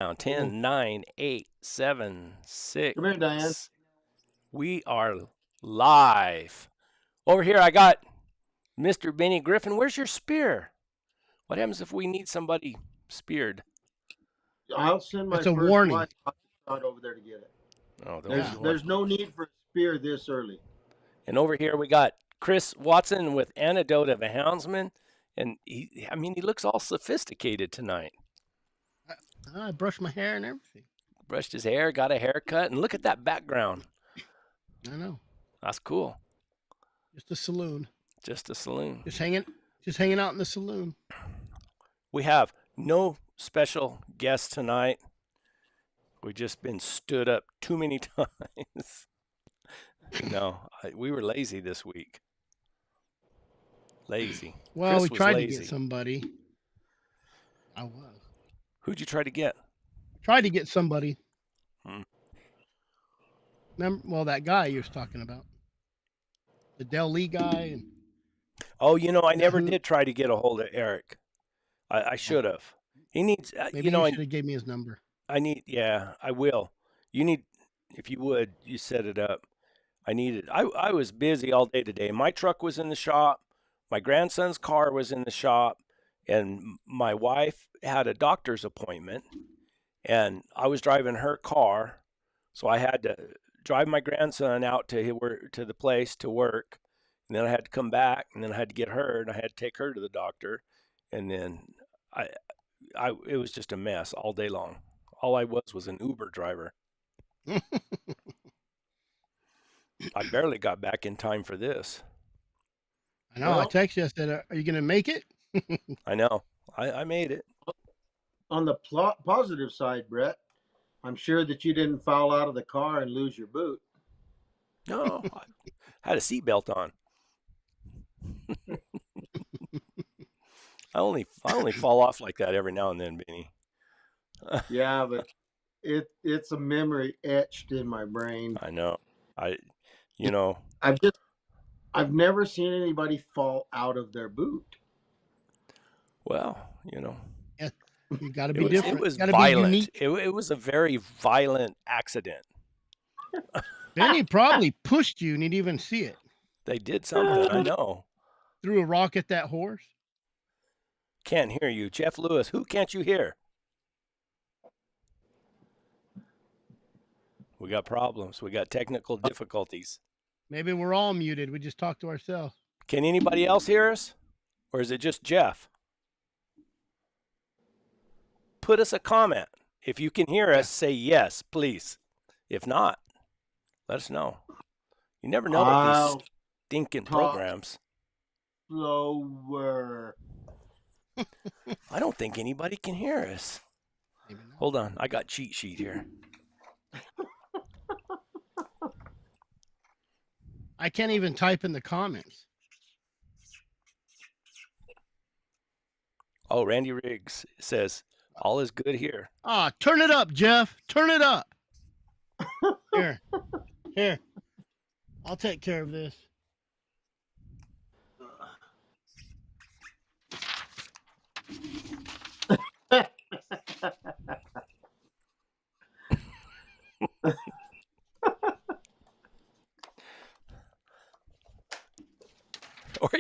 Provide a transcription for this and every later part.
Now 10, 9, 8, 7, Come here, Diane. 6. We are live. Over here, I got Mr. Benny Griffen. Where's your spear? What happens if we need somebody speared? I'll send my That's a first warning. wife out over there to get it. Oh, Yeah. There's no need for a spear this early. And over here, we got Chris Watson with Anecdote of a Houndsman. And he looks all sophisticated tonight. I brushed my hair and everything. Brushed his hair, got a haircut, and look at that background. I know. That's cool. Just a saloon. Just a saloon. Just hanging out in the saloon. We have no special guests tonight. We've just been stood up too many times. No, we were lazy this week. Lazy. Well, Chris we tried was to lazy. get somebody. I was. Who'd you try to get? Tried to get somebody. Hmm. Remember, well, that guy you was talking about. The Del Lee guy. And Oh, I never did try to get a hold of Eric. I should have. He needs, maybe you should have gave me his number. I will. You need, if you would, you set it up. I was busy all day today. My truck was in the shop. My grandson's car was in the shop. And my wife had a doctor's appointment. And I was driving her car. So I had to drive my grandson out to the place to work. And then I had to come back. And then I had to get her. And I had to take her to the doctor. And then it was just a mess all day long. All I was an Uber driver. I barely got back in time for this. I know. I texted you. I said, "Are you going to make it?" I know. I made it. On the positive side, Brett, I'm sure that you didn't fall out of the car and lose your boot. No, I had a seatbelt on. I only fall off like that every now and then, Benny. Yeah, but it's a memory etched in my brain. I know. I've never seen anybody fall out of their boot. Well, Yeah, you got to be different. It was gotta violent. Be unique. It was a very violent accident. Benny probably pushed you and you didn't even see it. They did something. I know. Threw a rock at that horse. Can't hear you, Jeff Lewis. Who can't you hear? We got problems. We got technical difficulties. Maybe we're all muted. We just talk to ourselves. Can anybody else hear us? Or is it just Jeff? Put us a comment. If you can hear us, say yes, please. If not, let us know. You never know with these stinking programs. Slower. I don't think anybody can hear us. Hold on. I got cheat sheet here. I can't even type in the comments. Oh, Randy Riggs says, all is good here. Ah, turn it up, Jeff. Turn it up. Here. I'll take care of this. Or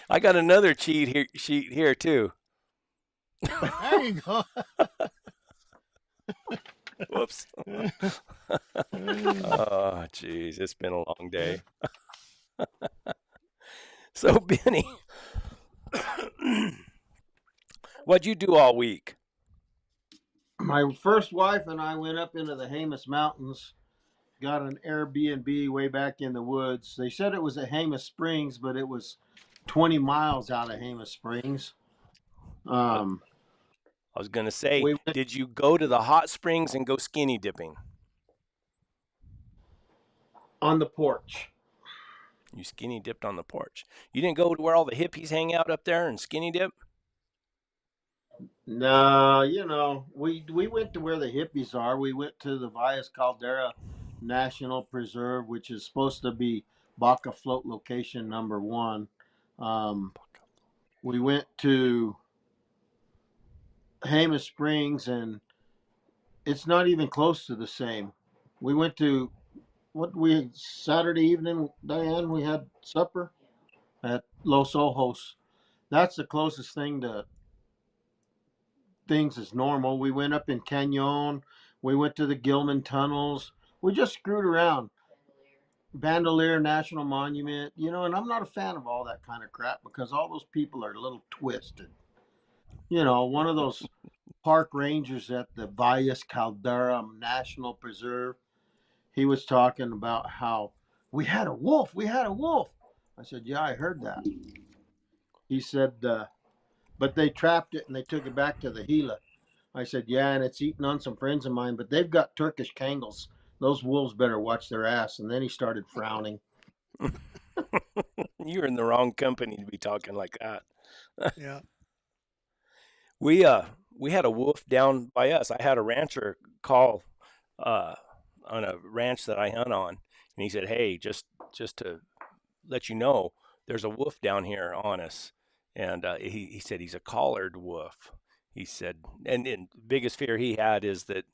I got another sheet here too. There you go. Whoops. Oh, geez, it's been a long day. So, Benny, what'd you do all week? My first wife and I went up into the Jemez Mountains, got an Airbnb way back in the woods. They said it was at Jemez Springs, but it was 20 miles out of Jemez Springs. I was going to say, did you go to the hot springs and go skinny dipping? On the porch. You skinny dipped on the porch. You didn't go to where all the hippies hang out up there and skinny dip? No, we went to where the hippies are. We went to the Valles Caldera National Preserve, which is supposed to be Baca Float location number 1. We went to Jemez Springs, and it's not even close to the same. We went to Saturday evening, Diane. We had supper at Los Ojos. That's the closest thing to things as normal. We went up in Canyon. We went to the Gilman tunnels. We just screwed around. Bandelier National Monument, and I'm not a fan of all that kind of crap because all those people are a little twisted. One of those park rangers at the Valles Caldera National Preserve, he was talking about how we had a wolf. We had a wolf. I said, yeah, I heard that. He said, but they trapped it and they took it back to the Gila. I said, yeah, and it's eating on some friends of mine, but they've got Turkish Kangles. Those wolves better watch their ass. And then he started frowning. You're in the wrong company to be talking like that. Yeah. We had a wolf down by us. I had a rancher call on a ranch that I hunt on, and he said, "Hey, just to let you know, there's a wolf down here on us." And he said he's a collared wolf. He said, and biggest fear he had is that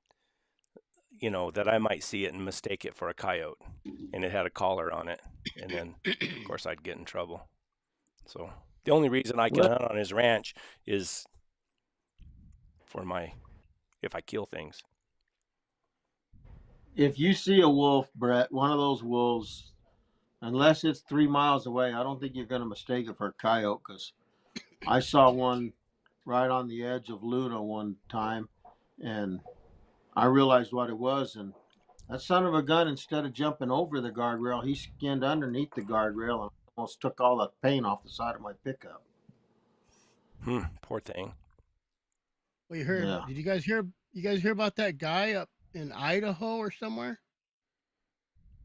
that I might see it and mistake it for a coyote, and it had a collar on it, and then of course I'd get in trouble. So the only reason I can Well, hunt on his ranch is if I kill things. if you see a wolf, Brett, one of those wolves, unless it's 3 miles away, I don't think you're going to mistake it for a coyote because I saw one right on the edge of Luna one time, and I realized what it was. And that son of a gun, instead of jumping over the guardrail, he skinned underneath the guardrail and almost took all the paint off the side of my pickup. Poor thing. Well, you heard? Yeah. Did you guys hear? You guys hear about that guy up in Idaho or somewhere?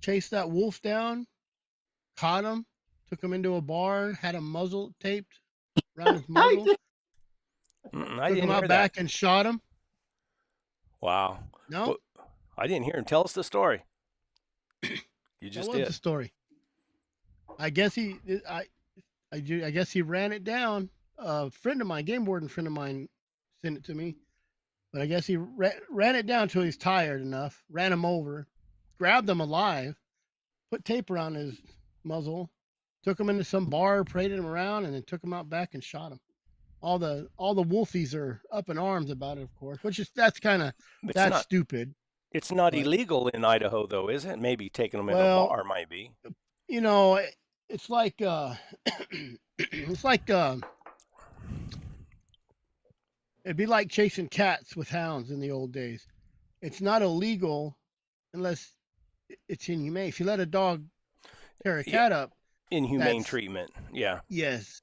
Chased that wolf down, caught him, took him into a bar, had him muzzle taped around his muzzle, I took didn't him hear out that. back and shot him. Wow. No, Well, I didn't hear him. Tell us the story. You that just was did. the story. I guess I guess he ran it down. A friend of mine, game warden friend of mine, sent it to me. But I guess he ran it down till he's tired enough, ran him over, grabbed him alive, put tape around his muzzle, took him into some bar, paraded him around, and then took him out back and shot him. All the wolfies are up in arms about it, of course, It's that's not. stupid. It's not But illegal in Idaho, though, is it? Maybe taking them in a well, bar might be. you know, it's like it's like it'd be like chasing cats with hounds in the old days. It's not illegal unless it's inhumane. If you let a dog tear a Yeah, cat up, inhumane that's treatment. Yeah. yes,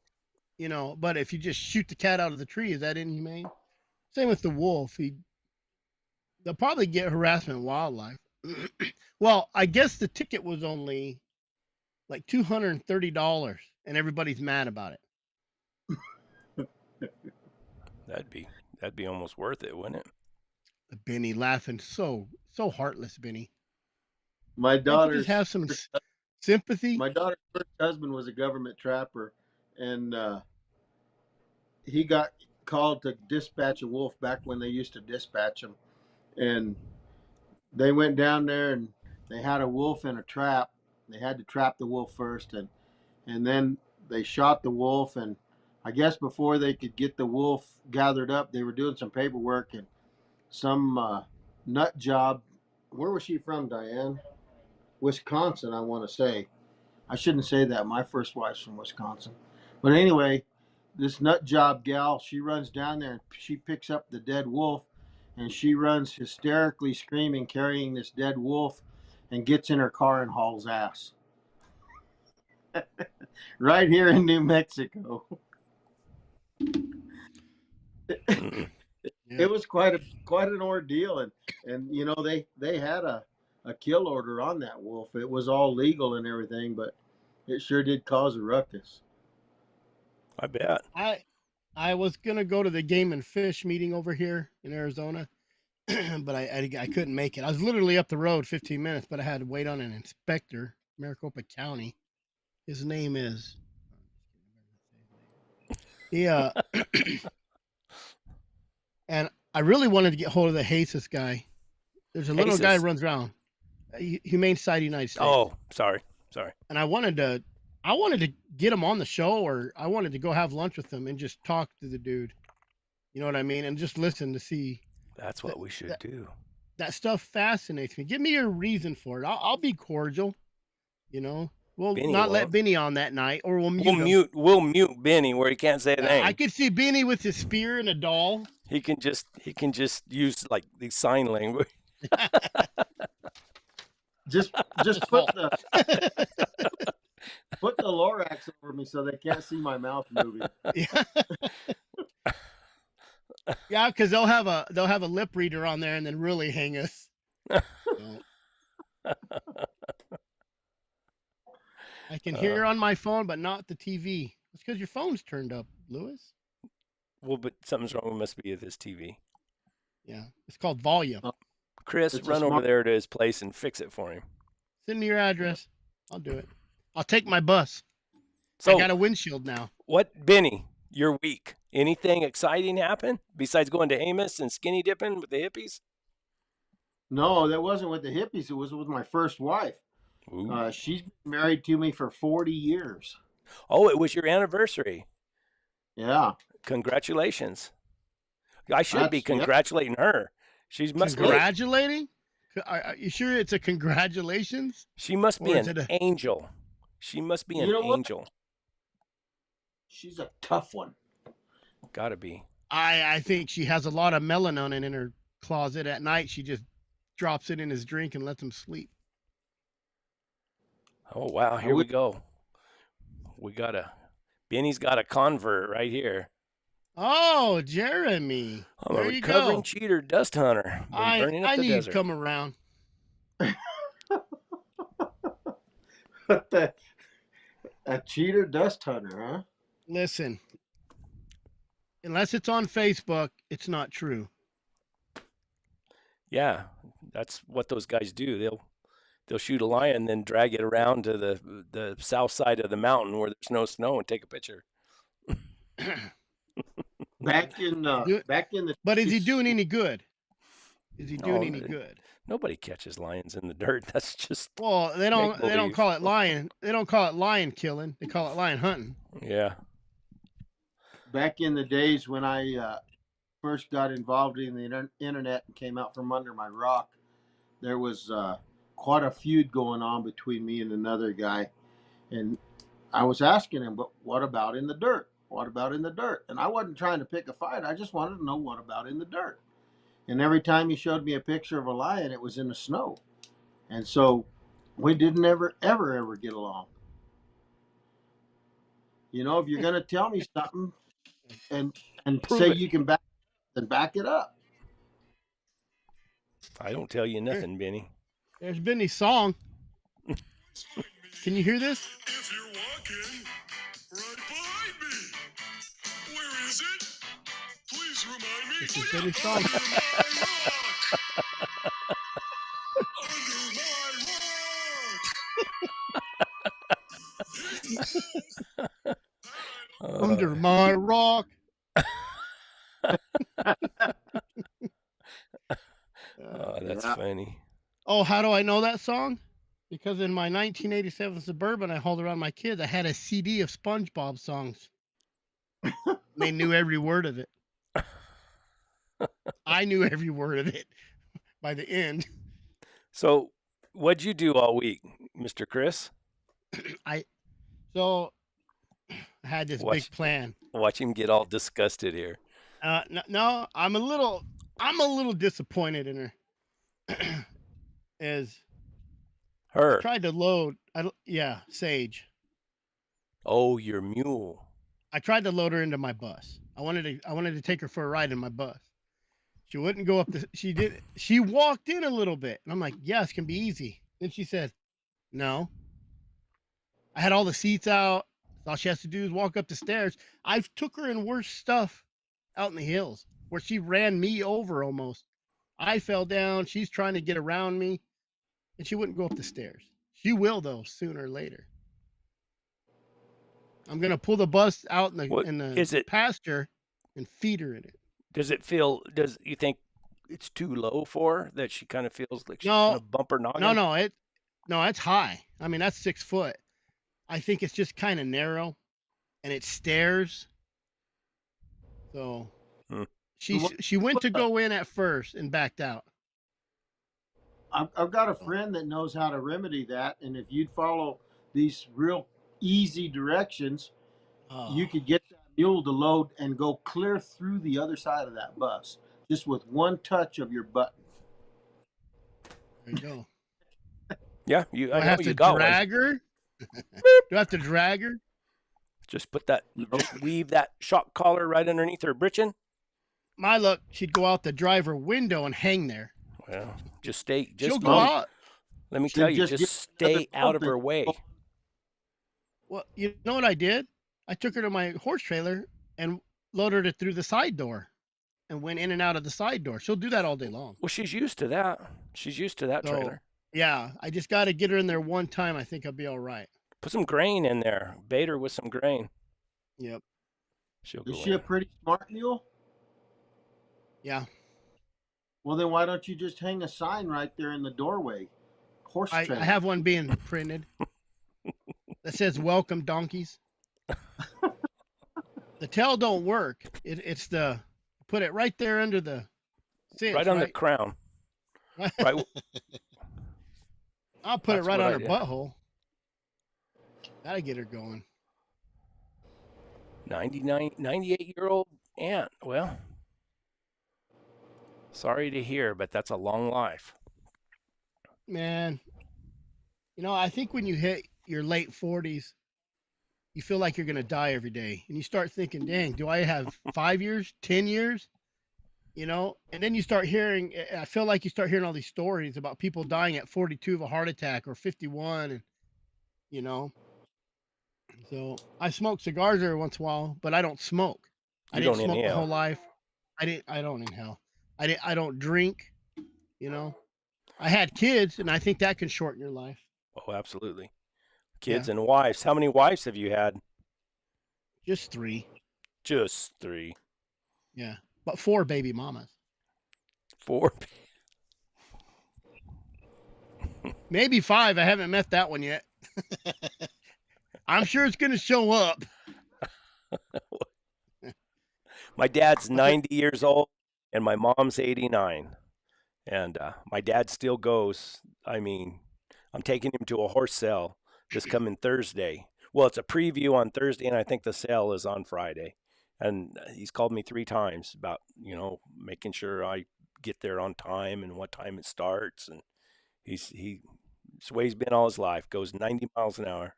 But if you just shoot the cat out of the tree, is that inhumane? Same with the wolf. They'll probably get harassment wildlife. Well, I guess the ticket was only like $230, and everybody's mad about it. That'd be almost worth it, wouldn't it? Benny laughing so heartless, Benny. My Can't you just daughter's have some sympathy? my daughter's first husband was a government trapper, and he got called to dispatch a wolf back when they used to dispatch them, and they went down there and they had a wolf in a trap. They had to trap the wolf first, and then they shot the wolf. And I guess before they could get the wolf gathered up, they were doing some paperwork, and some nut job. Where was she from, Diane? Wisconsin, I want to say. I shouldn't say that. My first wife's from Wisconsin. But anyway, this nut job gal, she runs down there and she picks up the dead wolf, and she runs hysterically screaming, carrying this dead wolf, and gets in her car and hauls ass. Right here in New Mexico. Yeah. It was quite an ordeal, and they had a kill order on that wolf. It was all legal and everything, but it sure did cause a ruckus. I bet. I was gonna go to the Game and Fish meeting over here in Arizona, but I couldn't make it. I was literally up the road 15 minutes, but I had to wait on an inspector, Maricopa County. His name is yeah, and I really wanted to get hold of the Jesus guy, There's a little guy Aces. runs around, Humane Society United States. Oh, sorry. And I wanted to get him on the show, or I wanted to go have lunch with him and just talk to the dude. You know what I mean? And just listen to see. That's what we should do. That stuff fascinates me. Give me your reason for it. I'll be cordial. You know, we'll Benny not let won't. Benny on that night, or we'll mute him. We'll mute Benny where he can't say a name. I could see Benny with his spear and a doll. He can just use like the sign language. Just put the put the Lorax over me so they can't see my mouth moving. Yeah. Yeah, because they'll have a lip reader on there and then really hang us. So. I can hear on my phone, but not the TV. It's because your phone's turned up, Lewis. Well, but something's wrong. It must be with his TV. Yeah, it's called volume. Chris, It's a run over smart- there to his place and fix it for him. Send me your address. I'll do it. I'll take my bus. So, I got a windshield now. what, Benny? Your week? Anything exciting happen besides going to Amos and skinny dipping with the hippies? No, that wasn't with the hippies. It was with my first wife. Ooh. She's been married to me for 40 years. Oh, it was your anniversary. Yeah. Congratulations. I should be That's- yeah. congratulating her. She must be. Congratulating? Are you sure it's a congratulations? She must be Or is an it angel. She must be an You know what? angel. She's a tough one. Gotta be. I think she has a lot of melanin in her closet. At night, she just drops it in his drink and lets him sleep. Oh wow, here we go. Benny's got a convert right here. Oh, Jeremy. I'm there a you recovering go. cheater dust hunter. Been burning up I the need desert. to come around. A cheater dust hunter, huh? Listen, unless it's on Facebook, it's not true. Yeah, that's what those guys do. They'll shoot a lion, then drag it around to the south side of the mountain where there's no snow and take a picture. Back in the But is he doing any good? Is he doing No, any good? Nobody catches lions in the dirt. That's just Well, they don't make-believe. call it lion. They don't call it lion killing. They call it lion hunting. yeah. back in the days when I first got involved in the internet and came out from under my rock, there was quite a feud going on between me and another guy. And I was asking him, but what about in the dirt? What about in the dirt? And I wasn't trying to pick a fight. I just wanted to know what about in the dirt. And every time he showed me a picture of a lion, it was in the snow. And so we didn't ever get along. You know, if you're going to tell me something and Prove say it. you can back it up. I don't tell you nothing, Benny. There's Benny's song. Can you hear this? If you're walking right behind me, where is it? Please remind me. This is Oh, yeah, Benny's song. Under my rock. Under my rock. Oh, that's Yeah. funny. Oh, how do I know that song? Because in my 1987 Suburban I hauled around my kids, I had a CD of SpongeBob songs. They knew every word of it. I knew every word of it by the end. So, what'd you do all week, Mr. Chris? So I had this Watch. big plan. Watch him get all disgusted here. No, I'm a little disappointed in her. As Her. tried to load, Sage. Oh, your mule. I tried to load her into my bus. I wanted to take her for a ride in my bus. She wouldn't go up she walked in a little bit. And I'm like, yes, can be easy. Then she said, no. I had all the seats out. All she has to do is walk up the stairs. I took her in worse stuff out in the hills where she ran me over almost. I fell down. She's trying to get around me and she wouldn't go up the stairs. She will though, sooner or later. I'm going to pull the bus out in What- the is it- pasture and feed her in it. Does you think it's too low for her, that she kind of feels like she's No, gonna bump her noggin? no, it's high. I mean, that's 6 foot. I think it's just kind of narrow, and it stairs. So Hmm. she went to go in at first and backed out. I've got a friend that knows how to remedy that, and if you'd follow these real easy directions, you Oh, could get that mule to load and go clear through the other side of that bus just with one touch of your button. there you go. Yeah, Do I I know have you to got one. drag her? Do I have to drag her? Just put that, Nope. just weave that shock collar right underneath her britchin. My luck, she'd go out the driver window and hang there. Well, just stay. She'll Just go out. let me So tell you, just just get another stay out of bump her and way. Well, you know what I did? I took her to my horse trailer and loaded her through the side door and went in and out of the side door. She'll do that all day long. Well, she's used to that. She's used to that So, trailer. yeah, I just got to get her in there one time. I think I'll be all right. Put some grain in there. Bait her with some grain. Yep. She'll go Is she a in. pretty smart mule? Yeah. Well, then why don't you just hang a sign right there in the doorway? Horse I trailer. have one being printed that says "Welcome donkeys." The tail don't work. It's the put it right there under the cinch. Right on the crown. Right. I'll put it That's right what on I her did. butthole. Gotta get her going. 98-year-old aunt. Well, sorry to hear, but that's a long life. Man, I think when you hit your late 40s, you feel like you're going to die every day. And you start thinking, dang, do I have 5 years, 10 years? And then you start hearing, I feel like you start hearing all these stories about people dying at 42 of a heart attack or 51. And, so I smoke cigars every once in a while, but I don't smoke. I You didn't don't smoke my inhale. whole life. I don't inhale. I don't drink, I had kids, and I think that can shorten your life. Oh, absolutely. Kids and wives. How many wives have you had? Just 3. Just 3. Yeah. But 4 baby mamas. 4. Maybe 5. I haven't met that one yet. I'm sure it's going to show up. My dad's 90 years old, and my mom's 89. And my dad still goes. I mean, I'm taking him to a horse sale this coming Thursday. Well, it's a preview on Thursday, and I think the sale is on Friday. And he's called me 3 times about, making sure I get there on time and what time it starts. And it's the way he's been all his life, goes 90 miles an hour.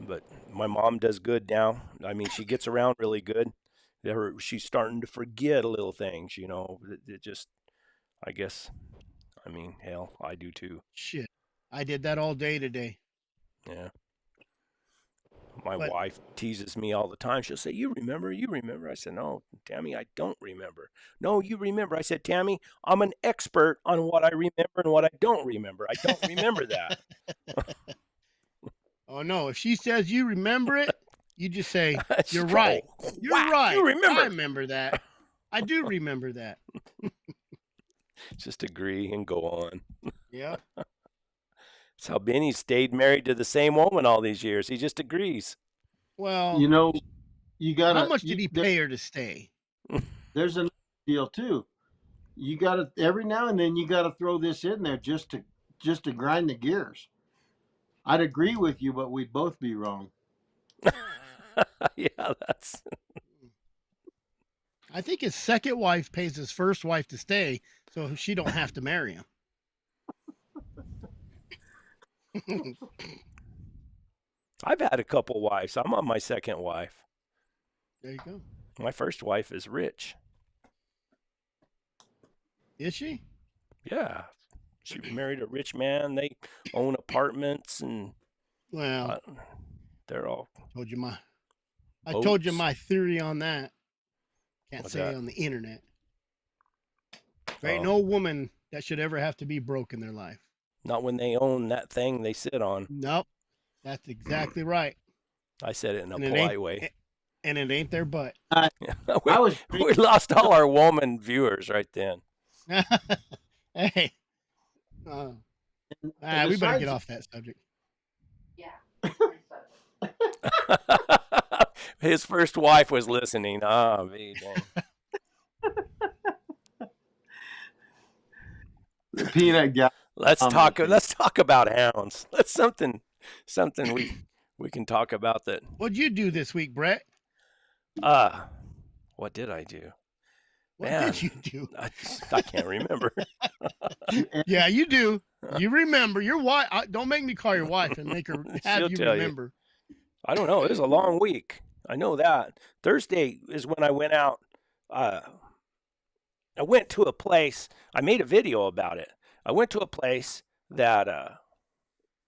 But my mom does good now. I mean, she gets around really good. She's starting to forget little things, It just, I guess, hell, I do too. Shit. I did that all day today. Yeah. My wife teases me all the time. She'll say, you remember? I said, no, Tammy, I don't remember. No, you remember. I said, Tammy, I'm an expert on what I remember and what I don't remember. I don't remember that. Oh, no. If she says you remember it, you just say, you're Oh, right. You're whack, right. you remember. I remember that. I do remember that. Just agree and go on. Yeah. That's how Benny stayed married to the same woman all these years. He just agrees. Well, you got how much did he pay her to stay? There's another deal too. You got to every now and then you got to throw this in there just to grind the gears. I'd agree with you, but we'd both be wrong. Yeah, that's. I think his second wife pays his first wife to stay, so she don't have to marry him. I've had a couple wives. I'm on my second wife. There you go. My first wife is rich. Is she? Yeah. She married a rich man. They own apartments and Well, they're all. I told you my theory on that. Can't What's say that? it on the internet. There ain't no woman that should ever have to be broke in their life. Not when they own that thing they sit on. Nope. That's exactly right. I said it in a And it polite ain't- way. And it ain't their butt. we, I was we lost all our woman viewers right then. Hey. We better get besides- off that subject. His first wife was listening. Ah, dang. the peanut guy. Let's talk. Amazing. Let's talk about hounds. That's something we can talk about that. What'd you do this week, Brett? What did I do? What Man, did you do? I can't remember. Yeah, you do. You remember your wife. Don't make me call your wife and make her have She'll you tell you. remember. I don't know. It was a long week. I know that. Thursday is when I went out. I went to a place. I made a video about it. I went to a place that,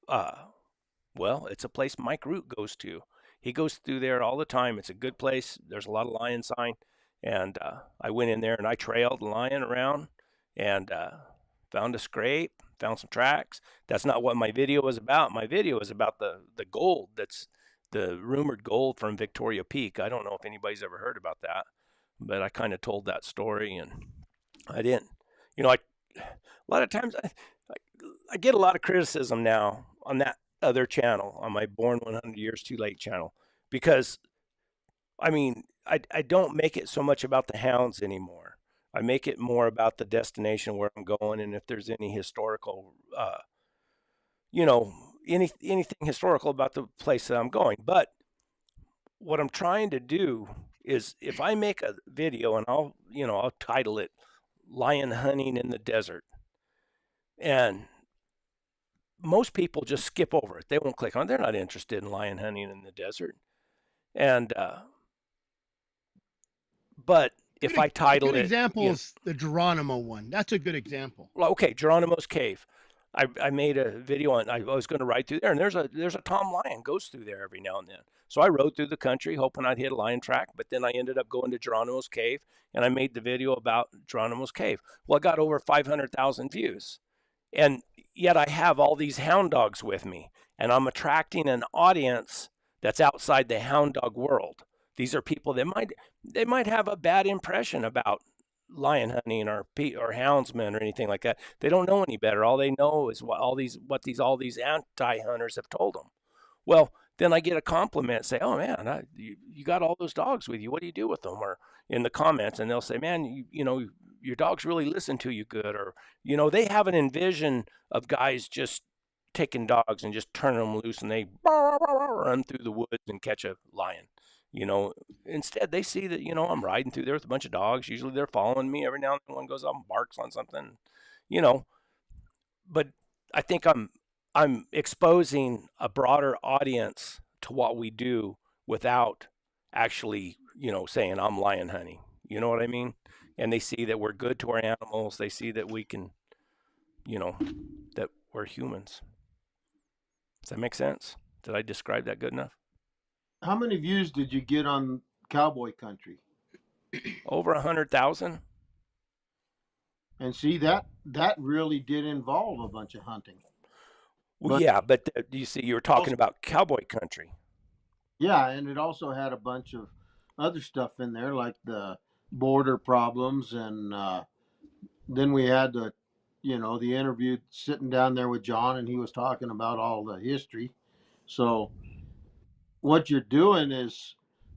well, it's a place Mike Root goes to. He goes through there all the time. It's a good place. There's a lot of lion sign. And I went in there and I trailed a lion around and found a scrape, found some tracks. That's not what my video was about. My video was about the gold. That's the rumored gold from Victoria Peak. I don't know if anybody's ever heard about that, but I kind of told that story and I didn't. A lot of times I get a lot of criticism now on that other channel, on my Born 100 Years Too Late channel, because I don't make it so much about the hounds anymore. I make it more about the destination where I'm going and if there's any historical, anything historical about the place that I'm going. But what I'm trying to do is if I make a video and I'll title it Lion Hunting in the Desert. And most people just skip over it. They won't click on it. They're not interested in lion hunting in the desert. And, but if I title good it. example is the Geronimo one. That's a good example. Well, okay, Geronimo's Cave. I made a video on. I was going to ride through there, and there's a tom lion goes through there every now and then. So I rode through the country hoping I'd hit a lion track, but then I ended up going to Geronimo's Cave, and I made the video about Geronimo's Cave. Well, I got over 500,000 views, and yet I have all these hound dogs with me, and I'm attracting an audience that's outside the hound dog world. These are people that might have a bad impression about lion hunting or houndsmen or anything like that. They don't know any better. All they know is what all these anti-hunters have told them. Well, then I get a compliment, say, "Oh man, you got all those dogs with you. What do you do with them?" Or in the comments, and they'll say, "Man, your dogs really listen to you good." Or they have an envision of guys just taking dogs and just turning them loose, and they run through the woods and catch a lion. Instead they see that, I'm riding through there with a bunch of dogs. Usually they're following me. Every now and then one goes up and barks on something, but I think I'm exposing a broader audience to what we do without actually, saying I'm lion hunting. You know what I mean? And they see that we're good to our animals. They see that we can, that we're humans. Does that make sense? Did I describe that good enough? How many views did you get on Cowboy Country? Over 100,000. And see, that really did involve a bunch of hunting. Well, But- yeah, but you see, you were talking about Cowboy Country. Yeah, and it also had a bunch of other stuff in there, like the border problems, and then we had the interview sitting down there with John, and he was talking about all the history. So what you're doing is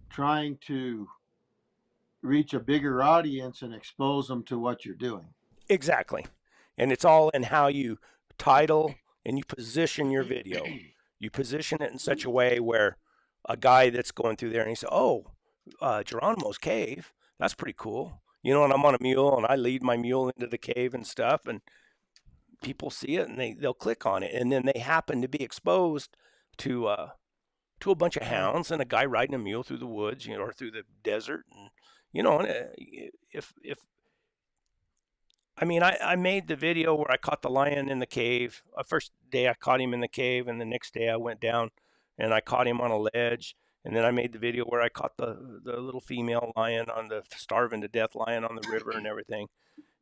trying to reach a bigger audience and expose them to what you're doing. Exactly. And it's all in how you title and you position your video. You position it in such a way where a guy that's going through there and he says, "Oh, Geronimo's Cave, that's pretty cool." And I'm on a mule and I lead my mule into the cave and stuff, and people see it and they'll click on it. And then they happen to be exposed to a bunch of hounds and a guy riding a mule through the woods, or through the desert. And, I made the video where I caught the lion in the cave. First day I caught him in the cave, and the next day I went down and I caught him on a ledge. And then I made the video where I caught the little female lion on the starving to death lion on the river and everything.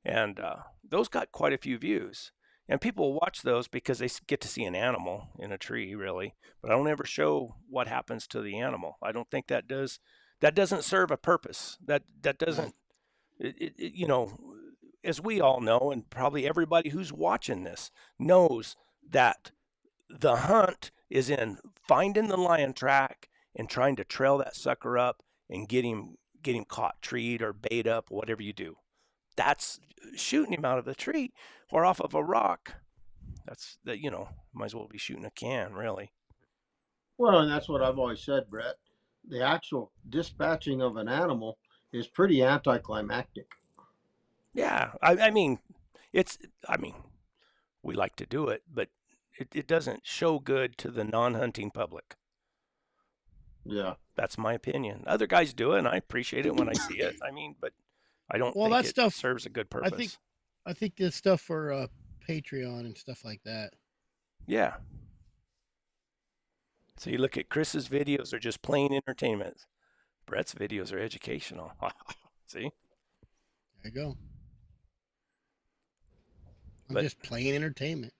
And those got quite a few views. And people watch those because they get to see an animal in a tree, really. But I don't ever show what happens to the animal. I don't think that does That doesn't serve a purpose. That doesn't, you know, as we all know, and probably everybody who's watching this knows that the hunt is in finding the lion track and trying to trail that sucker up and get him caught, treed or bait up, whatever you do. That's shooting him out of the tree or off of a rock. That's that, you know, might as well be shooting a can, really. Well, and that's what I've always said, Brett. The actual dispatching of an animal is pretty anticlimactic. Yeah, I mean, it's, I mean, we like to do it, but it doesn't show good to the non-hunting public. Yeah. That's my opinion. Other guys do it, and I appreciate it when I see it. I mean, but I don't Well, think that it stuff- serves a good purpose. I think this stuff for Patreon and stuff like that. Yeah. So you look at Chris's videos, they're just plain entertainment. Brett's videos are educational. See? There you go. I'm But- just plain entertainment.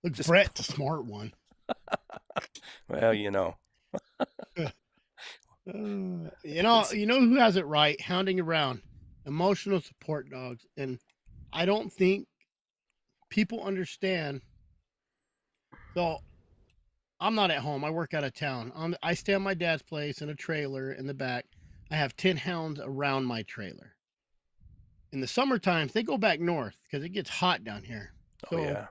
Look, Just- Brett's a smart one. Well, you know. You know who has it right? Hounding around, emotional support dogs, and I don't think people understand. So, I'm not at home. I work out of town. I stay on my dad's place in a trailer in the back. I have 10 hounds around my trailer. In the summertime, they go back north because it gets hot down here. Oh, So, yeah.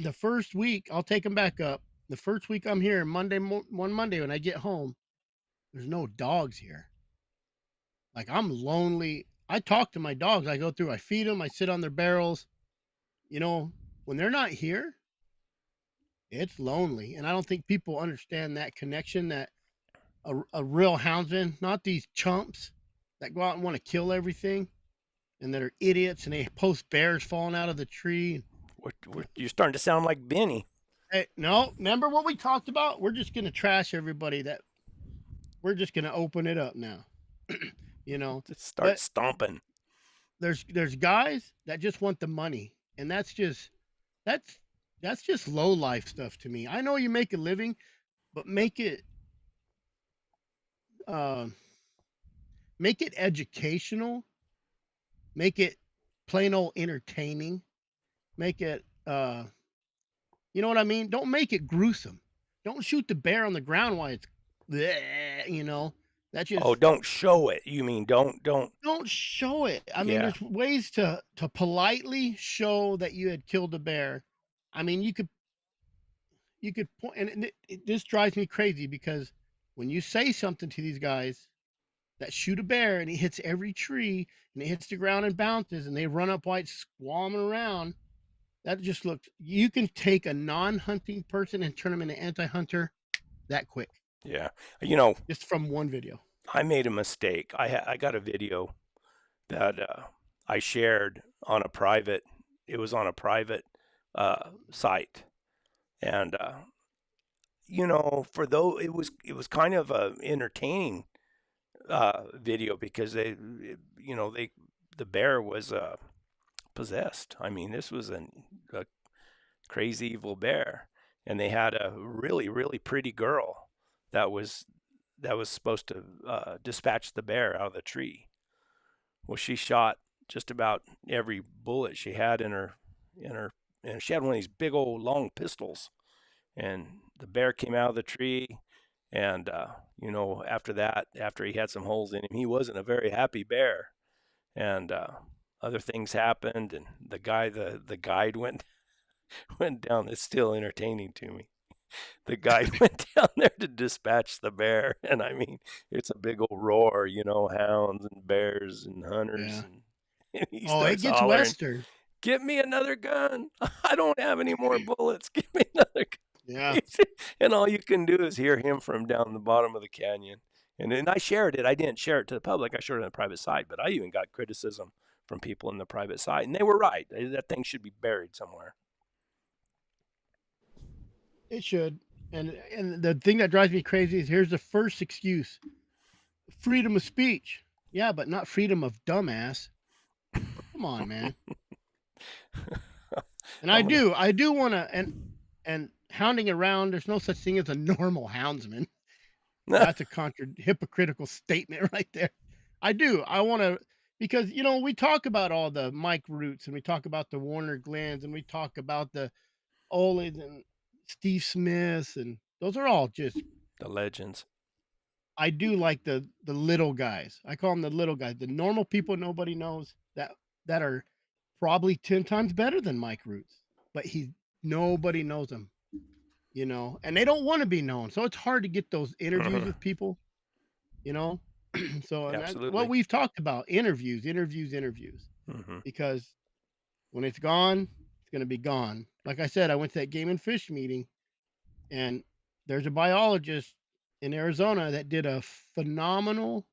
the first week, I'll take them back up. The first week I'm here, one Monday when I get home, there's no dogs here. Like, I'm lonely. I talk to my dogs. I go through, I feed them, I sit on their barrels. You know, when they're not here, it's lonely. And I don't think people understand that connection that a real houndsman, not these chumps that go out and want to kill everything and that are idiots and they post bears falling out of the tree. You're starting to sound like Benny. Hey, no, remember what we talked about? We're just going to trash everybody we're just going to open it up now. You know, Just start But- stomping. there's guys that just want the money, and that's just low life stuff to me. I know you make a living, but make it educational, make it plain old entertaining, make it you know what I mean? Don't make it gruesome. Don't shoot the bear on the ground while it's bleh, you know. That just Oh, don't show it. You mean don't. don't show it. I mean, Yeah. there's ways to politely show that you had killed a bear. I mean, you could point, and this drives me crazy because when you say something to these guys that shoot a bear and it hits every tree and it hits the ground and bounces and they run up while it's squalming around, that just looks. You can take a non-hunting person and turn them into anti-hunter that quick, Yeah. You know, just from one video. I made a mistake. I got a video that I shared on a private. It was on a private site, and you know, for though it was kind of a entertaining video because the bear was possessed. I mean, this was a crazy evil bear, and they had a really pretty girl that was supposed to dispatch the bear out of the tree. Well, she shot just about every bullet she had in her, and she had one of these big old long pistols. And the bear came out of the tree, and you know, after he had some holes in him, he wasn't a very happy bear. And other things happened, and the guide went down. It's still entertaining to me. The guy went down there to dispatch the bear, and I mean, it's a big old roar, you know, hounds and bears and hunters. Yeah. And he Oh, it starts gets hollering, western. "Get me another gun! I don't have any more bullets. Give me another gun!" Yeah. And all you can do is hear him from down the bottom of the canyon. And then I shared it. I didn't share it to the public. I shared it on the private site, but I even got criticism from people in the private site, and they were right. That thing should be buried somewhere. It should. And the thing that drives me crazy is here's the first excuse. Freedom of speech. Yeah, but not freedom of dumbass. Come on, man. And I do want to and hounding around, there's no such thing as a normal houndsman. That's a hypocritical statement right there. I do. I want to, because, we talk about all the Mike Roots, and we talk about the Warner Glens, and we talk about the Olins and Steve Smiths, and those are all just, The legends. I do like the little guys. I call them the little guys, the normal people nobody knows that are probably 10 times better than Mike Roots, but nobody knows them, and they don't want to be known. So it's hard to get those interviews with people, you know. So, and that's what Absolutely. we've talked about, interviews, Hmm. because when it's gone, it's going to be gone. Like I said, I went to that game and fish meeting, and there's a biologist in Arizona that did a phenomenal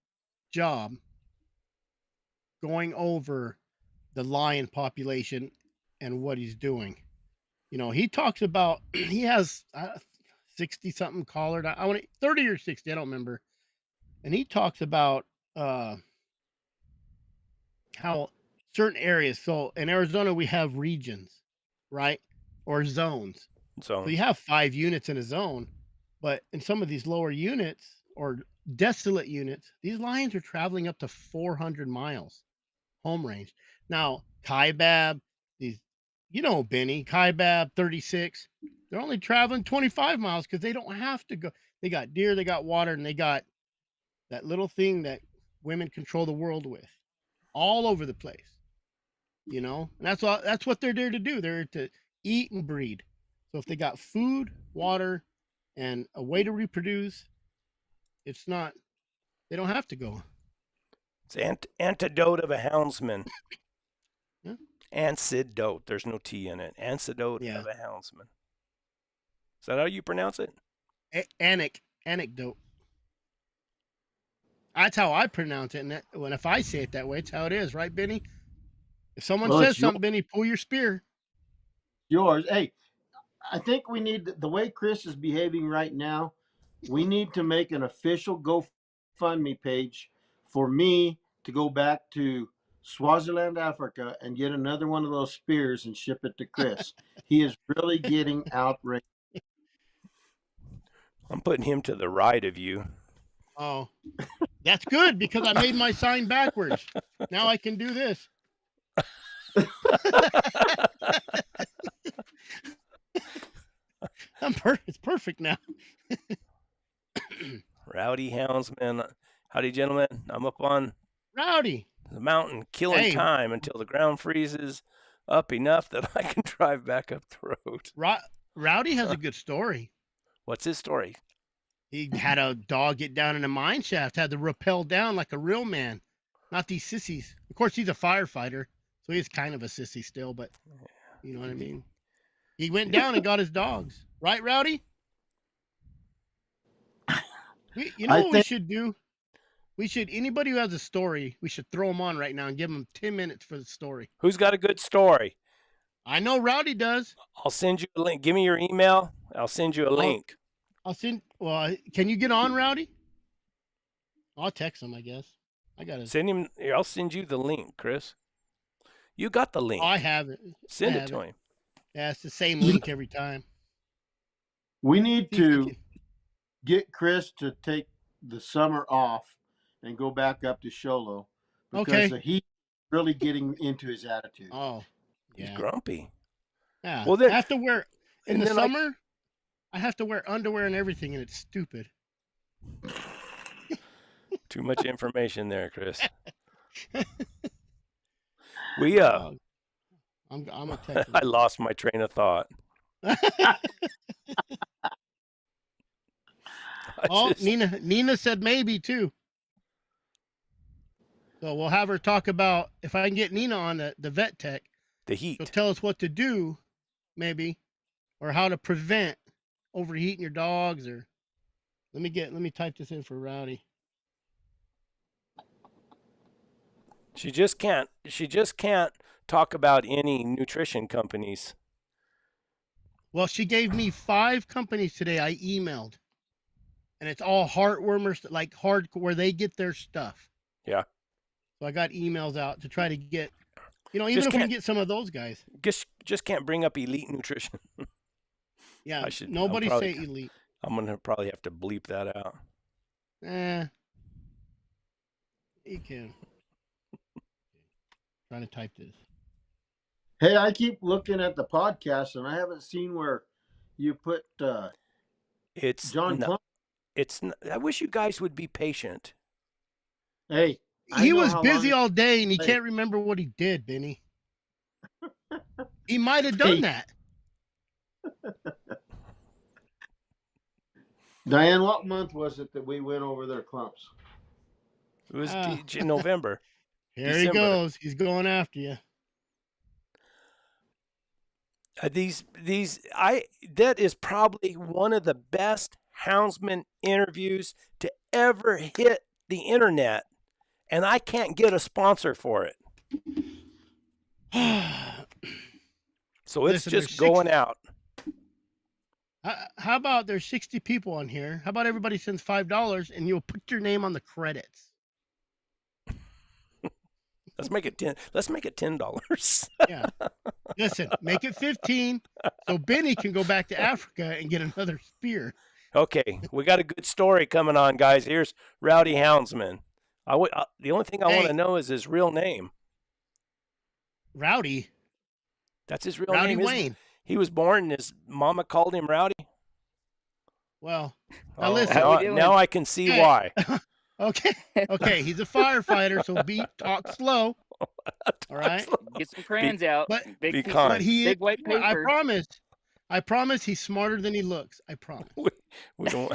job going over the lion population and what he's doing. He talks about, he has 60 something collared. I want 30 or 60, I don't remember. And he talks about how certain areas. So in Arizona, we have regions, right? Or zones. So you have 5 units in a zone, but in some of these lower units or desolate units, these lions are traveling up to 400 miles home range. Now, Kaibab, Benny, Kaibab 36, they're only traveling 25 miles because they don't have to go. They got deer, they got water, and they got that little thing that women control the world with all over the place, and that's what they're there to do. They're to eat and breed. So if they got food, water, and a way to reproduce, they don't have to go. It's antidote of a houndsman. Yeah. Antidote. There's no T in it. Antidote of a houndsman. Is that how you pronounce it? Anecdote. That's how I pronounce it. And if I say it that way, it's how it is, right, Benny? If someone says something, Benny, pull your spear. Yours. Hey, I think we need, the way Chris is behaving right now, we need to make an official GoFundMe page for me to go back to Swaziland, Africa, and get another one of those spears and ship it to Chris. He is really getting outraged. I'm putting him to the right of you. Oh, that's good, because I made my sign backwards. Now I can do this. It's perfect now. Rowdy houndsman. Howdy, gentlemen. I'm up on Rowdy the mountain killing time until the ground freezes up enough that I can drive back up the road. Rowdy has a good story. What's his story? He had a dog get down in a mine shaft, had to rappel down like a real man, not these sissies. Of course, he's a firefighter, so he's kind of a sissy still, but you know what I mean? He went down and got his dogs. Right, Rowdy? What we should do? Anybody who has a story, we should throw them on right now and give them 10 minutes for the story. Who's got a good story? I know Rowdy does. I'll send you a link. Give me your email. I'll send you a link. Can you get on, Rowdy? I'll text him, I guess. I got to send him. I'll send you the link, Chris. You got the link. I have it. Send it to him. Yeah, it's the same link every time. We need to get Chris to take the summer off and go back up to Sholo, because he's really getting into his attitude. Oh, yeah. He's grumpy. Yeah. Well, I have to wear in the summer. I have to wear underwear and everything, and it's stupid. Too much information there, Chris. I'm a text. I lost my train of thought. Nina said maybe too. So we'll have her talk about, if I can get Nina on the vet tech, the heat. She'll tell us what to do, maybe, or how to prevent overheating your dogs. Or let me type this in for Rowdy. She just can't talk about any nutrition companies. Well, she gave me 5 companies today I emailed, and it's all heartwarmers, like where they get their stuff. Yeah. So I got emails out to try to get, even if we can get some of those guys. Just can't bring up elite nutrition. Yeah, nobody say elite. I'm going to probably have to bleep that out. You can. Trying to type this. Hey, I keep looking at the podcast, and I haven't seen where you put It's John no, Clump. I wish you guys would be patient. Hey, I He know was how long. busy all day, and he Hey. can't remember what he did, Benny. He might have done Hey. that. Diane, what month was it that we went over their clumps? It was Ah. November. Here December. he goes. He's going after you. That is probably one of the best houndsman interviews to ever hit the internet, and I can't get a sponsor for it. So it's Listen, just there's going out. How about there's 60 people on here? How about everybody sends $5 and you'll put your name on the credits? Let's make it $10. Yeah. Listen, make it 15 so Benny can go back to Africa and get another spear. Okay, we got a good story coming on, guys. Here's Rowdy Houndsman. The only thing I want to know is his real name. Rowdy. That's his real Rowdy name. Wayne. He was born and his mama called him Rowdy. Well, now listen. Now I can see why. Okay. He's a firefighter, so talk slow. All right. Get some crayons out. But be kind. But big white paper. I promise he's smarter than he looks. I promise. We don't.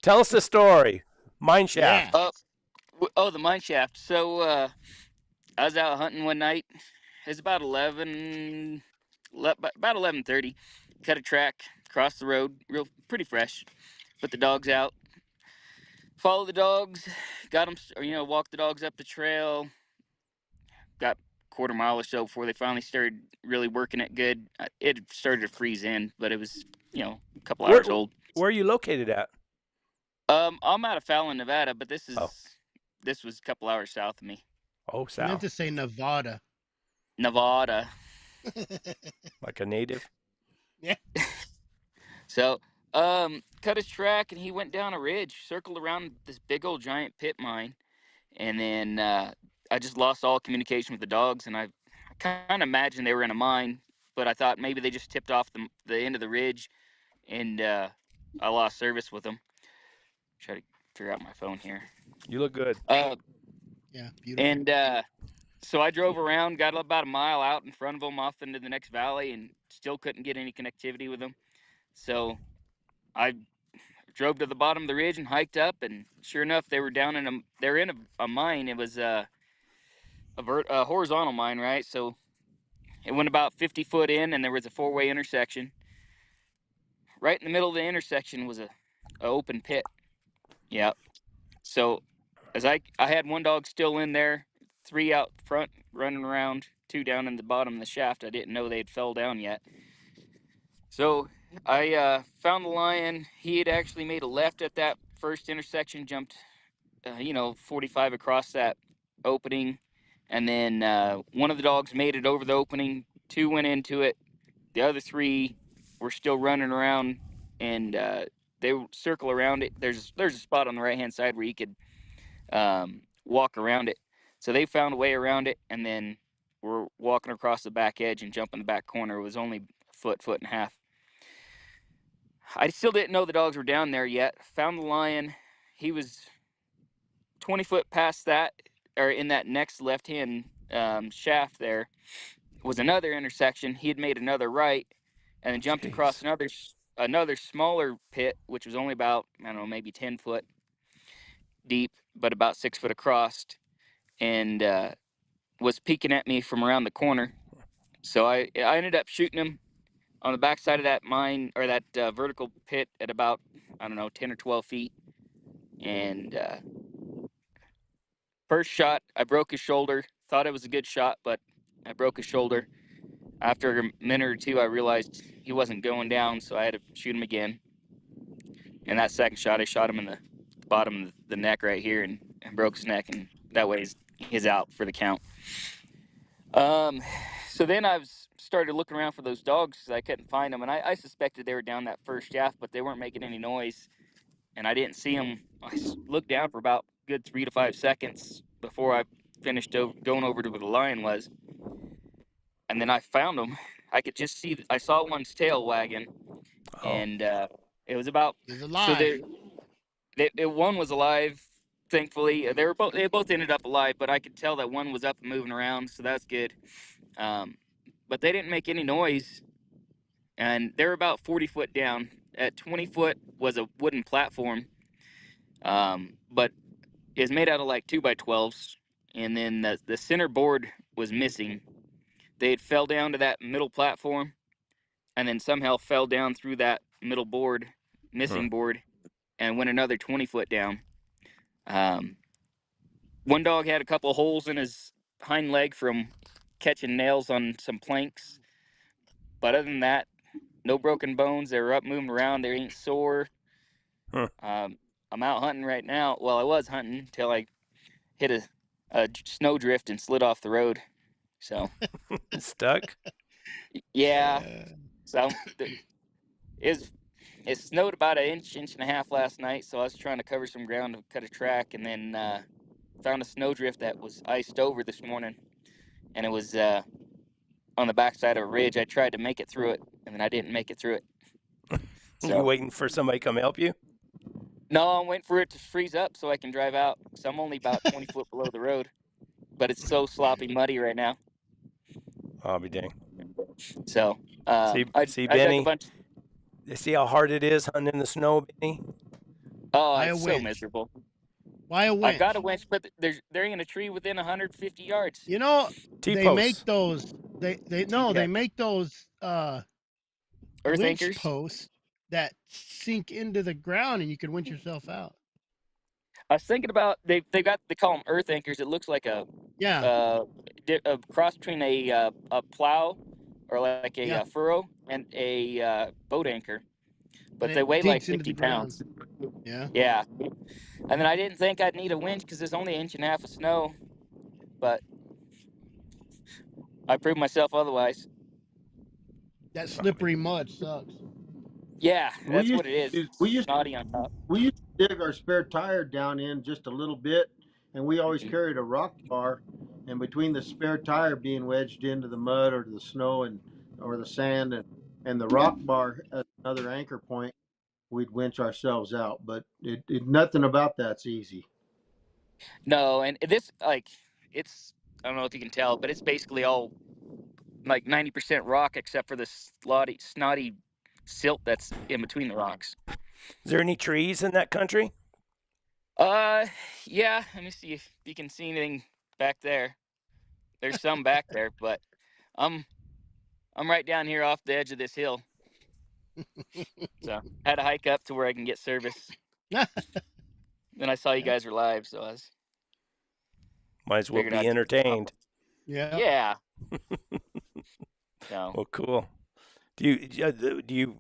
Tell us the story. Mine shaft. Yeah. The mine shaft. So I was out hunting one night. It's about 11:30. Cut a track across the road, pretty fresh. Put the dogs out. Follow the dogs. Got them. Walked the dogs up the trail. Got a quarter mile or so before they finally started really working it good. It started to freeze in, but it was a couple hours old. Where are you located at? I'm out of Fallon, Nevada, but this was a couple hours south of me. Oh, south. I meant to say Nevada. Nevada. Like a native? Yeah. So, cut his track and he went down a ridge, circled around this big old giant pit mine, and then I just lost all communication with the dogs, and I kind of imagined they were in a mine, but I thought maybe they just tipped off the end of the ridge, and I lost service with them. Try to figure out my phone here. You look good. Yeah, beautiful. And so I drove around, got about a mile out in front of them off into the next valley, and still couldn't get any connectivity with them. So I drove to the bottom of the ridge and hiked up, and sure enough, they were in a mine. It was a horizontal mine, right? So it went about 50 foot in, and there was a 4-way intersection. Right in the middle of the intersection was a open pit. Yeah. So as I had one dog still in there, 3 out front running around, 2 down in the bottom of the shaft. I didn't know they'd fell down yet. So I found the lion. He had actually made a left at that first intersection, jumped 45 across that opening, and then one of the dogs made it over the opening. 2 went into it. The other 3 were still running around, and they would circle around it. There's a spot on the right hand side where you could walk around it. So they found a way around it, and then we're walking across the back edge and jumping the back corner. It was only a foot and a half. I still didn't know the dogs were down there yet. Found the lion. He was 20 foot past that, or in that next left-hand shaft there was another intersection. He had made another right and then jumped across another smaller pit, which was only about, I don't know, maybe 10 foot deep, but about 6 foot across, and was peeking at me from around the corner. So I ended up shooting him on the backside of that mine, or that vertical pit, at about, I don't know, 10 or 12 feet. And first shot, I broke his shoulder. Thought it was a good shot, but I broke his shoulder. After a minute or 2, I realized he wasn't going down, so I had to shoot him again. And that second shot, I shot him in the bottom of the neck right here and broke his neck, and that way he's out for the count. So then I started looking around for those dogs because I couldn't find them, and I suspected they were down that first shaft, but they weren't making any noise. and I didn't see him. I looked down for about a good 3 to 5 seconds before I finished going over to where the lion was, and then I found him. I could just see. I saw one's tail wagging, Oh, and it was about. He's So alive. one was alive. Thankfully, they both ended up alive, but I could tell that one was up and moving around, so that's good. But they didn't make any noise, and they're about 40 foot down. At 20 foot was a wooden platform, but it's made out of like 2x12s, and then the center board was missing. They had fell down to that middle platform, and then somehow fell down through that middle board, missing board, and went another 20 foot down. One dog had a couple holes in his hind leg from catching nails on some planks, but other than that, no broken bones. They were up moving around. They ain't sore. Huh. I'm out hunting right now. Well, I was hunting until I hit a snow drift and slid off the road. So stuck. yeah. So it snowed about an inch and a half last night. So I was trying to cover some ground to cut a track, and then found a snow drift that was iced over this morning, and it was on the backside of a ridge. I tried to make it through it, and then I didn't make it through it. So, you waiting for somebody to come help you? No, I'm waiting for it to freeze up so I can drive out. So I'm only about 20 foot below the road, but it's so sloppy muddy right now. I'll be dang. So See, I Benny. dug a bunch. You see how hard it is hunting in the snow, Benny? Oh, Buy a it's so winch. miserable. Why a winch? I got a winch, but they're in a tree within 150 yards. You know, they make T-posts. those. They make those Earth winch anchors. posts that sink into the ground, and you can winch yourself out. I was thinking about they call them earth anchors. It looks like a cross between a plow or like a furrow and a boat anchor, but And they it weigh like sinks into 50 the ground. pounds. Yeah. Yeah, and then I didn't think I'd need a winch because there's only 1.5 inches of snow, but I proved myself otherwise. That slippery mud sucks. Yeah, We that's used what it is. we used Snotty on top. we used to dig our spare tire down in just a little bit, and we always carried a rock bar, and between the spare tire being wedged into the mud or the snow or the sand and the rock bar as another anchor point, we'd winch ourselves out. But nothing about that's easy. No, and this it's I don't know if you can tell, but it's basically all like 90% rock except for the snotty silt that's in between the rocks. Is there any trees in that country? Yeah. Let me see if you can see anything back there. There's some back there, but I'm right down here off the edge of this hill. So I had to hike up to where I can get service. Then I saw you guys were live, so I was Might as well figured be I'd- entertained. Yeah. No. Well, cool. Do you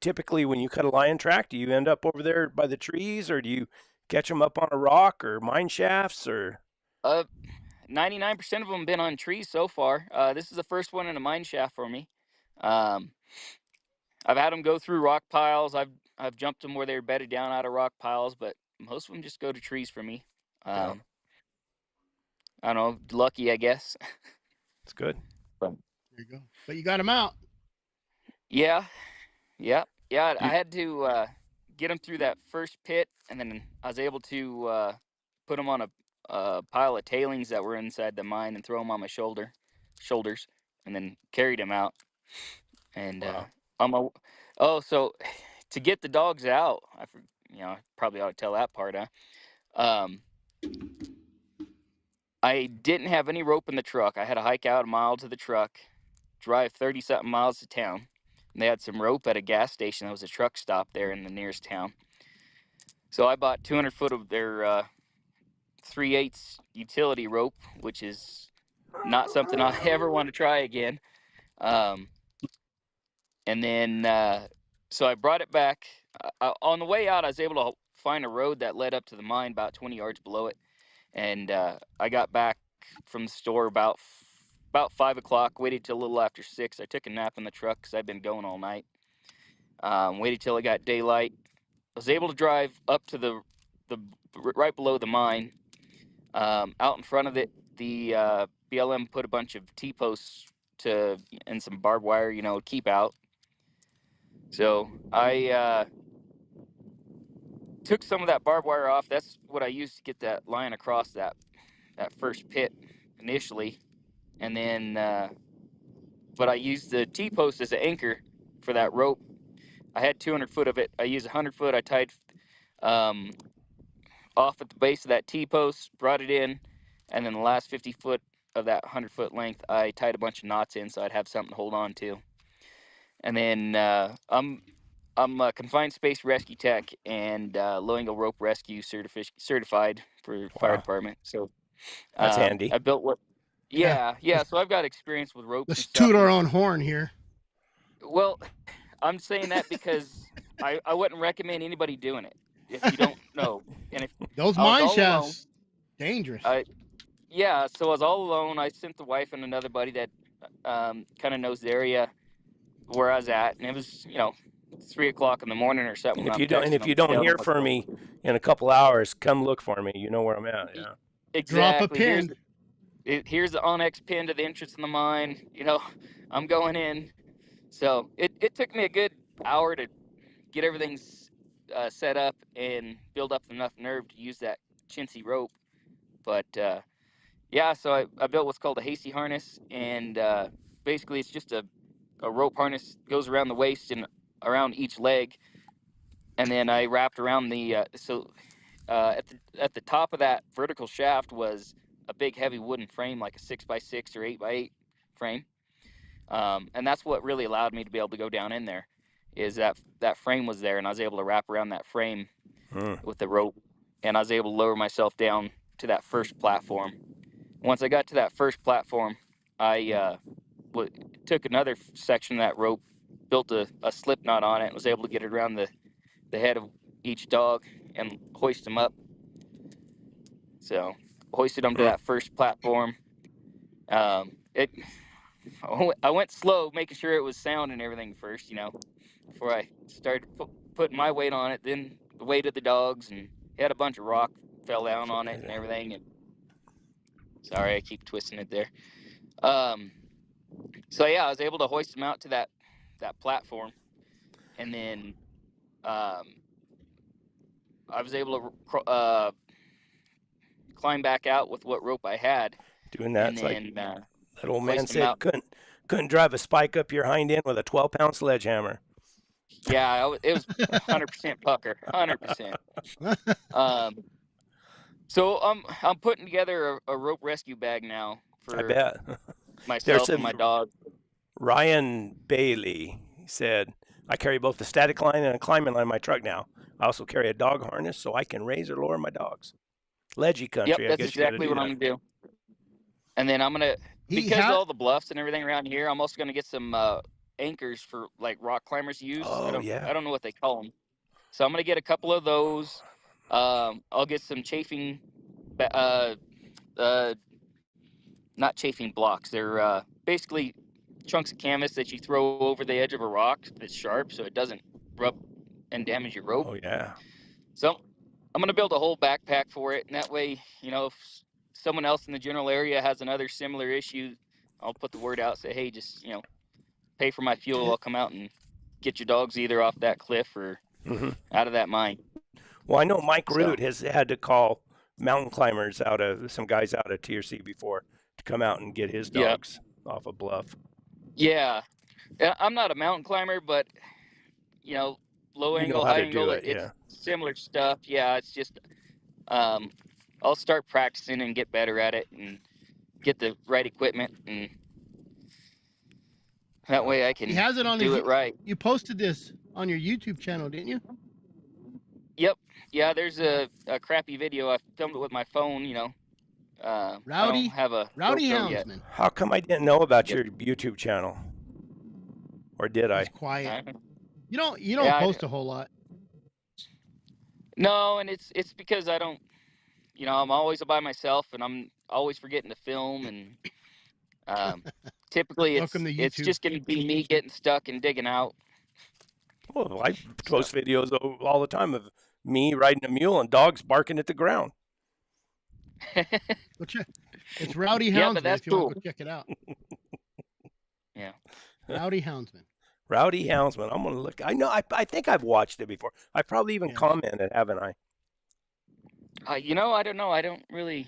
typically, when you cut a lion track, do you end up over there by the trees, or do you catch them up on a rock or mine shafts, or? 99% of them been on trees so far. This is the first one in a mine shaft for me. I've had them go through rock piles. I've jumped them where they're bedded down out of rock piles, but most of them just go to trees for me. Yeah. I don't know, lucky, I guess. It's good. There you go. But you got them out. Yeah. I had to get them through that first pit, and then I was able to put them on a pile of tailings that were inside the mine and throw them on my shoulders, and then carried them out. And Wow. so to get the dogs out, I probably ought to tell that part, huh? I didn't have any rope in the truck. I had to hike out a mile to the truck, drive 30-something miles to town. And they had some rope at a gas station. That was a truck stop there in the nearest town. So I bought 200 foot of their 3/8 utility rope, which is not something I ever want to try again. And then, so I brought it back. On the way out, I was able to find a road that led up to the mine about 20 yards below it. And I got back from the store about 5 o'clock, waited till a little after 6. I took a nap in the truck because I'd been going all night. Waited till it got daylight, was able to drive up to the right below the mine. Out in front of it, the BLM put a bunch of T-posts and some barbed wire, keep out. So I took some of that barbed wire off. That's what I used to get that line across that first pit initially, and then but I used the T-post as an anchor for that rope. I had 200 foot of it. I used 100 foot. I tied off at the base of that T-post, brought it in, and then the last 50 foot of that 100 foot length, I tied a bunch of knots in so I'd have something to hold on to. And then I'm a confined space rescue tech and low angle rope rescue certified for fire department. So That's handy. I built what? Yeah. So I've got experience with ropes and Let's stuff. toot our own horn here. Well, I'm saying that because I wouldn't recommend anybody doing it if you don't know. And if Those I was mine all alone, shafts, dangerous. yeah, so I was all alone. I sent the wife and another buddy that kind of knows the area where I was at, and it was 3 o'clock in the morning or something. And if you don't hear from me in a couple hours, come look for me. You know where I'm at. Yeah. Exactly. Drop a pin. Here's the Onyx pin to the entrance of the mine. I'm going in. So it took me a good hour to get everything set up and build up enough nerve to use that chintzy rope. But yeah, so I built what's called a hasty harness, and basically it's just a rope harness goes around the waist and around each leg, and then I wrapped around the at the top of that vertical shaft was a big heavy wooden frame, like a 6x6 or 8x8 frame, and that's what really allowed me to be able to go down in there, is that frame was there, and I was able to wrap around that frame with the rope, and I was able to lower myself down to that first platform. Once I got to that first platform, I took another section of that rope, built a slip knot on it, and was able to get it around the head of each dog and hoist them up. So hoisted them to that first platform. I went slow, making sure it was sound and everything first, before I started putting my weight on it. Then the weight of the dogs, and it had a bunch of rock fell down on it and everything. And sorry, I keep twisting it there. So yeah, I was able to hoist them out to that platform, and then I was able to climb back out with what rope I had. Doing that, and then that old man said couldn't drive a spike up your hind end with a 12-pound sledgehammer. Yeah, it was 100% pucker, 100%. So I'm putting together a rope rescue bag now for I bet. myself and my dog. Ryan Bailey said, I carry both the static line and a climbing line in my truck now. I also carry a dog harness so I can raise or lower my dogs. Ledgy country. Yep, that's exactly what I'm going to do. And then I'm going to, because all the bluffs and everything around here, I'm also going to get some anchors for like rock climbers use. Oh, I don't know what they call them. So I'm going to get a couple of those. I'll get some chafing, not chafing blocks. They're basically chunks of canvas that you throw over the edge of a rock that's sharp so it doesn't rub and damage your rope. Oh, yeah. So I'm going to build a whole backpack for it. And that way, if someone else in the general area has another similar issue, I'll put the word out, say, hey, just, pay for my fuel. I'll come out and get your dogs either off that cliff or out of that mine. Well, I know Mike Root has had to call mountain climbers some guys out of TRC before to come out and get his dogs off a bluff. Yeah. I'm not a mountain climber, but, low angle, high angle, it's similar stuff. Yeah, it's just, I'll start practicing and get better at it and get the right equipment, and that way I can do it right. You posted this on your YouTube channel, didn't you? Yep. Yeah, there's a crappy video. I filmed it with my phone, Rowdy, I don't have a Rowdy GoPro Houndsman. yet. How come I didn't know about your YouTube channel? Or did I? It's quiet. You don't post a whole lot. No, and it's because I don't, I'm always by myself, and I'm always forgetting to film, and typically it's just going to be me getting stuck and digging out. Well, I So, post videos all the time of me riding a mule and dogs barking at the ground. Go check. It's Rowdy yeah, but Houndsman that's if you want cool. to go check it out. Yeah. Rowdy Houndsman. Rowdy Houndsman. I'm gonna look. I know. I think I've watched it before. I probably even Yes. commented, haven't I? You know, I don't know. I don't really.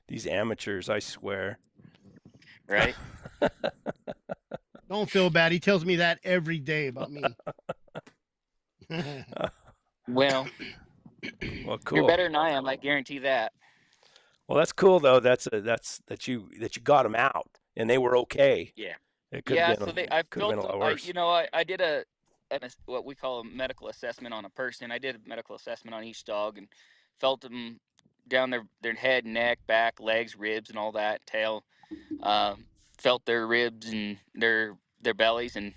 These amateurs, I swear. Right. Don't feel bad. He tells me that every day about me. Well, Well, cool. you're better than I am. I guarantee that. Well, that's cool though. That you got them out and they were okay. Yeah. It could Yeah. have been. So I Could have built. been a lot worse. I did what we call a medical assessment on a person. I did a medical assessment on each dog and felt them down their head, neck, back, legs, ribs, and all that, tail. Felt their ribs and their bellies, and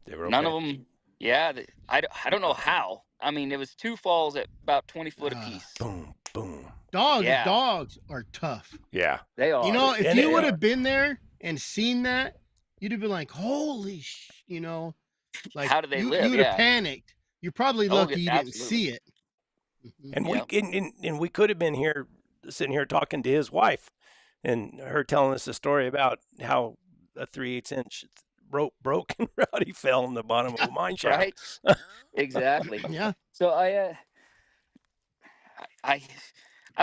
They were okay. none of them. Yeah. I don't know how. I mean, it was 2 falls at about 20 foot apiece. Boom, boom. Dogs Yeah. are tough. Yeah. They are. You know, if And you it- would have been there and seen that, you'd have been like, "Holy you know, like How do they live? You would have Yeah. panicked. You're probably Oh, lucky you didn't absolutely. see it. And Yep. and we could have been here, sitting here talking to his wife, and her telling us a story about how a 3/8 inch rope broke and Rowdy fell in the bottom of a mine shaft. Right. Exactly. Yeah. So I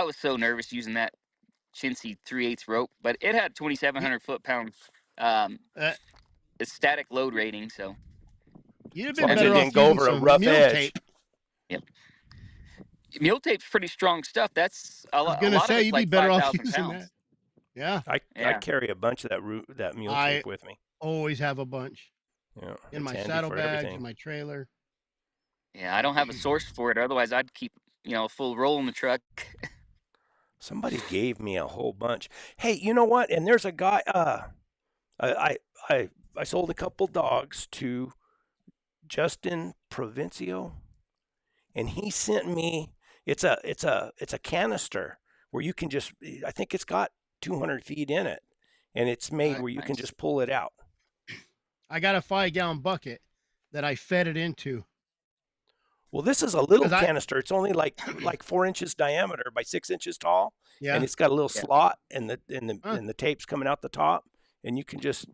was so nervous using that chintzy 3/8 rope, but it had 2,700 foot-pound Uh, static load rating. So You'd have As long been as it better off didn't go using over a some rough mule edge. tape. mule tape's pretty strong stuff. That's a I was lot. A gonna lot say of it's you'd like be better off 5,000 using pounds. that. Yeah. I Yeah. carry a bunch of that mule I- tape with me. Always have a bunch Yeah, in it's my handy for saddlebags, everything. in my trailer. Yeah, I don't have a source for it. Otherwise, I'd keep a full roll in the truck. Somebody gave me a whole bunch. Hey, you know what? And there's a guy. I sold a couple dogs to Justin Provencio, and he sent me. It's a canister where you can just. I think it's got 200 feet in it, and it's made where you can Nice. just pull it out. I got a 5-gallon bucket that I fed it into. Well, this is a little 'Cause I- canister. It's only like 4 inches diameter by 6 inches tall, Yeah. and it's got a little Yeah. slot, and Huh. the tape's coming out the top, and you can just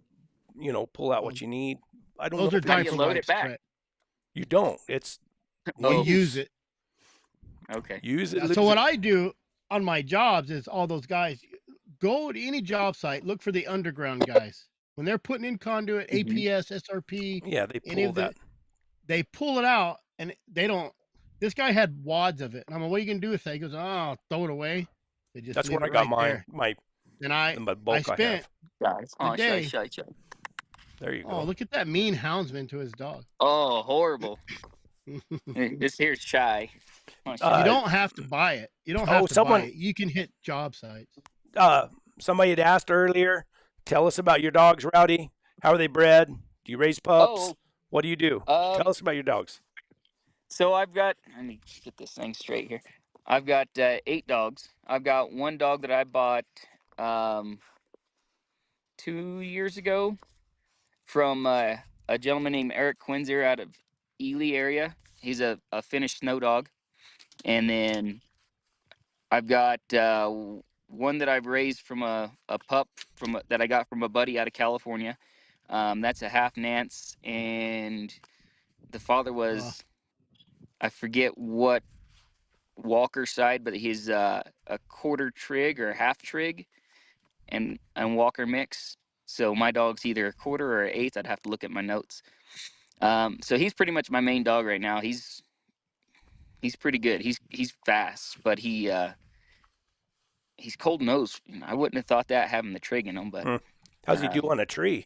pull out what you need. I don't Those know. are if How do you diaper load it wipes, back? Brett. You don't. It's We Oh. use it. Okay. use it. So lose what it. I do on my jobs is all those guys go to any job site, look for the underground guys. When they're putting in conduit, Mhm. APS, SRP, Yeah, they any pull of the- that. they pull it out and they don't. This guy had wads of it. And I'm like, what are you gonna do with that? He goes, oh, I'll throw it away. They just That's leave where I it got right mine. there. My And I bulk I spent. have. Oh, Today- shy. There you Oh, go. look at that mean houndsman to his dog. Oh, horrible. This here's shy. Oh, shy. You don't have to buy it. You don't have to someone- buy it. You can hit job sites. Somebody had asked earlier. Tell us about your dogs, Rowdy. How are they bred? Do you raise pups? Oh, What do you do? Tell us about your dogs. so I've got. Let me get this thing straight here. I've got 8 dogs. I've got one dog that I bought 2 years ago from a gentleman named Eric Quinzer out of Ely area. He's a Finnish snow dog. And then I've got one that I've raised from a pup that I got from a buddy out of California. That's a half Nance, and the father was I forget what Walker side, but he's a quarter trig or a half trig, and Walker mix. So my dog's either a quarter or an eighth. I'd have to look at my notes. So he's pretty much my main dog right now. He's pretty good. He's fast, but he's cold nosed. I wouldn't have thought that having the trig in him, but How's he do on a tree?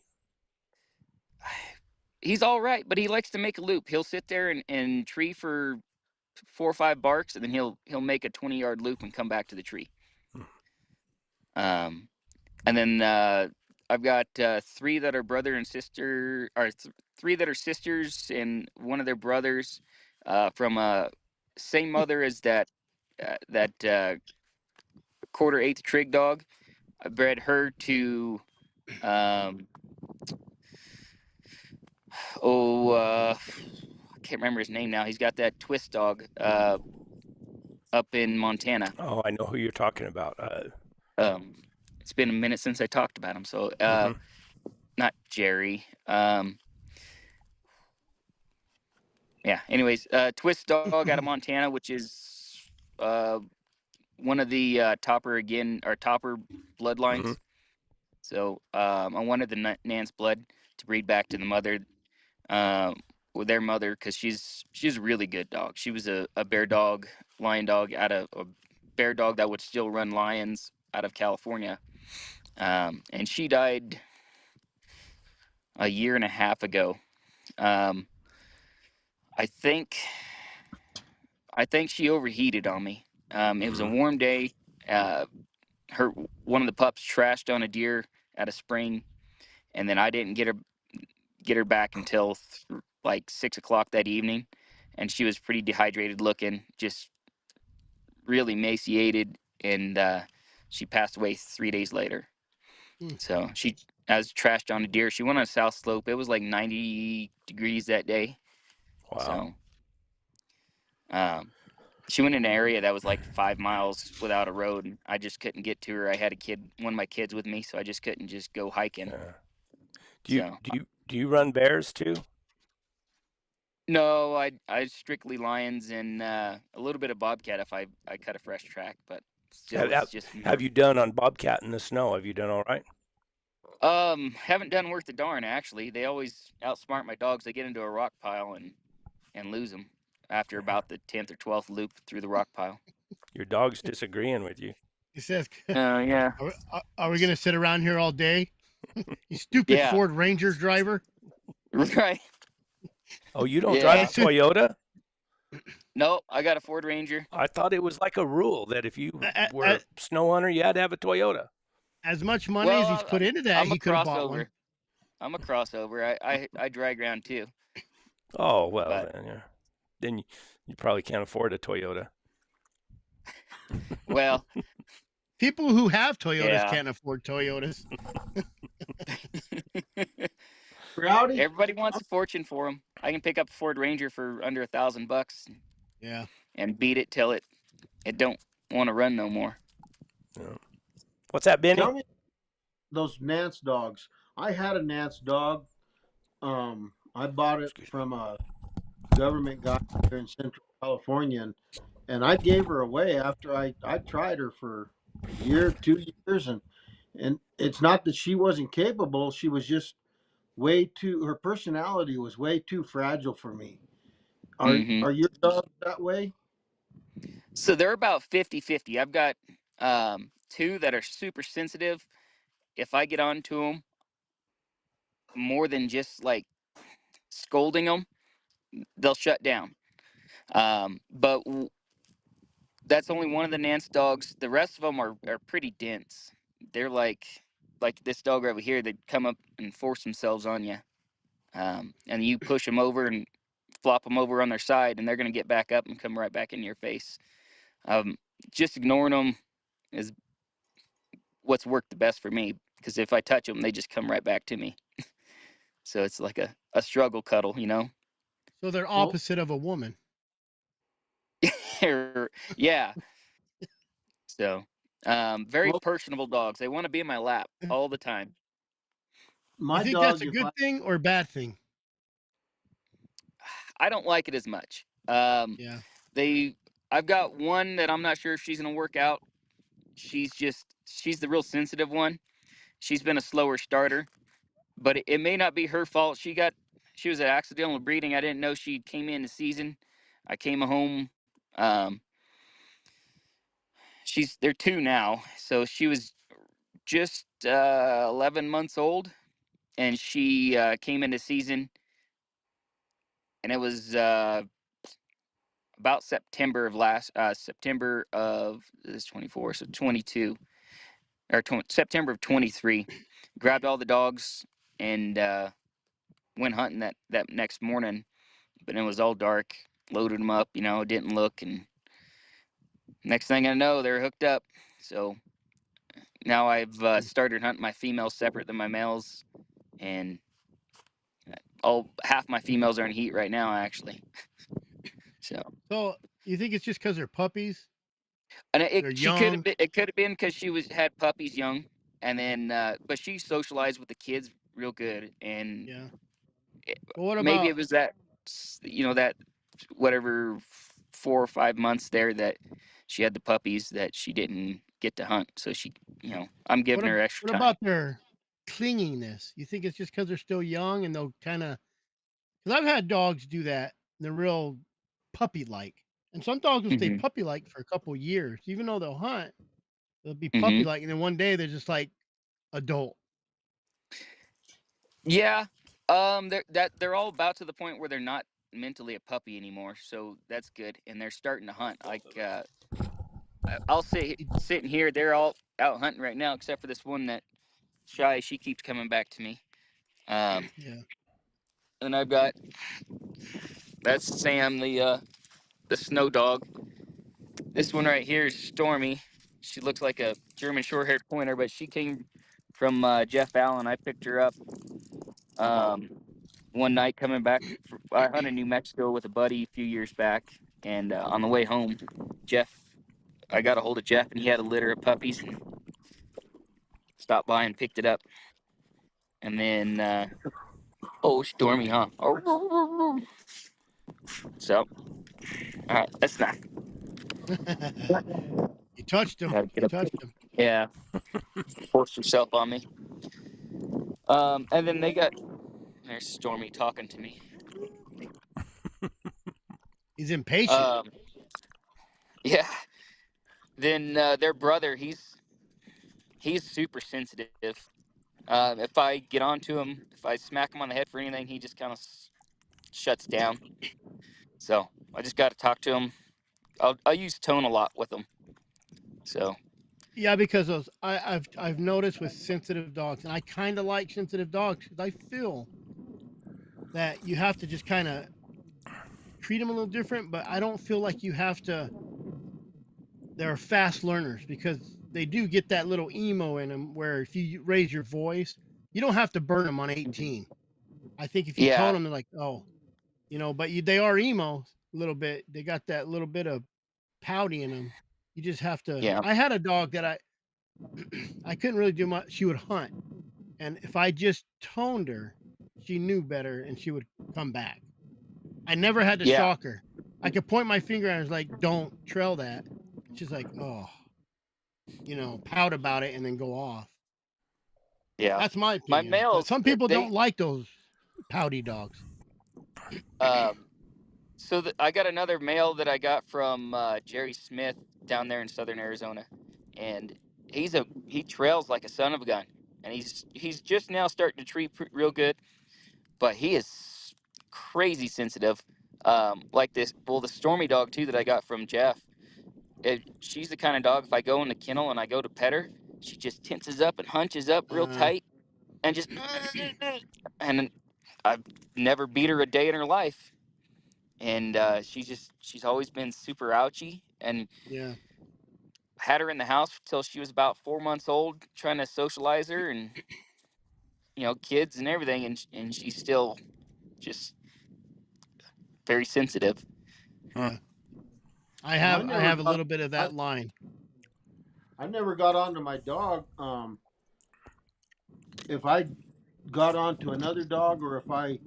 he's all right. But he likes to make a loop. He'll sit there and tree for 4 or 5 barks, and then he'll make a 20-yard loop and come back to the tree. And then I've got 3 that are brother and sister, or 3 that are sisters, and one of their brothers from same mother as that quarter eighth trig dog. I bred her to I can't remember his name now. He's got that twist dog up in Montana. Oh, I know who you're talking about. It's been a minute since I talked about him. So Mhm. not Jerry. Yeah. Anyways, twist dog out of Montana, which is one of the topper bloodlines. Mhm. So I wanted the Nance blood to breed back to the mother, with their mother, because she's a really good dog. She was a bear dog, lion dog out of a bear dog that would still run lions out of California, and she died a year and a half ago. Um, I think she overheated on me. It was a Mhm. warm day. One of the pups trashed on a deer at a spring, and then I didn't get her back until like 6 o'clock that evening, and she was pretty dehydrated looking, just really emaciated, and she passed away 3 days later. Mm. So she as trashed on a deer. She went on a south slope. It was like 90 degrees that day. Wow. So she went in an area that was like 5 miles without a road, and I just couldn't get to her. I had one of my kids with me, so I just couldn't just go hiking. Yeah. So Do you run bears too? no, I strictly lions and a little bit of bobcat if I cut a fresh track, but still Have, it's have, just more. have you done on bobcat in the snow? Have you done all right? Haven't done worth a darn actually. They always outsmart my dogs. They get into a rock pile and lose them after about the 10th or 12th loop through the rock pile. Your dog's disagreeing with you. He says, Oh yeah. are we going to sit around here all day? You stupid Yeah. Ford Ranger driver. Right. Oh, you don't Yeah. drive a Toyota? No, I got a Ford Ranger. I thought it was like a rule that if you A- were a snow hunter, you had to have a Toyota. As much money as he's put into that, I'm a he could have bought one. crossover. I'm a crossover. I drag around too. Oh, well, But then you probably can't afford a Toyota. well, People who have Toyotas yeah. can't afford Toyotas. Rowdy, Everybody wants a fortune for them. I can pick up a Ford Ranger for under $1,000 Yeah. and beat it till it don't want to run no more. Yeah. What's that, Benny? tell me those Nance dogs. I had a Nance dog. I bought it from a government guy here in Central California, and I gave her away after I tried her for a year, 2 years, and it's not that she wasn't capable. She was just her personality was way too fragile for me. Mm-hmm. Are your dogs that way? So they're about 50-50. I've got two that are super sensitive. If I get onto them more than just like scolding them, they'll shut down. But that's only one of the Nance dogs. The rest of them are pretty dense. They're like this dog over here. They come up and force themselves on you, and you push them over and flop them over on their side, and they're gonna get back up and come right back in your face. Just ignoring them is what's worked the best for me, because if I touch them, they just come right back to me. So it's like a struggle cuddle, you know? So they're Well, opposite of a woman. Yeah. So, very well, personable dogs. They want to be in my lap all the time. You my think that's dog, a if good thing or a bad thing? I don't like it as much. Yeah. I've got one that I'm not sure if she's gonna work out. She's the real sensitive one. She's been a slower starter, but it may not be her fault. She was an accidental breeding. I didn't know she came in the season. I came home. Um, they're two now, so she was just 11 months old, and she came into season, and it was about September of this 24, so 22 or September of 23. Grabbed all the dogs and went hunting that next morning, but it was all dark. Loaded them up, didn't look, and next thing I know, they're hooked up. So now I've started hunting my females separate than my males, and half my females are in heat right now, actually. So you think it's just because they're puppies? And They're young. it could have been because she had puppies young, and then but she socialized with the kids real good, and Yeah. But what maybe about it was that that whatever 4 or 5 months there that she had the puppies that she didn't get to hunt, so she I'm giving her extra what time. about their clinginess? You think it's just because they're still young and they'll kind of? Because I've had dogs do that. They're real puppy-like, and some dogs will stay Hmm. puppy-like for a couple years, even though they'll hunt. They'll be Hmm. puppy-like, and then one day they're just like adult. Yeah, they're all about to the point where they're not mentally a puppy anymore, so that's good, and they're starting to hunt. Like I'll sitting here, they're all out hunting right now, except for this one that Shy. She keeps coming back to me. Yeah. And I've got that's Sam, the snow dog. This one right here is Stormy. She looks like a German short-haired pointer, but she came from Jeff Allen. I picked her up one night coming back. I hunted New Mexico with a buddy a few years back, and on the way home, I got a hold of Jeff, and he had a litter of puppies. And stopped by and picked it up, and then Stormy, huh? So, all right, that's not. You touched him. Gotta get You up. touched him. Yeah, forced herself on me. And then there's Stormy talking to me. He's impatient. Yeah. Then their brother, he's super sensitive. If I get onto him, if I smack him on the head for anything, he just kind of shuts down. So I just got to talk to him. I'll use tone a lot with him. So Yeah, because I've noticed with sensitive dogs, and I kind of like sensitive dogs because I feel that you have to just kind of treat them a little different, but I don't feel like you have to. They're fast learners because they do get that little emo in them where if you raise your voice, you don't have to burn them on 18. I think if you tone yeah, them, they're like, oh, but they are emo a little bit. They got that little bit of pouty in them. You just have to. yeah, I had a dog that I couldn't really do much. She would hunt, and if I just toned her, she knew better and she would come back. I never had to yeah, shock her. I could point my finger and I was like, "Don't trail that." She's like, "Oh," pout about it and then go off. yeah. That's my My opinion. But males, some people don't like those pouty dogs. I got another male that I got from Jerry Smith down there in southern Arizona, and he trails like a son of a gun, and he's just now starting to treat real good, but he is crazy sensitive. Like the Stormy dog too that I got from Jeff. She's the kind of dog, if I go in the kennel and I go to pet her, she just tenses up and hunches up real tight and just and I've never beat her a day in her life. And she's always been super ouchy, and Yeah. had her in the house till she was about 4 months old, trying to socialize her and kids and everything, and she's still just very sensitive. Yeah. I Well, have a little bit of that line. I never got onto my dog. If I got onto another dog, or if I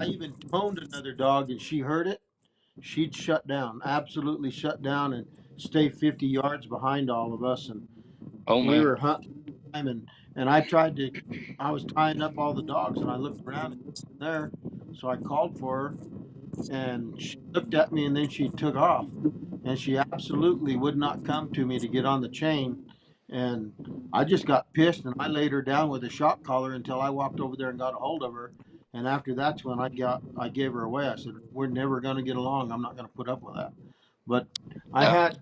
even toned another dog and she heard it, she'd shut down, absolutely shut down, and stay 50 yards behind all of us. And Oh we man. were hunting, and I was tying up all the dogs, and I looked around there, so I called for her, and she looked at me, and then she took off, and she absolutely would not come to me to get on the chain. And I just got pissed, and I laid her down with a shock collar until I walked over there and got a hold of her. And after that's when I gave her away. I said, "We're never going to get along. I'm not going to put up with that." But I Yeah.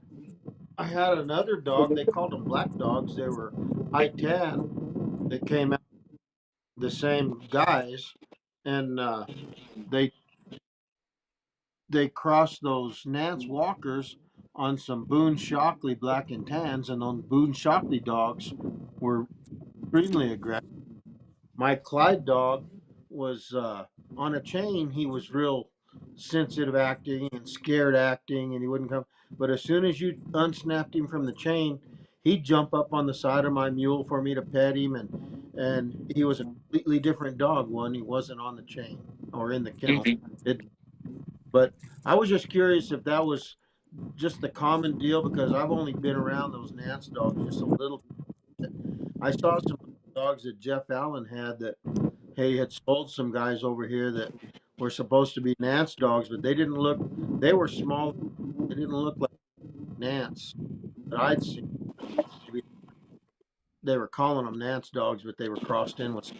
had another dog. They called them black dogs. They were high tan. That came out the same guys, and they they crossed those Nance Walkers on some Boone Shockley black and tans, and those Boone Shockley dogs were extremely aggressive. My Clyde dog was on a chain. He was real sensitive acting and scared acting, and he wouldn't come. But as soon as you unsnapped him from the chain, he'd jump up on the side of my mule for me to pet him, and he was a completely different dog when he wasn't on the chain or in the kennel. It, but I was just curious if that was just the common deal, because I've only been around those Nance dogs just a little bit. I saw some dogs that Jeff Allen had that he had sold some guys over here that were supposed to be Nance dogs, but they didn't look. They were small. They didn't look like Nance that I'd seen. Maybe they were calling them Nance dogs, but they were crossed in with.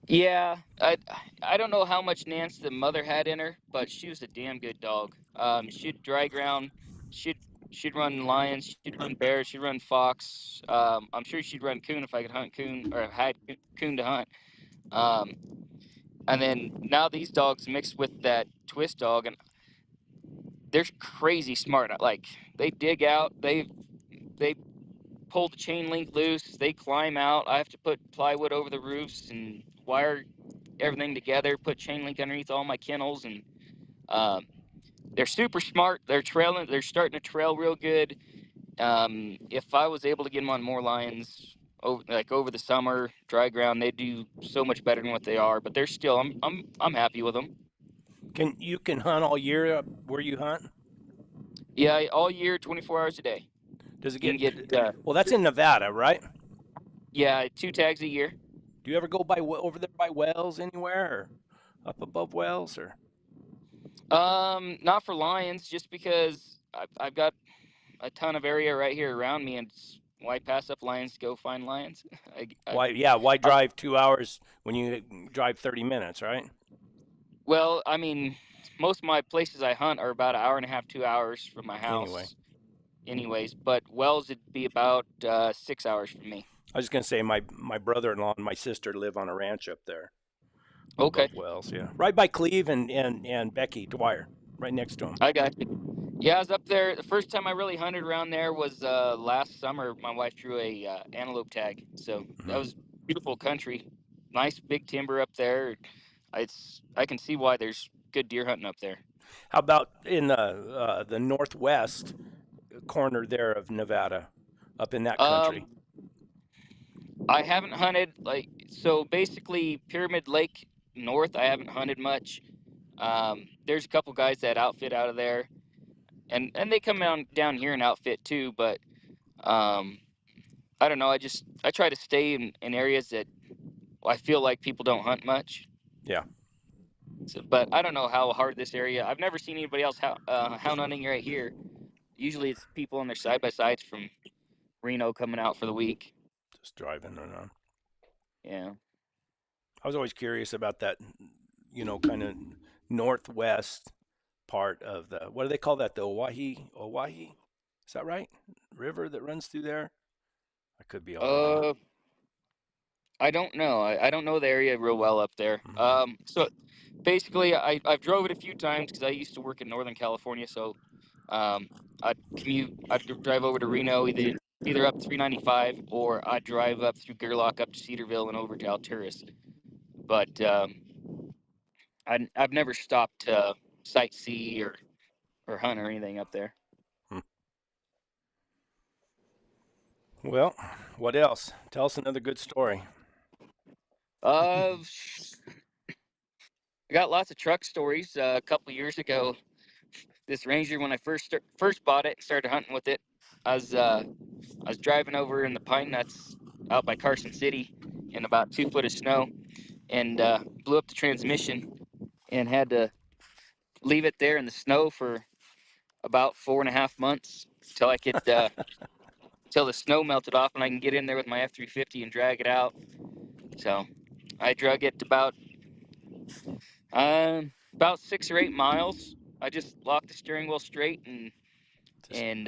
Yeah, I don't know how much Nance the mother had in her, but she was a damn good dog. She'd dry ground, she'd run lions, she'd run bears, she'd run fox. I'm sure she'd run coon if I could hunt coon or had coon to hunt. And then now these dogs mixed with that twist dog, and they're crazy smart. Like they dig out, they pull the chain link loose, they climb out. I have to put plywood over the roofs and wire everything together, put chain link underneath all my kennels, and they're super smart. They're starting to trail real good. If I was able to get them on more lions over the summer, dry ground, they do so much better than what they are. But they're still, I'm happy with them. You can hunt all year where you hunt? Yeah, all year, 24 hours a day. Does it You get? can get Well, that's in Nevada, right? yeah, 2 tags a year. Do you ever go over there by Wells anywhere, or up above Wells, or? Not for lions, just because I've got a ton of area right here around me, and why pass up lions to go find lions? Why? Yeah. Why I, drive 2 hours when you drive 30 minutes, right? well, I mean, most of my places I hunt are about an hour and a half, 2 hours from my Anyway, house. Anyways, but Wells it'd be about 6 hours from me. I was just gonna say my brother-in-law and my sister live on a ranch up there Okay, above Wells. Yeah, right by Cleve and Becky Dwyer, right next to them. I got you. Yeah, I was up there. The first time I really hunted around there was last summer. My wife drew a antelope tag, so that was beautiful country, nice big timber up there. I can see why there's good deer hunting up there. How about in the northwest corner there of Nevada, up in that country? I haven't hunted so basically Pyramid Lake North. I haven't hunted much. There's a couple guys that outfit out of there, and they come down here and outfit too. But I don't know. I try to stay in areas that I feel like people don't hunt much. Yeah. So, but I don't know how hard this area. I've never seen anybody else hound hunting right here. Usually it's people on their side by sides from Reno coming out for the week. Just driving around. Yeah. I was always curious about that, kind of northwest part of the, what do they call that? The Owyhee? Is that right? River that runs through there? I could be all wrong. I don't know. I don't know the area real well up there. Mhm. So basically, I've drove it a few times because I used to work in Northern California. So I'd commute. I'd drive over to Reno, either up 395 or I'd drive up through Gerlach up to Cedarville and over to Alturas. But I've never stopped to sightsee or hunt or anything up there. Well, what else? Tell us another good story. I got lots of truck stories. A couple years ago, this Ranger, when I first bought it and started hunting with it, I was driving over in the pine nuts out by Carson City in about 2 foot of snow, and blew up the transmission and had to leave it there in the snow for about 4.5 months till I could till the snow melted off and I can get in there with my F-350 and drag it out. So I drug it about 6 or 8 miles. I just locked the steering wheel straight and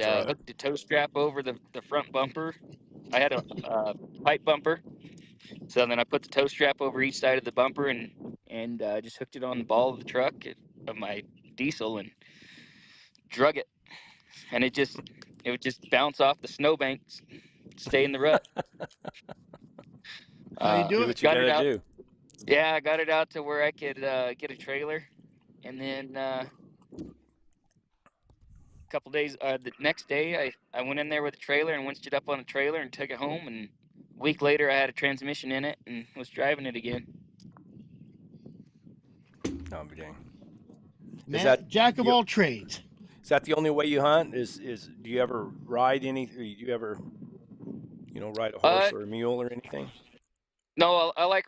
hooked the tow strap over the front bumper. I had a pipe bumper, so then I put the tow strap over each side of the bumper and just hooked it on the ball of the truck of my diesel and drug it, and it would just bounce off the snowbanks, stay in the rut. How you do Do it? what you Got it gotta out. do. Yeah, I got it out to where I could get a trailer, and then a couple days, the next day, I went in there with a trailer and winched it up on a trailer and took it home. And a week later, I had a transmission in it and was driving it again. Oh, dang. Man, that jack of you- all trades. Is that the only way you hunt? Do you ever ride any? Do you ever, ride a horse or a mule or anything? No, I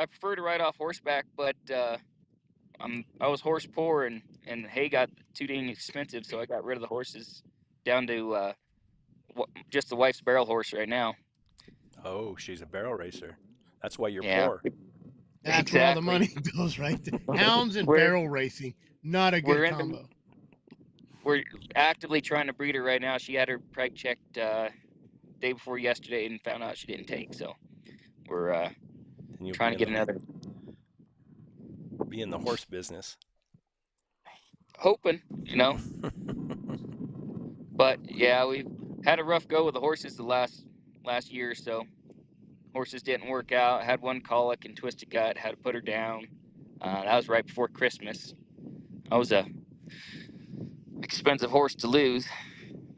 prefer to ride off horseback, but I was horse poor and hay got too dang expensive, so I got rid of the horses down to just the wife's barrel horse right now. Oh, she's a barrel racer. That's why you're Yeah. poor. That's where all the money Exactly. goes, right? Hounds and We're- barrel racing. Not a we're good in the- combo. We're actively trying to breed her right now. She had her preg checked day before yesterday and found out she didn't take. So we're And you'll trying to get another. Be in the horse business. Hoping, But yeah, we've had a rough go with the horses the last year or so. Horses didn't work out. Had one colic and twisted gut. Had to put her down. That was right before Christmas. I was a expensive horse to lose.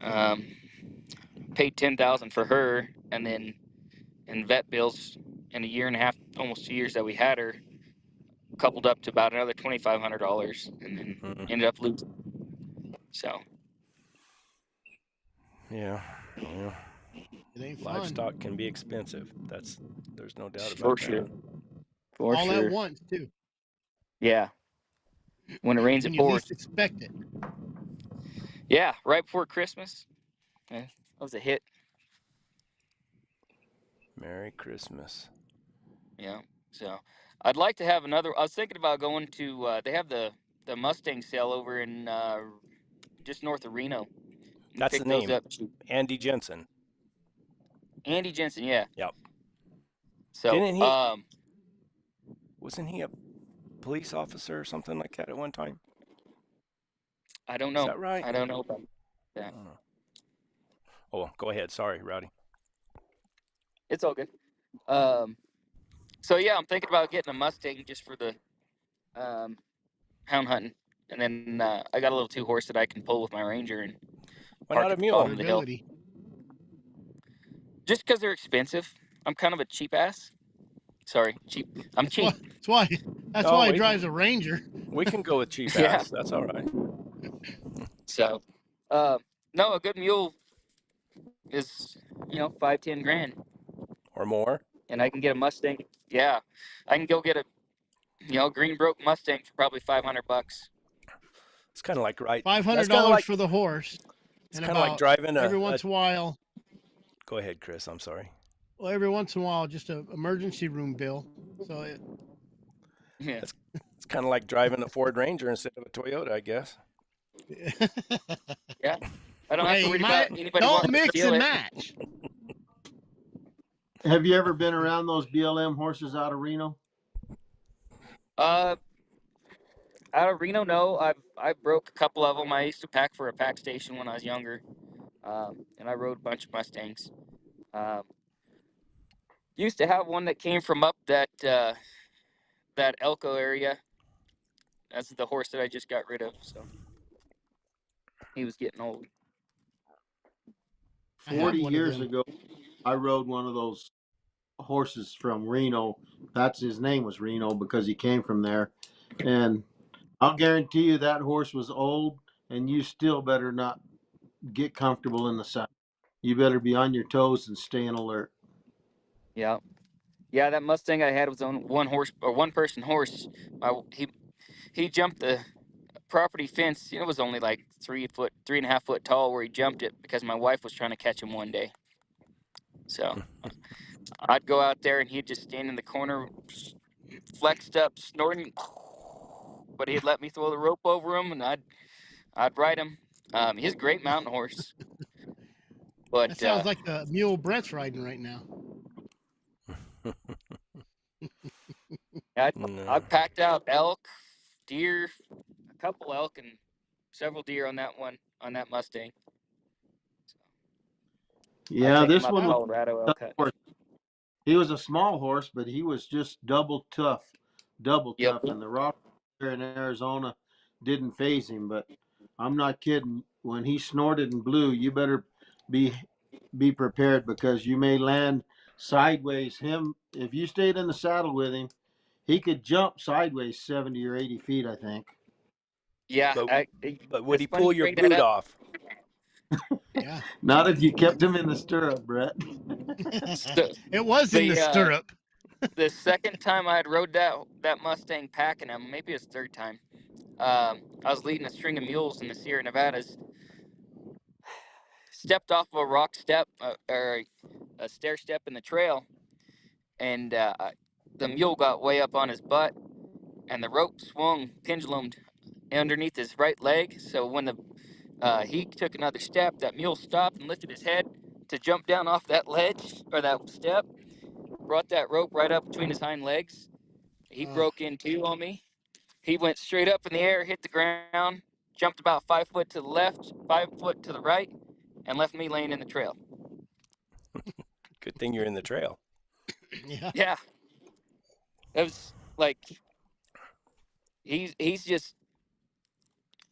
Paid $10,000 for her, and then in vet bills in a year and a half, almost 2 years that we had her, coupled up to about another $2,500, and then ended up losing. So Yeah. Well, It ain't fun. livestock can be expensive. There's no doubt for about sure, that. for all sure. at once, too. Yeah. When it rains, When it you pours. least expect it. Yeah, right before Christmas. Yeah, that was a hit. Merry Christmas. Yeah. So I'd like to have another. I was thinking about going to. They have the Mustang sale over in just north of Reno. That's Pick the those name. up cheap. Andy Jensen. Andy Jensen, yeah. Yep. So Didn't he- Wasn't he a police officer or something like that at one time? I don't know. Is that right? I don't know about that. I don't know. Oh, go ahead. Sorry, Rowdy. It's all good. So yeah, I'm thinking about getting a Mustang just for the hound hunting, and then I got a little 2-horse that I can pull with my Ranger and Why park not a at the mule? bottom of the hill. Ability. Just because they're expensive. I'm kind of a cheap ass. Sorry, cheap. I'm cheap. That's why Oh, he wait. drives a Ranger. We can go with cheap Yeah. ass. That's all right. So, no, a good mule is 5-10 grand, Or more. and I can get a Mustang. Yeah, I can go get a Greenbroke Mustang for probably $500. It's kind of like $500 that's kinda like, for the horse. It's And kind of like about driving every once in a while. Go ahead, Chris. I'm sorry. Well, every once in a while, just an emergency room bill. So Yeah. It's kind of like driving a Ford Ranger instead of a Toyota, I guess. Yeah. I don't have to worry about anybody don't wanting to mix steal and it. match. Have you ever been around those BLM horses out of Reno? Out of Reno, no. I broke a couple of them. I used to pack for a pack station when I was younger, and I rode a bunch of Mustangs. Used to have one that came from up that Elko area. That's the horse that I just got rid of. So he was getting old. I have 40 one of years them. ago, I rode one of those horses from Reno. That's his name was Reno because he came from there. And I'll guarantee you that horse was old, and you still better not get comfortable in the saddle. You better be on your toes and staying alert. Yeah. Yeah, that Mustang I had was on one person horse. He jumped the property fence. It was only like 3.5 foot tall where he jumped it because my wife was trying to catch him one day. So I'd go out there and he'd just stand in the corner, flexed up, snorting. But he'd let me throw the rope over him, and I'd ride him. He's a great mountain horse. But That sounds like the mule Brett's riding right now. I packed out elk, deer, a couple elk, and several deer on that Mustang. Yeah, I'd take this him up one to was Colorado a elk tough hunt. horse. He was a small horse, but he was just double tough. double Yep. tough, and the rock there in Arizona didn't phase him. But I'm not kidding. When he snorted and blew, you better be be prepared because you may land sideways. Him, if you stayed in the saddle with him, he could jump sideways 70 or 80 feet, I think. Yeah. But would It's he funny pull you your bring that boot up. off? Yeah. Not if you kept him in the stirrup, Brett. So, It was in the stirrup. the second time I had rode that Mustang packing him, maybe it's third time. I was leading a string of mules in the Sierra Nevadas. Stepped off of a rock step or a stair step in the trail, and the mule got way up on his butt, and the rope swung, pendulumed underneath his right leg. So when he took another step, that mule stopped and lifted his head to jump down off that ledge or that step. Brought that rope right up between his hind legs. He broke in two on me. He went straight up in the air, hit the ground, jumped about 5 foot to the left, 5 foot to the right, and left me laying in the trail. Good thing you're in the trail. Yeah. Yeah, it was like he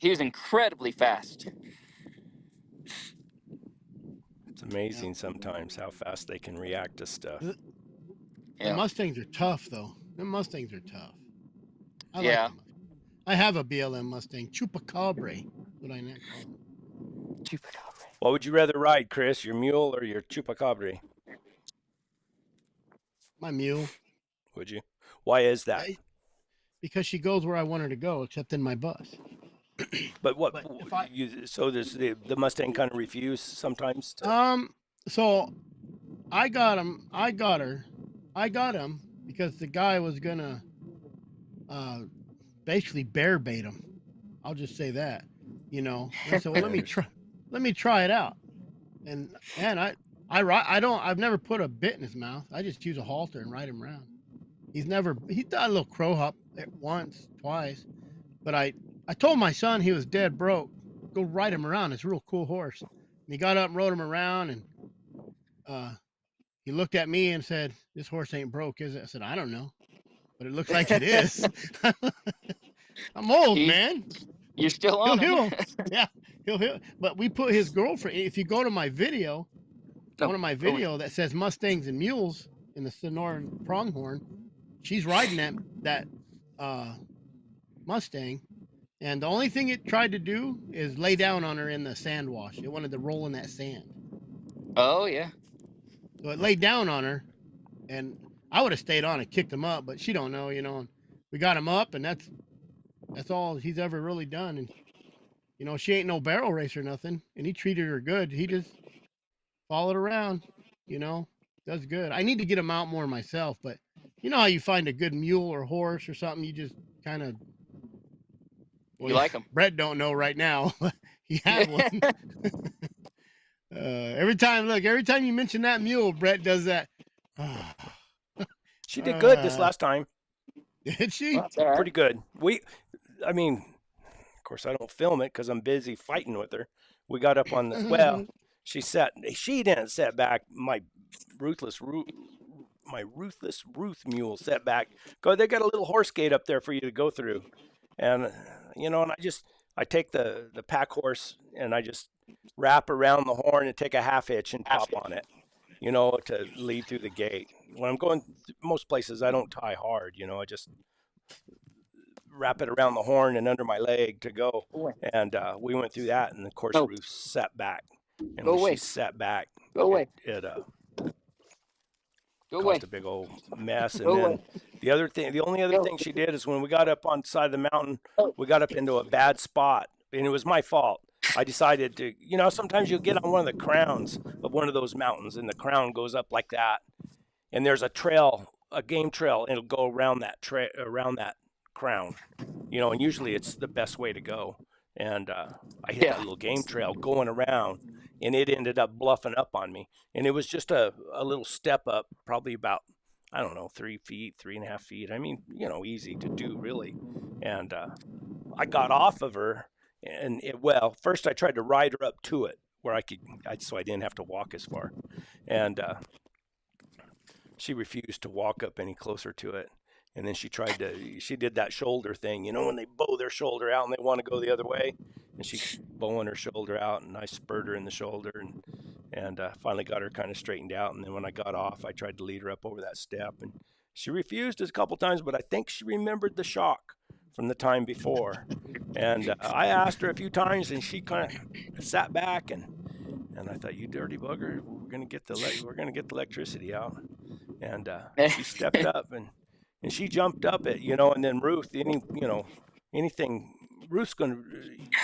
was incredibly fast. It's amazing sometimes how fast they can react to stuff. The Yeah, Mustangs are tough, though. The Mustangs are tough. I like yeah. them. I have a BLM Mustang, Chupacabra, what I now call him. What would you rather ride, Chris? Your mule or your chupacabra? My mule. Would you? Why is that? Because she goes where I want her to go, except in my bus. But what? But if I So there's the Mustang kind of refuse sometimes. so I got him. I got him because the guy was gonna basically bear bait him. I'll just say that, And I said, well, let me try it out. And I've never put a bit in his mouth. I just use a halter and ride him around. He's done a little crow hop once, twice, but I told my son he was dead broke. Go ride him around. It's a real cool horse. And he got up and rode him around, and he looked at me and said, "This horse ain't broke, is it?" I said, "I don't know, but it looks like it is." I'm old, man. You're still He'll on him. heal. Yeah, he'll heal. But we put his girlfriend. If you go to my video, one of my video that says Mustangs and Mules in the Sonoran pronghorn, she's riding that Mustang, and the only thing it tried to do is lay down on her in the sand wash. It wanted to roll in that sand. Oh yeah. So it laid down on her, and I would have stayed on and kicked him up, but she don't know, And we got him up, and that's all he's ever really done. And she ain't no barrel race or nothing, and he treated her good. He just followed around, does good. I need to get him out more myself, but you know how you find a good mule or horse or something, you just kind of. Well, You like him? Brett don't know right now. He had one. Every time you mention that mule, Brett does that. She did good this last time. Did she? Pretty good. I mean, of course, I don't film it because I'm busy fighting with her. We got up on the she didn't set back. My ruthless Ruth mule set back. They got a little horse gate up there for you to go through, and and I take the pack horse and I just wrap around the horn and take a half hitch and pop on it, to lead through the gate. When I'm going most places, I don't tie hard, I just wrap it around the horn and under my leg to go. And we went through that, and of course Ruth sat back. And when she sat back, it caused a big old mess. And then the only other thing she did is when we got up on the side of the mountain, we got up into a bad spot, and it was my fault. I decided to, sometimes you'll get on one of the crowns of one of those mountains, and the crown goes up like that, and there's a game trail, and it'll go around that crown, and usually it's the best way to go. And I hit that little game trail going around, and it ended up bluffing up on me. And it was just a little step up, probably about, 3 feet, 3.5 feet. I mean, easy to do, really. And I got off of her, and first I tried to ride her up to it where so I didn't have to walk as far. And she refused to walk up any closer to it. And then she did that shoulder thing, when they bow their shoulder out and they want to go the other way. And she bowing her shoulder out, and I spurred her in the shoulder, and finally got her kind of straightened out. And then when I got off, I tried to lead her up over that step, and she refused a couple times, but I think she remembered the shock from the time before. And I asked her a few times, and she kind of sat back, and I thought, you dirty bugger, we're gonna get the electricity out. And she stepped up, and she jumped up it, and then Ruth, anything, Ruth's going to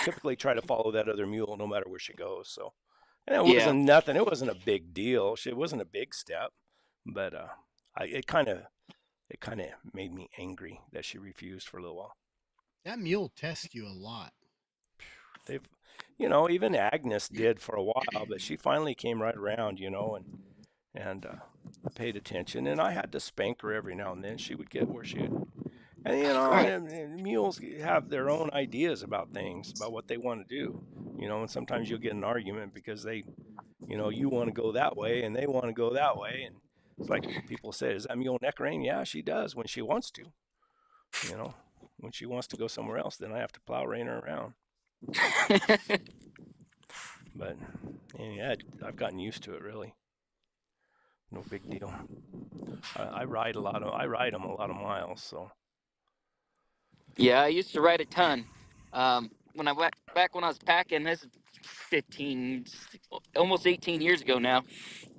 typically try to follow that other mule no matter where she goes. So, and it wasn't nothing. It wasn't a big deal. It wasn't a big step, but it kind of made me angry that she refused for a little while. That mule tests you a lot. They've, even Agnes did for a while, but she finally came right around, and paid attention, and I had to spank her every now and then. She would get where she would. And mules have their own ideas about things, about what they want to do, and sometimes you'll get an argument because they, you want to go that way and they want to go that way. And it's like people say, is that mule neck rein? Yeah, she does when she wants to. When she wants to go somewhere else, then I have to plow rein her around. But yeah, I've gotten used to it, really. No big deal. I ride them a lot of miles, so. Yeah, I used to ride a ton. When I back when I was packing, this is 15, almost 18 years ago now.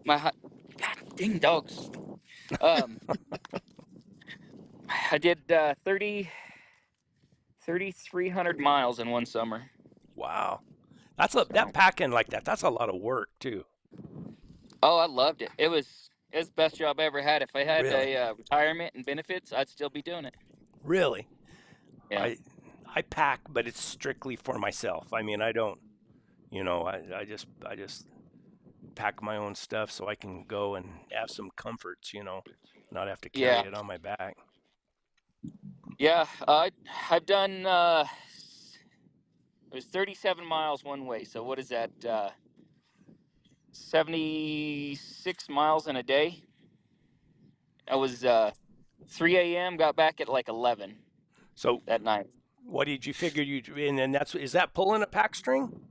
God dang dogs. I did 3,300 miles in one summer. Wow, that packing like that. That's a lot of work too. Oh, I loved it. It's the best job I ever had. If I had Really? a retirement and benefits, I'd still be doing it. Really? Yeah. I pack, but it's strictly for myself. I mean, I don't, I just pack my own stuff so I can go and have some comforts, not have to carry it on my back. Yeah, I've done. It was 37 miles one way. So what is that? 76 miles in a day. I was 3 a.m. Got back at like 11. So that night. What did you figure and is that pulling a pack string?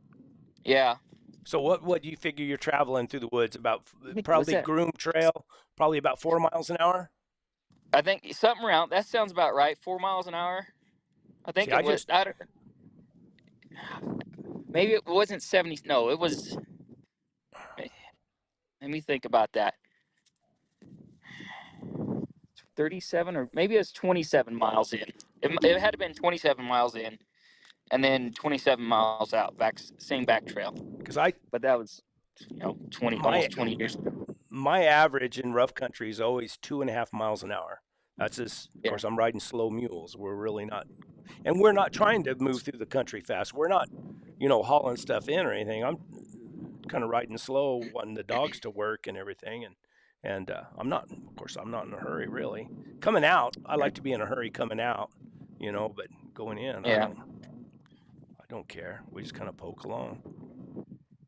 Yeah. So what do you figure you're traveling through the woods about? Probably groomed trail, probably about 4 miles an hour. I think something around that sounds about right. 4 miles an hour. I think it was. Maybe it wasn't 70. No, it was. Let me think about that. 37 or maybe it was 27 miles in. It had to have been 27 miles in, and then 27 miles out, same back trail. But that was, almost 20 years ago. My average in rough country is always 2.5 miles an hour. That's just, of course, I'm riding slow mules. We're really not, and we're not trying to move through the country fast. We're not, hauling stuff in or anything. I'm kind of riding slow, wanting the dogs to work and everything, and I'm not in a hurry really. Coming out, I like to be in a hurry coming out, but going in, I don't care. We just kind of poke along.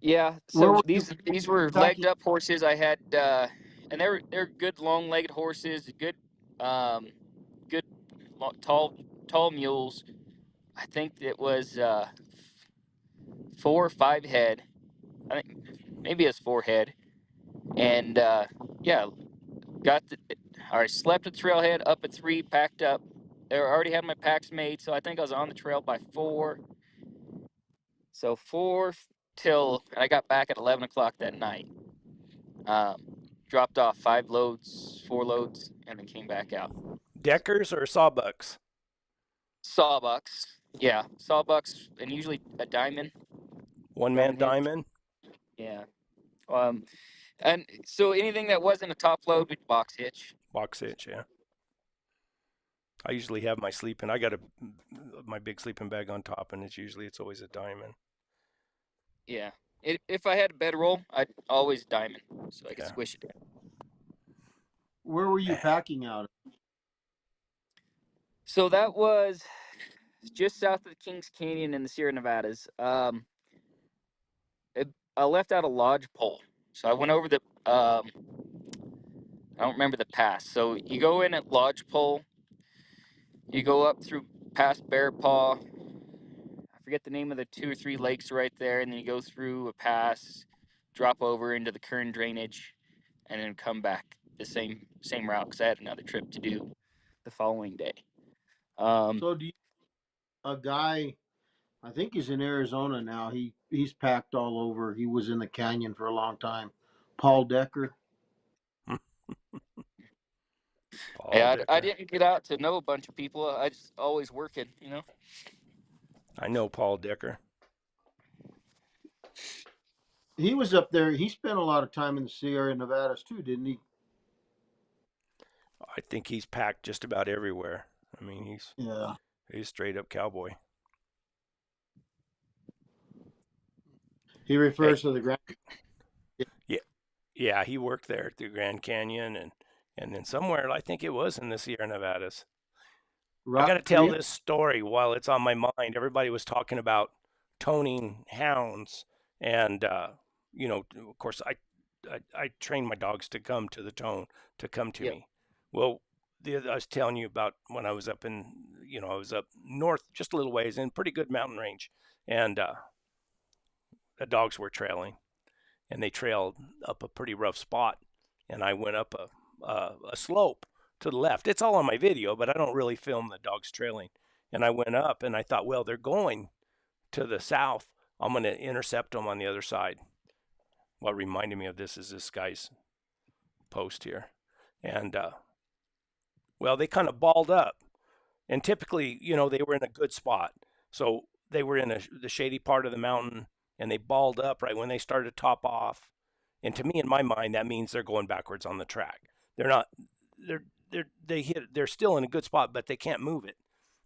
Yeah. So these were legged up horses I had, and they're good long-legged horses, good tall mules. I think it was 4 or 5 head. I think maybe it's 4 head. And slept at trailhead up at 3, packed up. I already had my packs made, so I think I was on the trail by 4. So 4 till I got back at 11 o'clock that night. Dropped off 4 loads, and then came back out. Deckers or sawbucks? Sawbucks. Yeah, sawbucks, and usually a diamond. One-man diamond? Yeah. And so anything that wasn't a top load, we'd box hitch. Box hitch, yeah. I usually have my I got my big sleeping bag on top, and it's always a diamond. Yeah. If I had a bedroll, I'd always diamond, so I could squish it in. Where were you packing out of? So that was just south of the Kings Canyon in the Sierra Nevadas. I left out a lodge pole. So I went over I don't remember the pass. So you go in at lodge pole, You go up through past Bear Paw. I forget the name of the 2 or 3 lakes right there, and then you go through a pass, drop over into the Kern drainage, and then come back the same route because I had another trip to do the following day. So a guy, I think he's in Arizona now. He's packed all over. He was in the canyon for a long time. Paul Decker. Paul Yeah, I Decker. didn't get out to know a bunch of people. I just always working, you know. I know Paul Decker. He was up there. He spent a lot of time in the Sierra Nevadas too, didn't he? I think he's packed just about everywhere. I mean, Yeah. he's straight up cowboy. He refers to the Grand. Yeah, he worked there through Grand Canyon and then somewhere, I think it was in the Sierra Nevadas. I got to tell this story while it's on my mind. Everybody was talking about toning hounds, and of course, I train my dogs to come to the tone, to come to Yep. me. Well, I was telling you about when I was up in, I was up north just a little ways in pretty good mountain range, and the dogs were trailing, and they trailed up a pretty rough spot, and I went up a slope to the left. It's all on my video, but I don't really film the dogs trailing. And I went up, and I thought, well, they're going to the south. I'm going to intercept them on the other side. What reminded me of this is this guy's post here. And, well, they kind of balled up. And typically, they were in a good spot. So they were in the shady part of the mountain, and they balled up right when they started to top off. And to me, in my mind, that means they're going backwards on the track. They're not. They're still in a good spot, but they can't move it.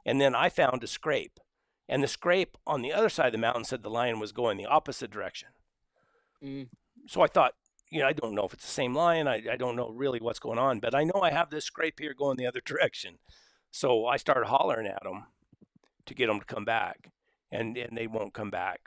And then I found a scrape, and the scrape on the other side of the mountain said the lion was going the opposite direction. So I thought, I don't know if it's the same lion. I don't know really what's going on, but I know I have this scrape here going the other direction. So I started hollering at them to get them to come back, and they won't come back.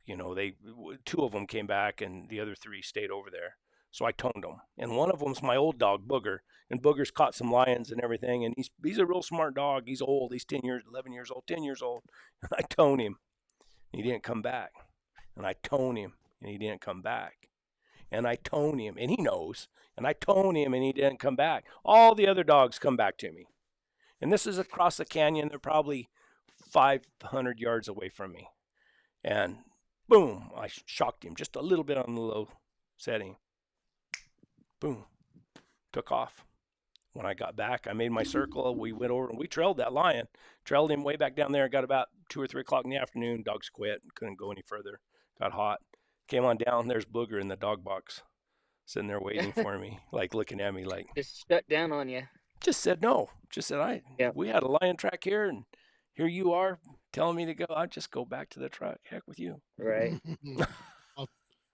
Two of them came back, and the other 3 stayed over there. So I toned them, and one of them's my old dog, Booger, and Booger's caught some lions and everything, and he's a real smart dog. He's old. He's 11 years old, 10 years old. And I toned him, and he didn't come back. And I toned him, and he didn't come back. And I toned him, and he knows. And I toned him, and he didn't come back. All the other dogs come back to me. And this is across the canyon. They're probably 500 yards away from me. And boom, I shocked him just a little bit on the low setting. Boom, took off. When I got back, I made my circle. We went over and we trailed that lion. Trailed him way back down there. Got about 2 or 3 o'clock in the afternoon. Dogs quit. Couldn't go any further. Got hot. Came on down. There's Booger in the dog box, sitting there waiting for me, like looking at me, like Just shut down on you. just said no. Just said we had a lion track here, and here you are telling me to go. I'll just go back to the truck. Heck with you. Right.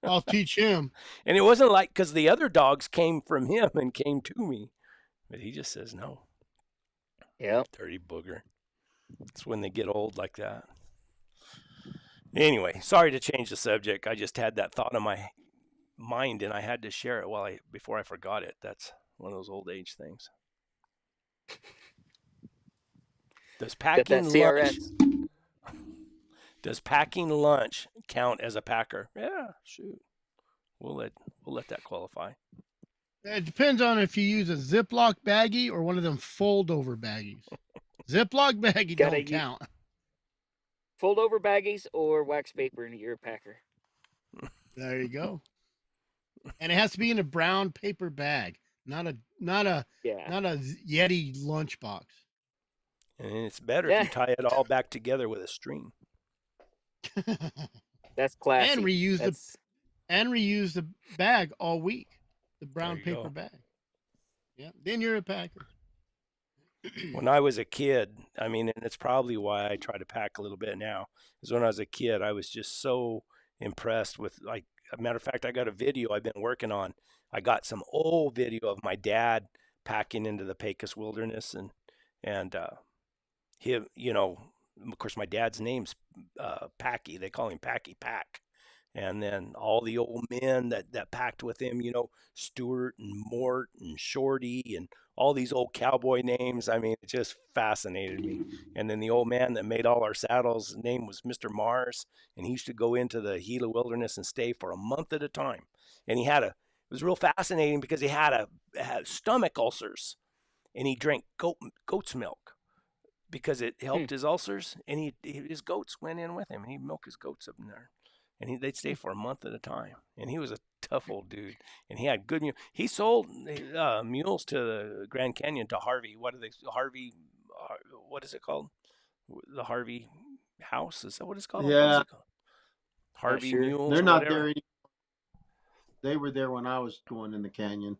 I'll teach him. And it wasn't like because the other dogs came from him and came to me, but he just says no. Yep. Dirty booger. It's when they get old like that. Anyway, sorry to change the subject. I just had that thought in my mind, and I had to share it before I forgot it. That's one of those old age things. Does packing lunch? Does packing lunch count as a packer? Yeah, shoot. We'll let that qualify. It depends on if you use a Ziploc baggie or one of them fold-over baggies. Ziploc baggie don't count. Fold over baggies or wax paper, and you're a packer. There you go. And it has to be in a brown paper bag, not a Yeti lunchbox. And it's better if you tie it all back together with a string. That's classy. And reuse the bag all week. The brown paper bag. Yeah. Then you're a packer. When I was a kid, and it's probably why I try to pack a little bit now, is when I was a kid, I was just so impressed with, like, a matter of fact, I got a video I've been working on. I got some old video of my dad packing into the Pecos wilderness, and him, of course, my dad's name's Packy. They call him Packy Pack. And then all the old men that packed with him, Stewart and Mort and Shorty and all these old cowboy names. I mean, it just fascinated me. And then the old man that made all our saddles, his name was Mr. Mars, and he used to go into the Gila wilderness and stay for a month at a time. And it was real fascinating because he had stomach ulcers, and he drank goat's milk because it helped his ulcers. And his goats went in with him, and he'd milk his goats up in there, and they'd stay for a month at a time. And he was a tough old dude, and he had good mules. He sold mules to the Grand Canyon to Harvey. What is it called? The Harvey House? Is that what it's called? What is Yeah, it called? Harvey sure. Mules they're or not whatever. there anymore. They were there when I was going in the canyon.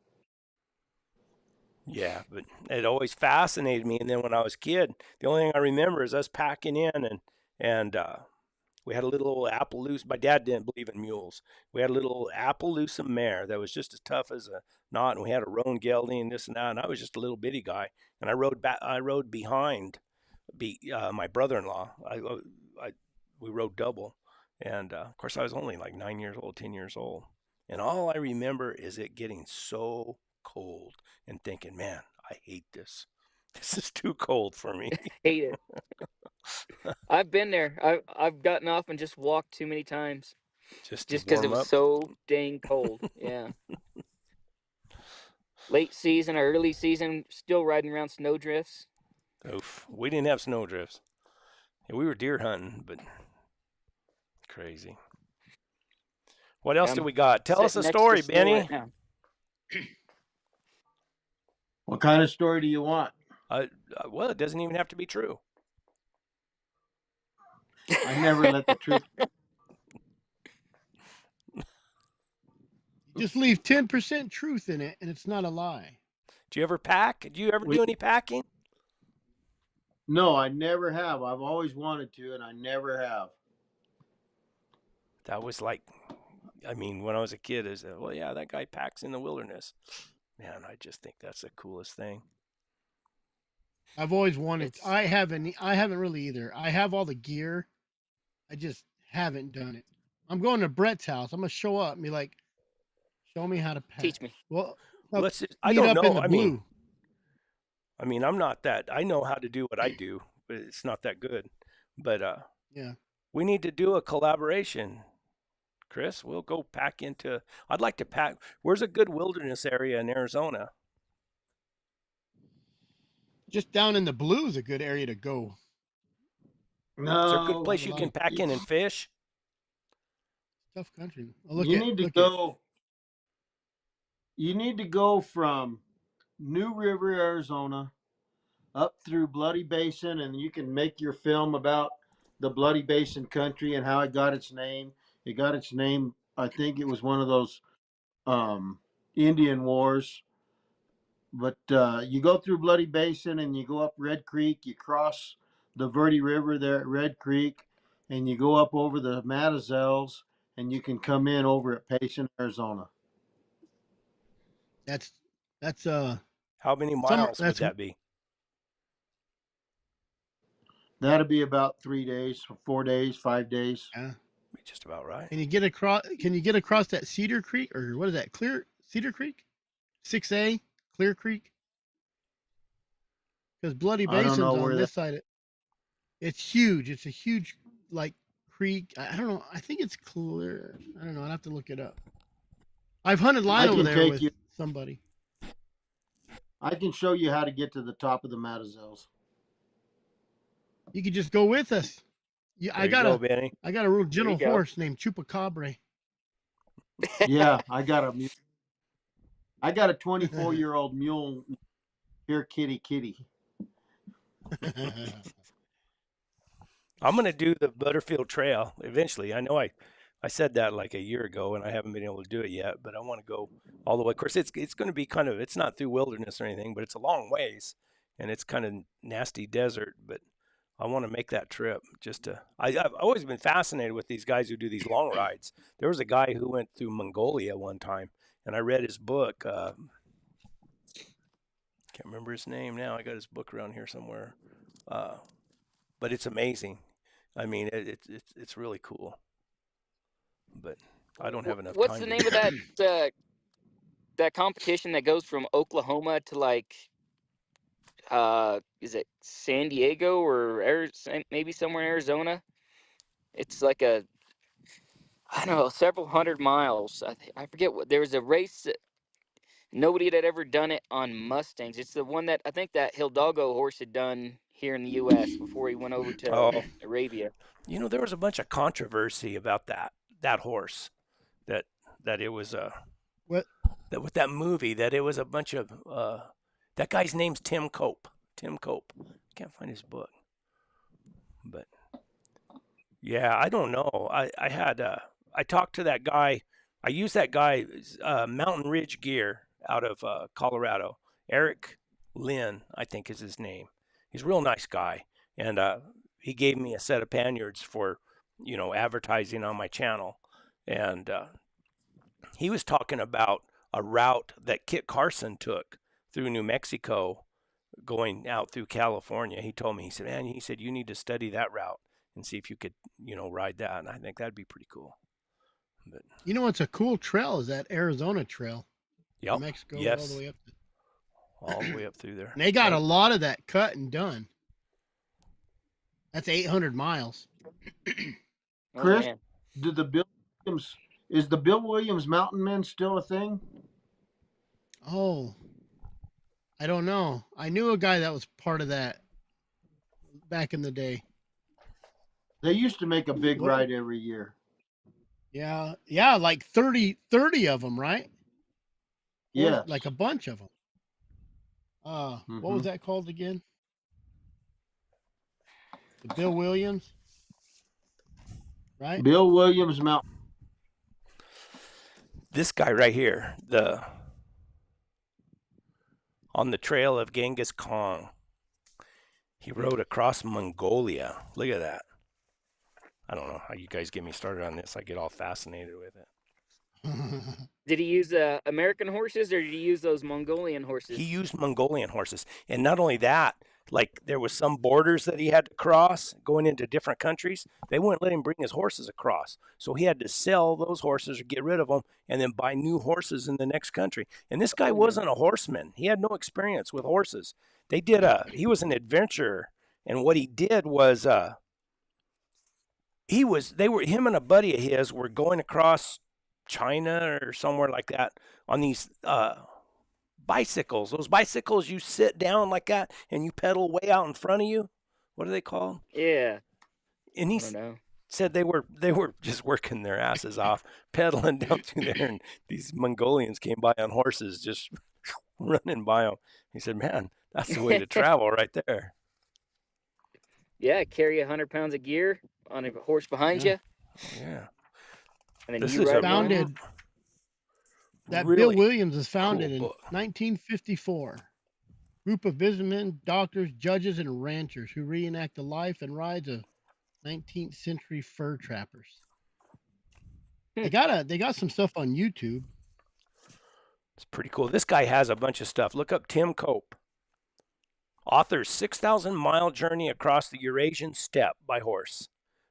Yeah, but it always fascinated me. And then when I was a kid, the only thing I remember is us packing in, and we had a little Appaloosa. My dad didn't believe in mules. We had a little Appaloosa mare that was just as tough as a knot, and we had a roan gelding and this and that. And I was just a little bitty guy, and I rode back. I rode behind my brother-in-law. We rode double, and of course I was only like 9 years old, 10 years old, and all I remember is it getting so cold and thinking, man, I hate this. This is too cold for me. Hate it. I've been there. I've gotten off and just walked too many times Just to just because it warm was up. so dang cold. Yeah. Late season or early season, still riding around snowdrifts. Oof. We didn't have snowdrifts. We were deer hunting, but crazy. What else do we got? Tell us a Sitting next to story, snow right Benny. now. What kind of story do you want? Well, it doesn't even have to be true. I never let the truth. Just leave 10% truth in it, and it's not a lie. Do you ever pack? Do you ever do any packing? No, I never have. I've always wanted to, and I never have. That was like, I mean, when I was a kid, well, yeah, that guy packs in the wilderness. Man, I just think that's the coolest thing. I've always wanted. I haven't really either. I have all the gear. I just haven't done it. I'm going to Brett's house. I'm gonna show up and be like, show me how to pack. Teach me. Well, I meet don't up know. in the blue. I mean, I'm not that. I know how to do what I do, but it's not that good. But Yeah. we need to do a collaboration, Chris. We'll go pack into. I'd like to pack. Where's a good wilderness area in Arizona? Just down in the blue is a good area to go. No, Is there a good place a you lot can of pack in and fish? Tough country. you need to go. You need to go from New River, Arizona, up through Bloody Basin, and you can make your film about the Bloody Basin country and how it got its name. It got its name, I think it was one of those Indian wars. But you go through Bloody Basin and you go up Red Creek. You cross the Verde River there at Red Creek, and you go up over the Matazels, and you can come in over at Payson, Arizona. That's How many miles would that's that be? That'll be about 3 days, 4 days, 5 days. yeah. Be just about right. Can you get across? Can you get across that Cedar Creek or what is that? Cedar Creek, 6A Clear Creek. Because Bloody I don't Basin's know on where this side. It's huge. It's a huge like creek. I don't know. I think it's clear. I don't know. I'd have to look it up. I've hunted line over there with somebody. I can show you how to get to the top of the Matazels. You could just go with us. Yeah, I got a real gentle horse named Chupacabra. Yeah, I got a 24-year-old mule. Here, kitty. I'm going to do the Butterfield Trail eventually. I know I said that like a year ago, and I haven't been able to do it yet, but I want to go all the way. Of course, it's going to be kind of, it's not through wilderness or anything, but it's a long ways, and it's kind of nasty desert, but I want to make that trip just to, I've always been fascinated with these guys who do these long rides. There was a guy who went through Mongolia one time, and I read his book. Can't remember his name now. I got his book around here somewhere. But it's amazing. I mean, it's really cool. but I don't have enough What's time the to name do of that competition that goes from Oklahoma to like is it San Diego or maybe somewhere in Arizona? It's like I don't know, several hundred miles. I forget what. There was a race that nobody had ever done it on Mustangs. It's the one that I think that Hidalgo horse had done here in the U.S. before he went over to Oh, Arabia. there was a bunch of controversy about that horse, that it was What? that with that movie, that it was a bunch of that guy's name's Tim Cope. Tim Cope. Can't find his book. But yeah, I don't know. I talked to that guy. I used that guy's Mountain Ridge gear out of Colorado. Eric Lynn, I think is his name. He's a real nice guy, and he gave me a set of panniers for advertising on my channel, and he was talking about a route that Kit Carson took through New Mexico, going out through California. He told me, he said, man, you need to study that route and see if you could, ride that. And I think that'd be pretty cool. But What's a cool trail is that Arizona trail. yep, New Mexico, yes, all the way up. all the way up through there. And they got Yep. a lot of that cut and done. That's 800 miles. Oh, Chris, man. is the Bill Williams Mountain Men still a thing? Oh, I don't know. I knew a guy that was part of that back in the day. They used to make a big What? ride every year. Yeah, like 30 of them, right? Yeah, Like a bunch of them. What was that called again? The Bill Williams, right? Bill Williams Mountain. This guy right here, on the trail of Genghis Khan, he rode across Mongolia. Look at that. I don't know how you guys get me started on this. I get all fascinated with it. Did he use American horses or did he use those Mongolian horses? He used Mongolian horses. And not only that, like there was some borders that he had to cross going into different countries. They wouldn't let him bring his horses across. So he had to sell those horses or get rid of them and then buy new horses in the next country. And this guy wasn't a horseman. He had no experience with horses. He was an adventurer. And what he did was him and a buddy of his were going across China or somewhere like that on these bicycles. Those bicycles you sit down like that and you pedal way out in front of you. What are they called? Yeah. And he I don't know. said they were just working their asses off, pedaling down through there, and these Mongolians came by on horses, just running by them. He said, "Man, that's the way to travel right there." Yeah, carry 100 pounds of gear on a horse behind you. Yeah. And then This you is ride a behind him. Founded. That really Bill Williams was founded cool in book. 1954. Group of businessmen, doctors, judges, and ranchers who reenact the life and rides of 19th century fur trappers. They got some stuff on YouTube. It's pretty cool. This guy has a bunch of stuff. Look up Tim Cope. Author's 6,000-mile journey across the Eurasian steppe by horse.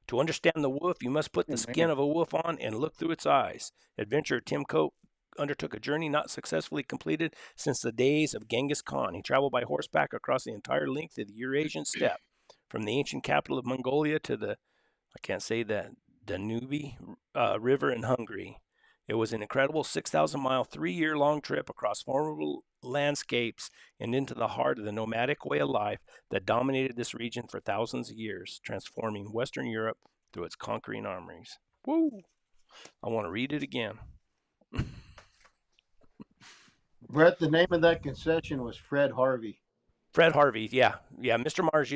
To understand the wolf, you must put the skin of a wolf on and look through its eyes. Adventurer Tim Cope undertook a journey not successfully completed since the days of Genghis Khan. He traveled by horseback across the entire length of the Eurasian steppe, from the ancient capital of Mongolia to the Danube River in Hungary. It was an incredible 6,000-mile, 3-year-long trip across formidable landscapes and into the heart of the nomadic way of life that dominated this region for thousands of years, transforming Western Europe through its conquering armies. Woo! I want to read it again. Brett, the name of that concession was Fred Harvey. Fred Harvey, yeah. Mr. Mars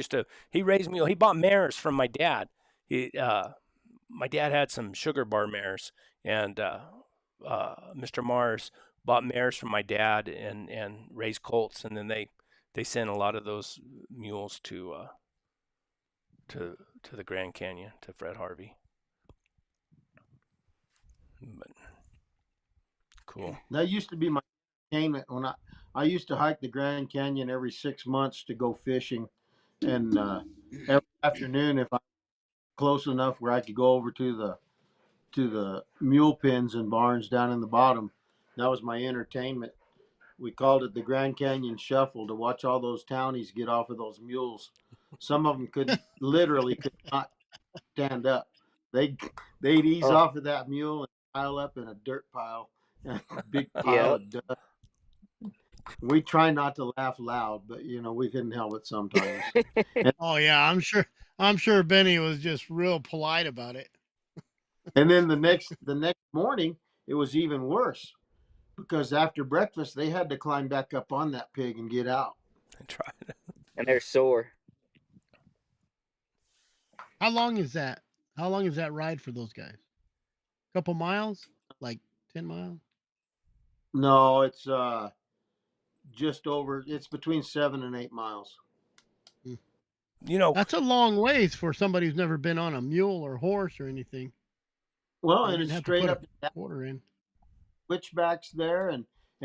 he raised me. He bought mares from my dad. My dad had some sugar bar mares, and Mr. Mars bought mares from my dad and raised colts, and then they sent a lot of those mules to the Grand Canyon, to Fred Harvey. But cool. That used to be my entertainment when I used to hike the Grand Canyon every 6 months to go fishing, and every afternoon, if I'm close enough where I could go over to to the mule pens and barns down in the bottom. That was my entertainment. We called it the Grand Canyon Shuffle, to watch all those townies get off of those mules. Some of them could not stand up. They they'd ease Oh, off of that mule and pile up in a dirt pile, a big pile yeah. of dust. We try not to laugh loud, but we couldn't help it sometimes. And, Oh yeah, I'm sure Benny was just real polite about it. and then the next morning it was even worse, because after breakfast they had to climb back up on that pig and get out. I tried it. And they're sore. How long is that? How long is that ride for those guys? A couple miles? Like 10 miles? No, it's it's between 7 and 8 miles. You know, That's a long ways for somebody who's never been on a mule or horse or anything. Well, They and didn't it's have to straight put up a quarter in. switchbacks there, and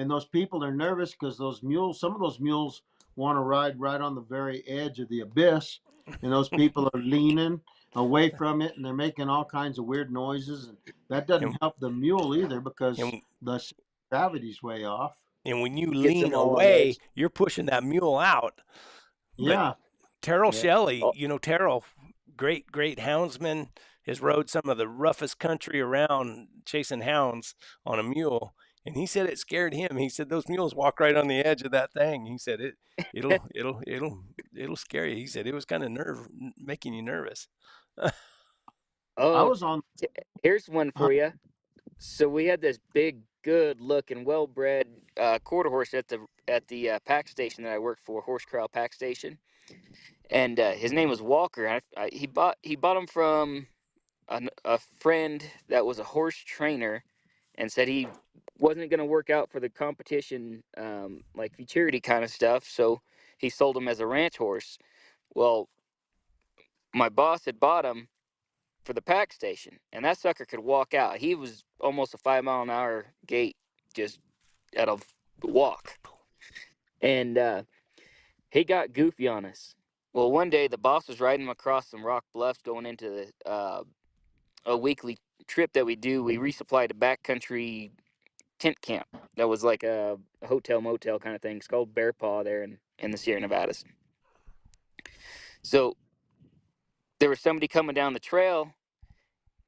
those people are nervous because some of those mules want to ride right on the very edge of the abyss, and those people are leaning away from it, and they're making all kinds of weird noises, and that doesn't and, help the mule either, because and, the gravity's way off. and when you Gets lean them all on away, edge. you're pushing that mule out. But Yeah, Terrell Yeah. Shelley, Oh, Terrell, great houndsman, has rode some of the roughest country around chasing hounds on a mule. And he said it scared him. He said those mules walk right on the edge of that thing. He said it'll scare you. He said it was kind of making you nervous. I oh, was on. here's one for you. So we had this big, good-looking, well-bred quarter horse at the pack station that I worked for, horse corral pack station, and his name was Walker. He bought him from a friend that was a horse trainer, and said he wasn't going to work out for the competition, like futurity kind of stuff. So he sold him as a ranch horse. Well, my boss had bought him for the pack station, and that sucker could walk out. He was almost a 5 mile an hour gait, just at a walk, and he got goofy on us. Well, one day the boss was riding him across some rock bluffs going into a weekly trip that we do. We resupplied a backcountry tent camp that was like a hotel motel kind of thing. It's called Bear Paw there in the Sierra Nevadas. So there was somebody coming down the trail,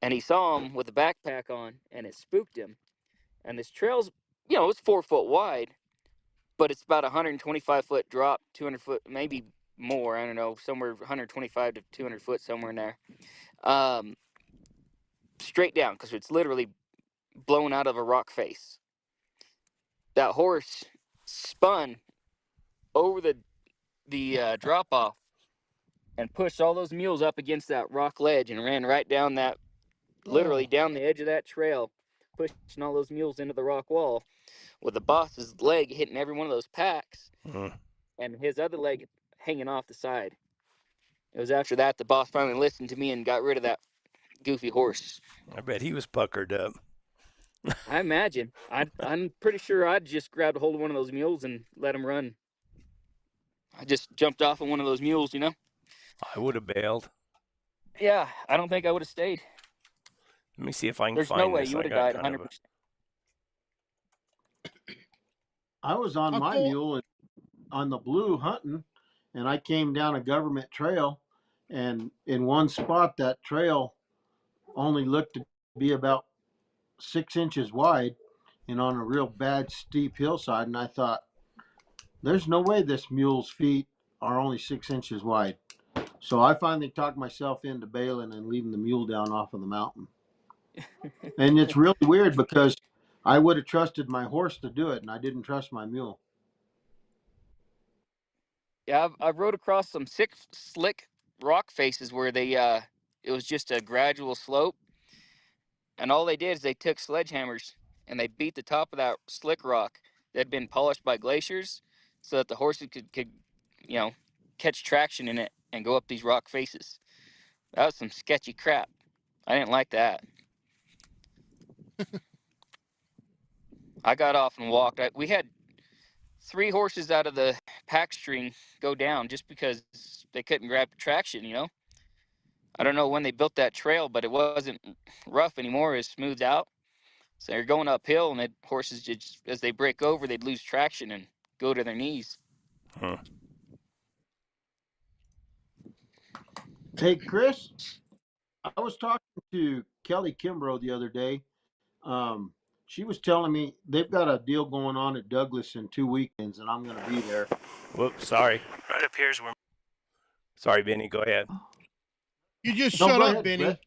and he saw him with a backpack on, and it spooked him. And this trail's, it's 4 foot wide, but it's about 125-foot drop, 200 foot, maybe more. I don't know, somewhere 125 to 200 foot, somewhere in there. Straight down, because it's literally blown out of a rock face. That horse spun over the drop off and pushed all those mules up against that rock ledge and ran right down that, literally down the edge of that trail, pushing all those mules into the rock wall, with the boss's leg hitting every one of those packs and his other leg hanging off the side. It was after that the boss finally listened to me and got rid of that goofy horse. I bet he was puckered up. I imagine. I'm pretty sure I'd just grabbed a hold of one of those mules and let him run. I just jumped off of one of those mules, I would have bailed. Yeah, I don't think I would have stayed. Let me see if I can There's find no way this. you I would have got died kind 100%. of I was on How my cool- mule on the blue hunting, and I came down a government trail, and in one spot that trail only looked to be about 6 inches wide, and on a real bad steep hillside. And I thought, there's no way this mule's feet are only 6 inches wide. So I finally talked myself into bailing and leaving the mule down off of the mountain. And it's really weird, because I would have trusted my horse to do it, and I didn't trust my mule. Yeah, I've rode across some slick rock faces where it was just a gradual slope, and all they did is they took sledgehammers and they beat the top of that slick rock that had been polished by glaciers, so that the horses could catch traction in it and go up these rock faces. That was some sketchy crap. I didn't like that. I got off and walked. We had 3 horses out of the pack string go down just because they couldn't grab traction. I don't know when they built that trail, but it wasn't rough anymore. It's smoothed out. So they're going uphill, and the horses just, as they break over, they'd lose traction and go to their knees. Huh. Hey, Chris, I was talking to Kelly Kimbrough the other day. She was telling me they've got a deal going on at Douglas in 2 weekends, and I'm going to be there. Whoops, sorry. Right up here's where. Sorry, Benny. Go ahead. You just No, shut go up, ahead, Benny. Brett.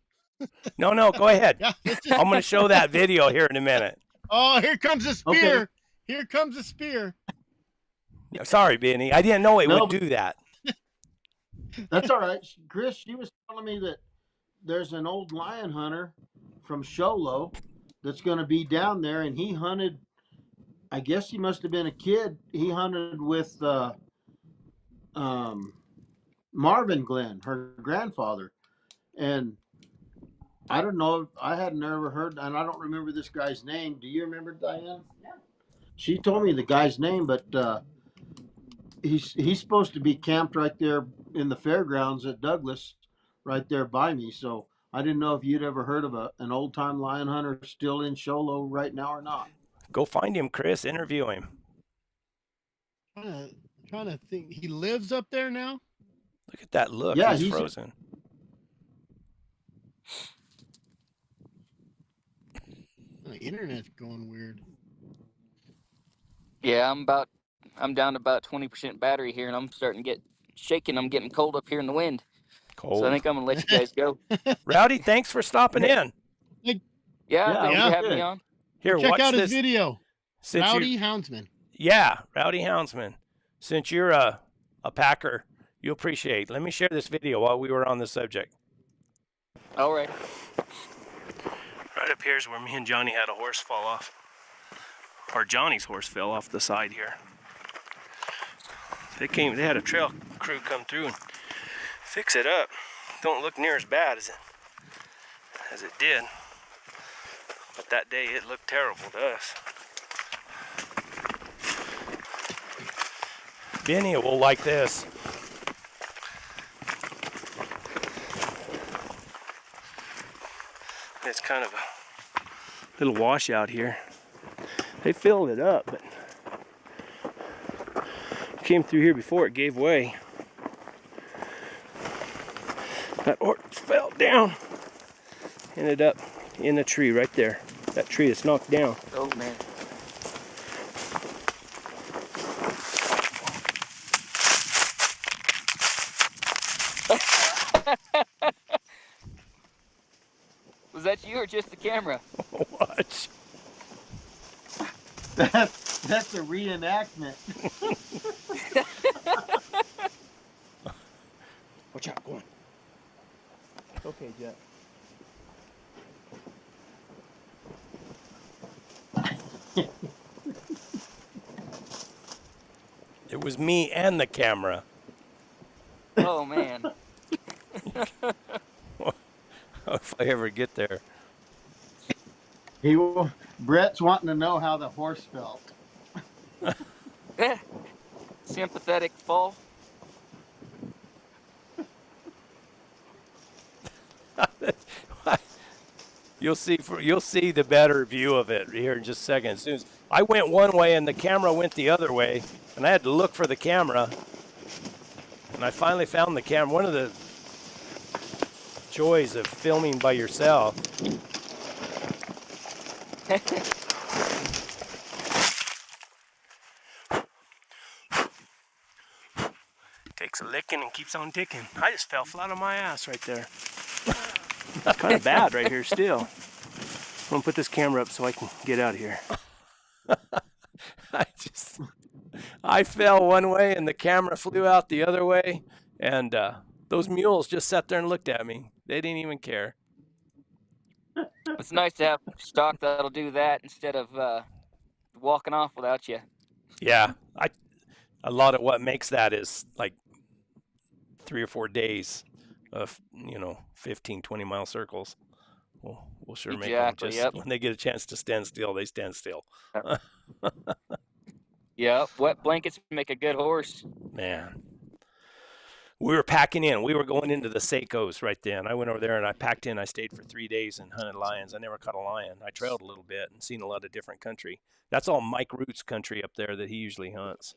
No, go ahead. Yeah, I'm going to show that video here in a minute. Oh, here comes a spear. Okay. Here comes a spear. Sorry, Benny. I didn't know it No, would do that. That's all right. Chris, she was telling me that there's an old lion hunter from Sholo that's going to be down there, and he hunted. I guess he must have been a kid. He hunted with Marvin Glenn, her grandfather, and I don't know. I had never heard, and I don't remember this guy's name. Do you remember, Diane? No. She told me the guy's name, but he's supposed to be camped right there in the fairgrounds at Douglas, right there by me. So I didn't know if you'd ever heard of an old time lion hunter still in Sholo right now or not. Go find him, Chris. Interview him. Trying to think. He lives up there now? Look at that look. Yeah, he's he's- frozen. The internet's going weird. Yeah, I'm down to about 20% battery here, and I'm starting to get shaking. I'm getting cold up here in the wind. Cold. So I think I'm gonna let you guys go. Rowdy, thanks for stopping in. Yeah, Yeah, thanks yeah. for having me Good. on. Here, Check watch out his this. video. Since Rowdy you- Houndsman. Yeah, Rowdy Houndsman. Since you're a packer, you appreciate. Let me share this video while we were on the subject. All right. Right up here is where me and Johnny had a horse fall off. Or Johnny's horse fell off the side here. They had a trail crew come through and fix it up. Don't look near as bad as it did. But that day it looked terrible to us. Benny will like this. It's kind of a little washout here. They filled it up, but came through here before it gave way. That horse fell down. Ended up in the tree right there. That tree is knocked down. Oh man. Was that you or just the camera? Watch. That's a reenactment. Watch out, go on. Okay, Jet. It was me and the camera. Oh man. If I ever get there. Brett's wanting to know how the horse felt. Sympathetic fall. You'll see the better view of it here in just a second. As soon as I went one way and the camera went the other way, and I had to look for the camera, and I finally found the camera. One of the joys of filming by yourself. Takes a licking and keeps on ticking. I just fell flat on my ass right there. That's kind of bad right here still. I'm gonna put this camera up so I can get out of here. I fell one way and the camera flew out the other way, and those mules just sat there and looked at me. They didn't even care. It's nice to have stock that'll do that instead of walking off without you. Yeah, a lot of what makes that is like 3 or 4 days of 15, 20-mile circles. We'll sure make them Exactly, just yep. when they get a chance to stand still, they stand still. Yeah, wet blankets make a good horse. Man. we were packing in. We were going into the Seikos right then. I went over there and I packed in. I stayed for 3 days and hunted lions. I never caught a lion. I trailed a little bit and seen a lot of different country. That's all Mike Root's country up there that he usually hunts.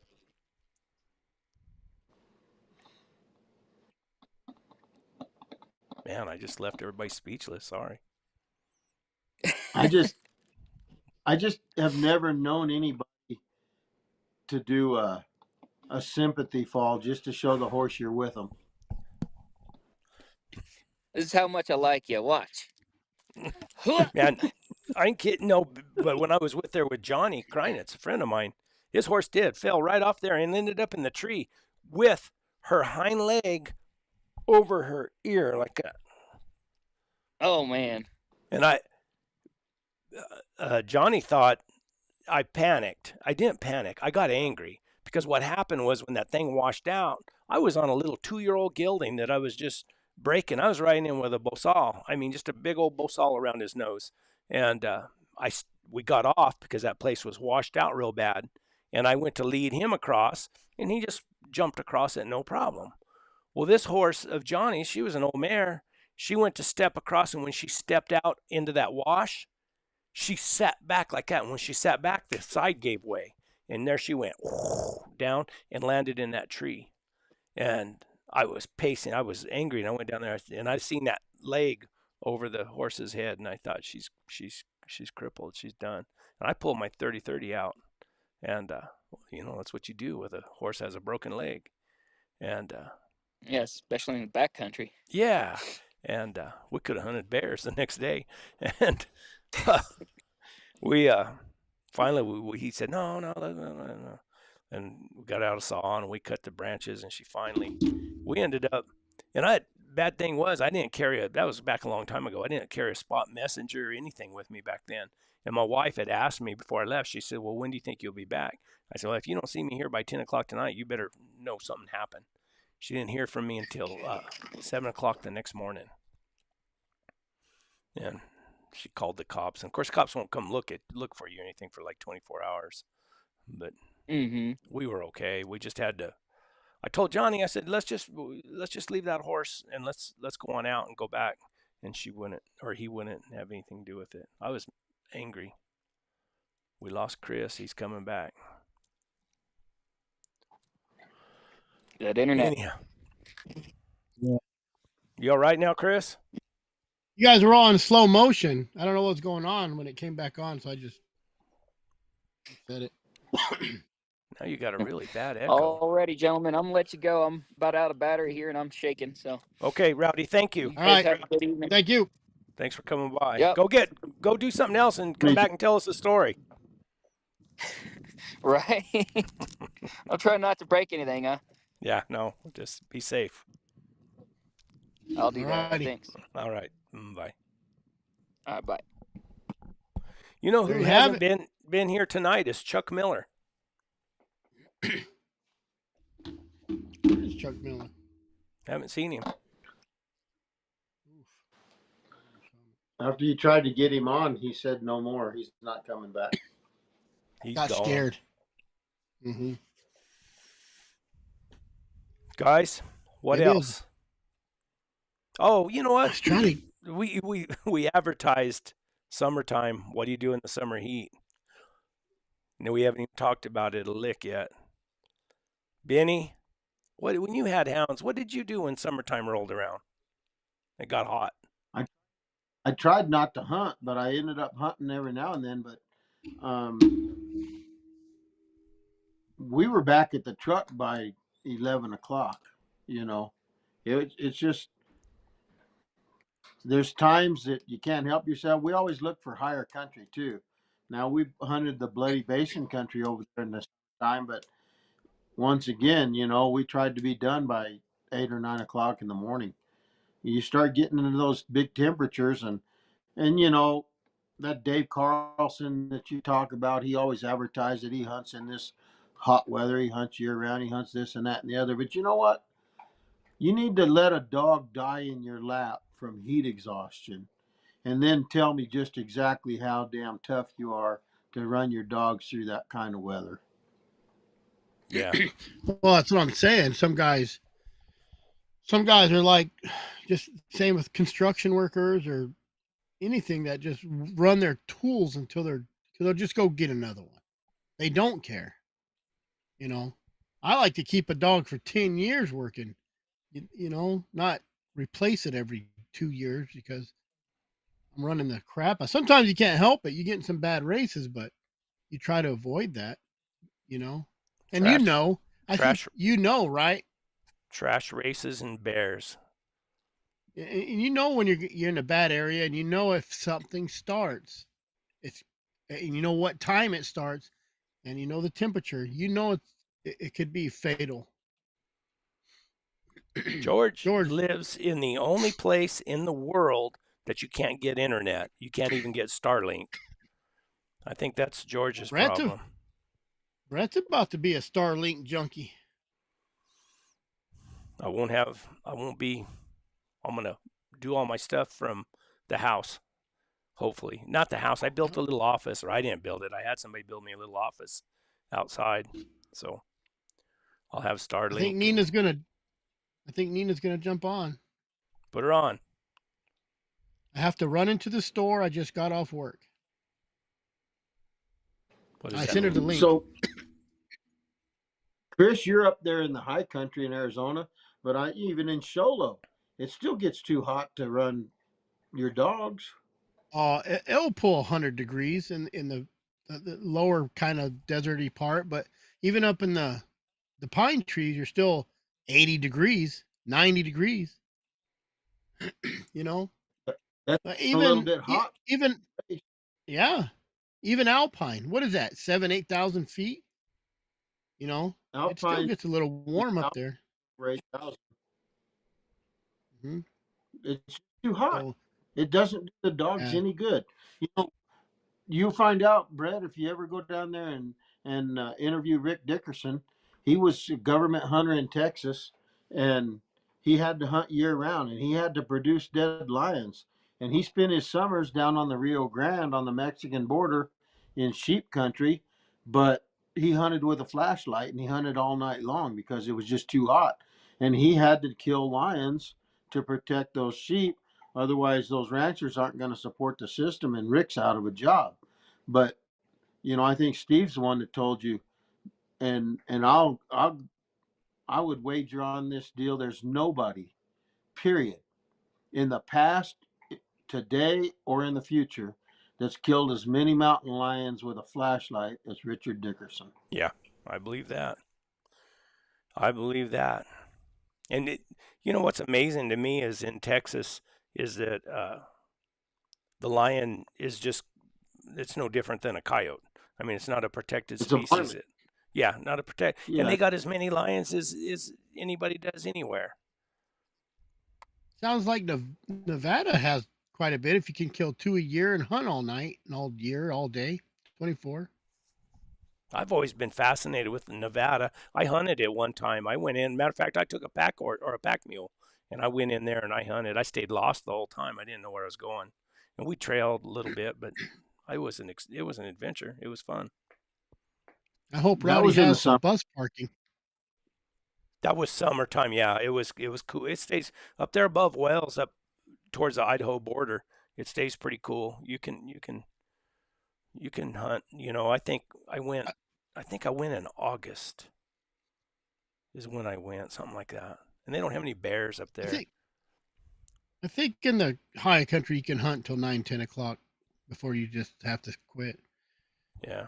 Man, I just left everybody speechless. Sorry. I just have never known anybody to do a sympathy fall just to show the horse you're with them. This is how much I like you. Watch. Man, I ain't kidding. No, but when I was with Johnny Kreinitz, a friend of mine, his horse fell right off there and ended up in the tree with her hind leg over her ear like that. Oh man. And Johnny thought I panicked. I didn't panic. I got angry because what happened was when that thing washed out, I was on a little 2-year-old gelding that I was just breaking. I was riding in with a bosal. I mean, just a big old bosal around his nose. And we got off because that place was washed out real bad. And I went to lead him across, and he just jumped across it, no problem. Well, this horse of Johnny's, she was an old mare. She went to step across, and when she stepped out into that wash, she sat back like that. And when she sat back, the side gave way. And there she went down and landed in that tree. And I was pacing. I was angry, and I went down there, and I seen that leg over the horse's head, and I thought she's crippled. She's done. And I pulled my 30-30 out, and that's what you do with a horse that has a broken leg. And yeah, especially in the backcountry. Yeah, and we could have hunted bears the next day, and we finally he said no, and we got out a saw and we cut the branches, and we ended up, and bad thing was I didn't carry that was back a long time ago. I didn't carry a spot messenger or anything with me back then. And my wife had asked me before I left, she said, well, when do you think you'll be back? I said, well, if you don't see me here by 10 o'clock tonight, you better know something happened. She didn't hear from me until 7 o'clock the next morning. And she called the cops. And of course, cops won't come look for you or anything for like 24 hours. But we were okay. We just had to. I told Johnny, I said, let's just leave that horse and let's go on out and go back. And he wouldn't have anything to do with it. I was angry. We lost Chris. He's coming back. Good internet. Anyhow. Yeah. You all right now, Chris? You guys were all in slow motion. I don't know what's going on when it came back on, so I just said it. Now you got a really bad echo. Alrighty, gentlemen, I'm gonna let you go. I'm about out of battery here, and I'm shaking. So. Okay, Rowdy. Thank you. All right. Have a good evening. Thank you. Thanks for coming by. Yep. Go do something else and come back and tell us a story. Right. I'll try not to break anything, huh? Yeah, no, just be safe. I'll do that. Alrighty. Thanks. All right. Bye. All right, bye. You know There who you have hasn't been here tonight is Chuck Miller. Where's Chuck Miller? Haven't seen him. After you tried to get him on, he said no more. He's not coming back. He's Got gone. scared. Guys, what Maybe else? Oh, you know I what? was trying to. We advertised summertime. What do you do in the summer heat? No, we haven't even talked about it a lick yet. Benny, when you had hounds, what did you do when summertime rolled around? It got hot. I tried not to hunt, but I ended up hunting every now and then. But we were back at the truck by 11 o'clock. It's just, there's times that you can't help yourself. We always look for higher country too. Now we've hunted the Bloody Basin country over there in this time, but once again, we tried to be done by 8 or 9 o'clock in the morning. You start getting into those big temperatures, and that Dave Carlson that you talk about, he always advertised that he hunts in this hot weather. He hunts year round. He hunts this and that and the other. But you know what? You need to let a dog die in your lap from heat exhaustion, and then tell me just exactly how damn tough you are to run your dogs through that kind of weather. Yeah. Well, that's what I'm saying. Some guys, Some guys are like, just same with construction workers or anything that just run their tools until they'll just go get another one. They don't care. You know, I like to keep a dog for 10 years working, not replace it every 2 years because I'm running the crap. Sometimes you can't help it. You get in some bad races, but you try to avoid that, you know. And Trash, I think trash, right? trash races and bears. And when you're in a bad area, and if something starts, it's and you know what time it starts, and the temperature. It could be fatal. George George, lives in the only place in the world that you can't get internet. You can't even get Starlink. I think that's George's Brett's problem. Brett's about to be a Starlink junkie. I'm gonna do all my stuff from the house. Hopefully, not the house. I built a little office, or I didn't build it. I had somebody build me a little office outside, so I'll have Starlink. I think Nina's gonna jump on. Put her on. I have to run into the store. I just got off work. What does I that sent her mean? the link. So, Chris, you're up there in the high country in Arizona, but even in Sholo, it still gets too hot to run your dogs. It'll pull 100 degrees in the lower kind of deserty part, but even up in the pine trees, you're still 80 degrees, 90 degrees. You know, That's But a little bit hot. even yeah, even alpine. What is that? 8,000 feet. It still Alpine gets a little warm up there. for 8,000. Hmm. It's too hot. So It doesn't do the dogs any good. You find out, Brett, if you ever go down there and interview Rick Dickerson. He was a government hunter in Texas, and he had to hunt year round, and he had to produce dead lions. And he spent his summers down on the Rio Grande on the Mexican border in sheep country, but he hunted with a flashlight and he hunted all night long because it was just too hot. And he had to kill lions to protect those sheep. Otherwise, those ranchers aren't going to support the system, and Rick's out of a job. But I think Steve's the one that told you, and I would wager on this deal. There's nobody, period, in the past, today, or in the future, that's killed as many mountain lions with a flashlight as Richard Dickerson. Yeah, I believe that. I believe that. And what's amazing to me is in Texas is that the lion is it's no different than a coyote. I mean, it's not a protected It's a species. varmint. Yeah, not a protect. And Yeah, they got as many lions as anybody does anywhere. sounds like Nevada has quite a bit. If you can kill 2 a year and hunt all night and all year, all day, 24. I've always been fascinated with Nevada. I hunted it one time. I went in. Matter of fact, I took a pack or a pack mule, and I went in there and I hunted. I stayed lost the whole time. I didn't know where I was going, and we trailed a little bit, but it was an adventure. It was fun. I hope that Rowdy was in the has some summer. bus parking. That was summertime. Yeah, it was cool. It stays up there above Wells, up towards the Idaho border. It stays pretty cool. You can hunt. I think I went in August is when I went, something like that. And they don't have any bears up I there. think in the high country you can hunt till 9, 10 o'clock before you just have to quit. Yeah.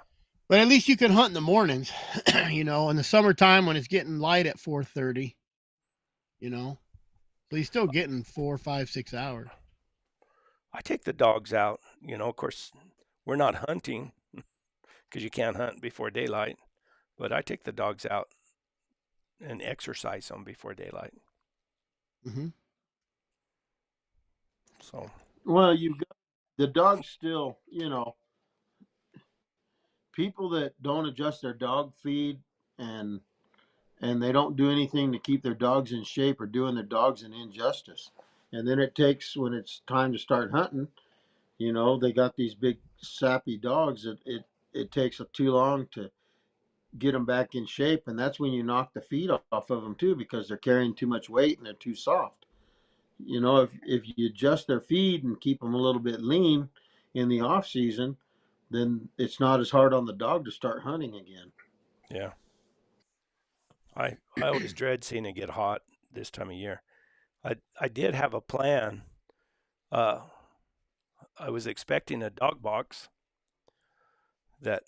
But at least you can hunt in the mornings, in the summertime when it's getting light at 4:30. So you're still getting 4, 5, 6 hours. I take the dogs out. Of course, we're not hunting because you can't hunt before daylight. But I take the dogs out and exercise them before daylight. Mm-hmm. So. Well, you've got the dogs still. People that don't adjust their dog feed and they don't do anything to keep their dogs in shape are doing their dogs an injustice. And then when it's time to start hunting, they got these big sappy dogs that it takes too long to get them back in shape, and that's when you knock the feet off of them too, because they're carrying too much weight and they're too soft. If you adjust their feed and keep them a little bit lean in the off season, then it's not as hard on the dog to start hunting again. Yeah. I always dread seeing it get hot this time of year. I did have a plan. I was expecting a dog box that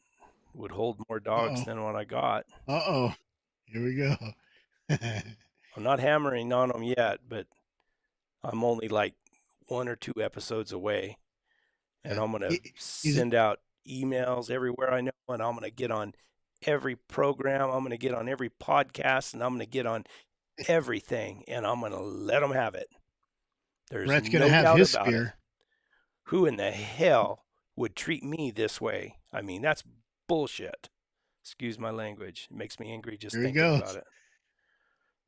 would hold more dogs Uh-oh. than what I got. Uh-oh. Here we go. I'm not hammering on them yet, but I'm only like 1 or 2 episodes away. And I'm going to send out emails everywhere I know, and I'm going to get on every program. I'm going to get on every podcast, and I'm going to get on everything, and I'm going to let them have it. There's Brett's going no to have doubt his about it. spear. Who in the hell would treat me this way? I mean, that's bullshit. Excuse my language. It makes me angry just There he thinking goes. about it.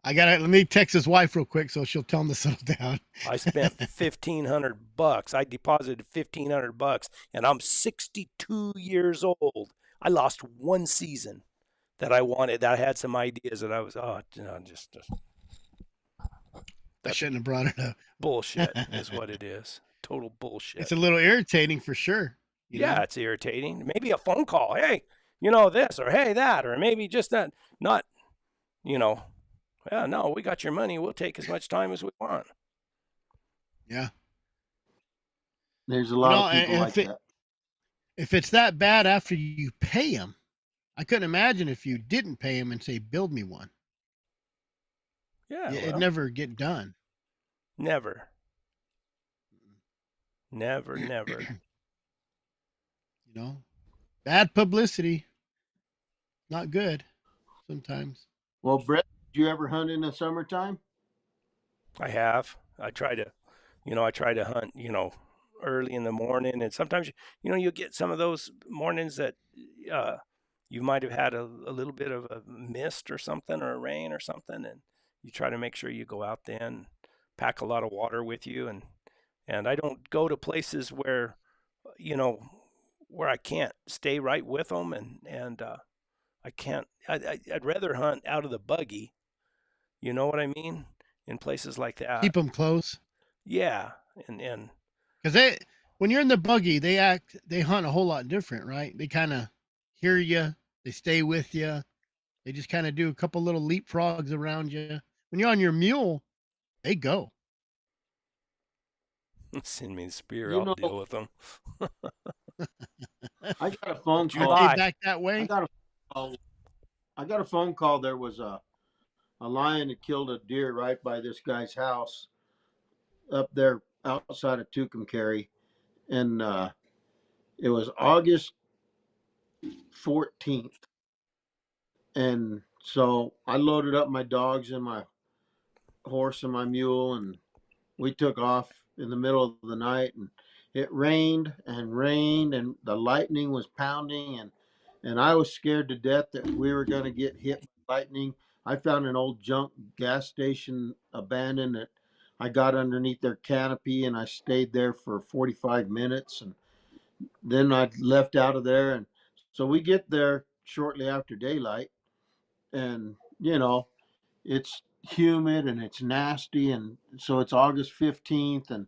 Let me text his wife real quick so she'll tell him to settle down. I spent $1,500. I deposited $1,500, and I'm 62 years old. I lost 1 season that I wanted. That I had some ideas that I was just I shouldn't have brought it up. bullshit is what it is. Total bullshit. It's a little irritating for sure. Yeah, know? it's irritating. Maybe a phone call. Hey, this, or hey, that, or maybe just that. Not, no, we got your money. We'll take as much time as we want. Yeah. There's a lot of people like that. that. If it's that bad after you pay them, I couldn't imagine if you didn't pay them and say, build me one. Yeah. It'd never get done. Never. Never. Bad publicity. Not good sometimes. Well, Brett, did you ever hunt in the summertime? I have. I try to hunt, early in the morning, and sometimes, you'll get some of those mornings that you might have had a little bit of a mist or something, or a rain or something, and you try to make sure you go out then, pack a lot of water with you, and I don't go to places where, where I can't stay right with them, and I can't. I'd rather hunt out of the buggy. You know what I mean? In places like that. Keep them close. Yeah, and because when you're in the buggy, they hunt a whole lot different, right? They kind of hear you, they stay with you, they just kind of do a couple little leapfrogs around you. When you're on your mule, they go. Send me the spear. I'll deal with them. I got a phone call. Are they back that way? I got a phone call. There was a lion that killed a deer right by this guy's house up there outside of Tucumcari, and it was August 14th. And so I loaded up my dogs and my horse and my mule, and we took off in the middle of the night, and it rained and rained, and the lightning was pounding, and I was scared to death that we were going to get hit by lightning. I found an old junk gas station abandoned that I got underneath their canopy, and I stayed there for 45 minutes, and then I left out of there. And so we get there shortly after daylight, and it's humid and it's nasty, and so it's August 15th, and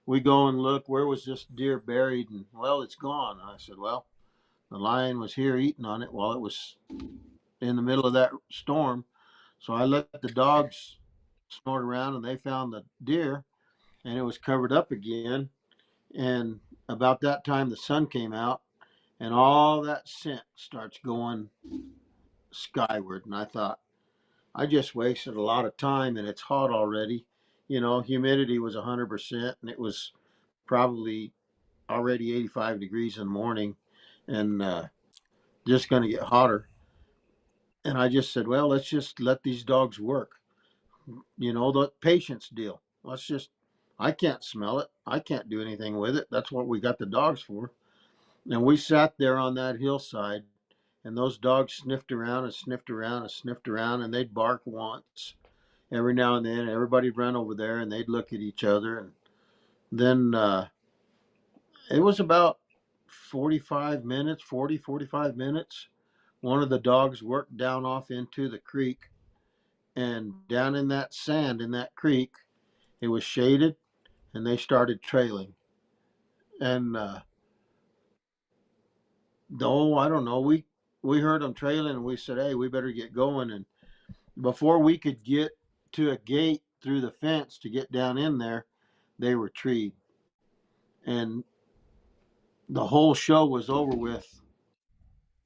we go and look, where was this deer buried? And well, it's gone. I said, well, the lion was here eating on it while it was in the middle of that storm. So I let the dogs snort around, and they found the deer, and it was covered up again. And about that time, the sun came out, and all that scent starts going skyward. And I thought, I just wasted a lot of time, and it's hot already. Humidity was 100%, and it was probably already 85 degrees in the morning, and just going to get hotter. And I just said, well, let's just let these dogs work. The patience deal. I can't smell it. I can't do anything with it. That's what we got the dogs for. And we sat there on that hillside, and those dogs sniffed around and sniffed around and sniffed around, and they'd bark once. Every now and then, everybody'd run over there, and they'd look at each other. And then it was about 45 minutes one of the dogs worked down off into the creek, and down in that sand in that creek, it was shaded, and they started trailing. And no, I don't know. We heard them trailing, and we said, "Hey, we better get going." And before we could get to a gate through the fence to get down in there, they were treed, and the whole show was over with.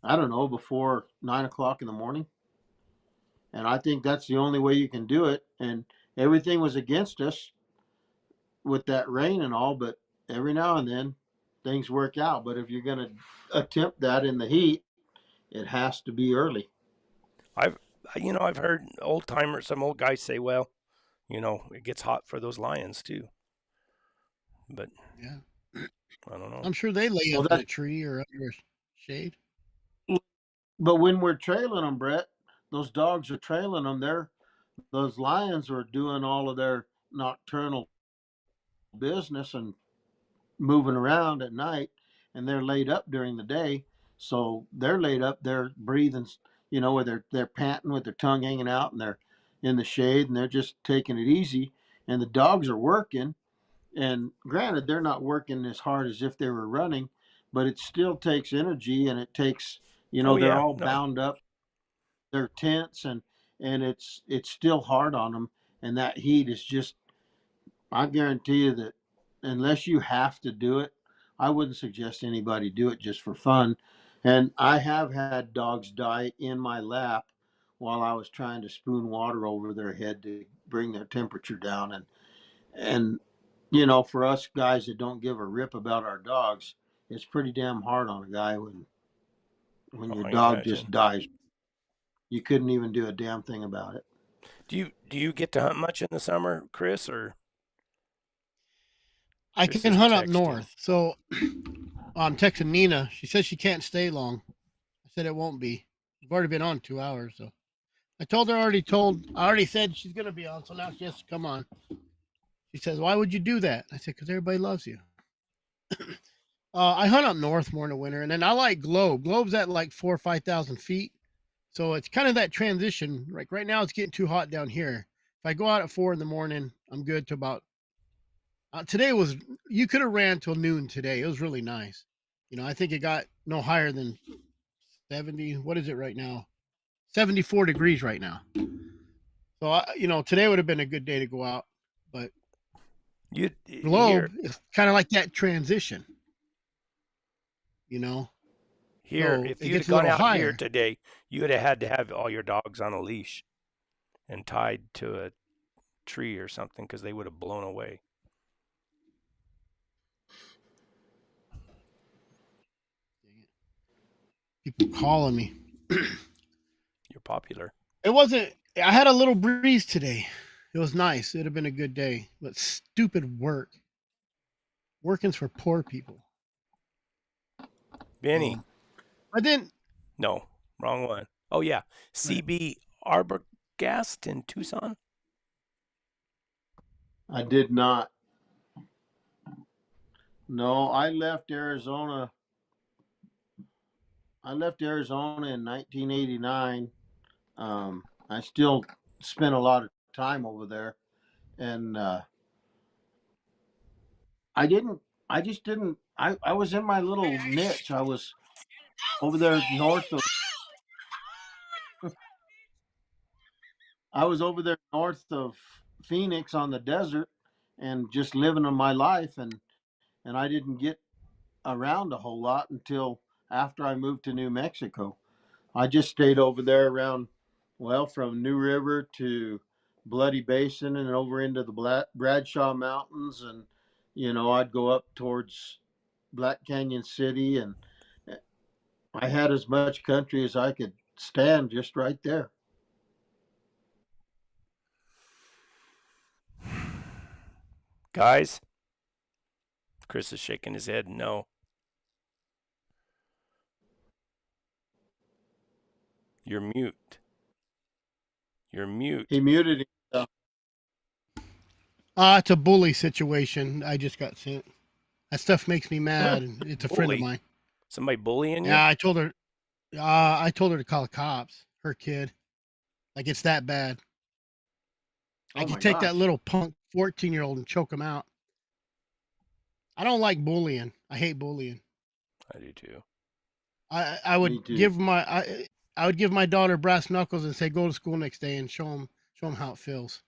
I don't know, before 9 o'clock in the morning. And I think that's the only way you can do it. And everything was against us with that rain and all, but every now and then things work out. But if you're going to attempt that in the heat, it has to be early. I've heard old timers, some old guys say, well, it gets hot for those lions too. But Yeah. I don't know. I'm sure they lay Well, up in a that, tree or under shade. but when we're trailing them, Brett, those dogs are trailing them. Those lions are doing all of their nocturnal business and moving around at night, and they're laid up during the day. So they're laid up, they're breathing, where they're panting with their tongue hanging out, and they're in the shade, and they're just taking it easy. And the dogs are working, and granted, they're not working as hard as if they were running, but it still takes energy, and it takes, Oh they're yeah, all no, bound up, they're tense, and it's still hard on them, and that heat is just, I guarantee you that unless you have to do it, I wouldn't suggest anybody do it just for fun. And I have had dogs die in my lap while I was trying to spoon water over their head to bring their temperature down. And for us guys that don't give a rip about our dogs, it's pretty damn hard on a guy when your I dog just imagine. dies. You couldn't even do a damn thing about it. Do you get to hunt much in the summer, Chris, or I Chris can is hunt up texting? north. So I'm texting Nina. She says she can't stay long. I said it won't be. We've already been on 2 hours, so I told her I already said she's gonna be on, so now she has to come on. She says, "Why would you do that?" I said, "Because everybody loves you." I hunt up north more in the winter, and then I like Globe. Globe's at like 4 or 5 thousand feet, so it's kind of that transition. Like right now, it's getting too hot down here. If I go out at 4 in the morning, I'm good to about. Today was you could have ran till noon today. It was really nice. I think it got no higher than 70. What is it right now? 74 degrees right now. So today would have been a good day to go out, but You Globe here is kind of like that transition. You know, here so if it you'd have gets a gone little out here higher. today, you would have had to have all your dogs on a leash and tied to a tree or something because they would have blown away. People calling me. You're popular. It wasn't. I had a little breeze today. It was nice. It'd have been a good day, but stupid work. Working's for poor people. Benny, I didn't. no, wrong one. Oh yeah, Right. CB Arbogast in Tucson. I did not. No, I left Arizona in 1989. I still spent a lot of time over there, and I didn't. I just didn't. I was in my little niche. I was over there north of. I was over there north of Phoenix on the desert, and just living on my life, and I didn't get around a whole lot until after I moved to New Mexico. I just stayed over there around, well, from New River to Bloody Basin and over into the Bradshaw Mountains. And, I'd go up towards Black Canyon City. And I had as much country as I could stand just right there. Guys, Chris is shaking his head. No, you're mute. You're mute. He muted himself. It's a bully situation. I just got sent. That stuff makes me mad, and it's a friend of Bully. mine. Somebody bullying you? Yeah, I told her. I told her to call the cops. Her kid. Like it's that bad. I Oh my could take that gosh. little punk 14-year-old and choke him out. I don't like bullying. I hate bullying. I do too. I would Me too. give I would give my daughter brass knuckles and say go to school next day and show them how it feels.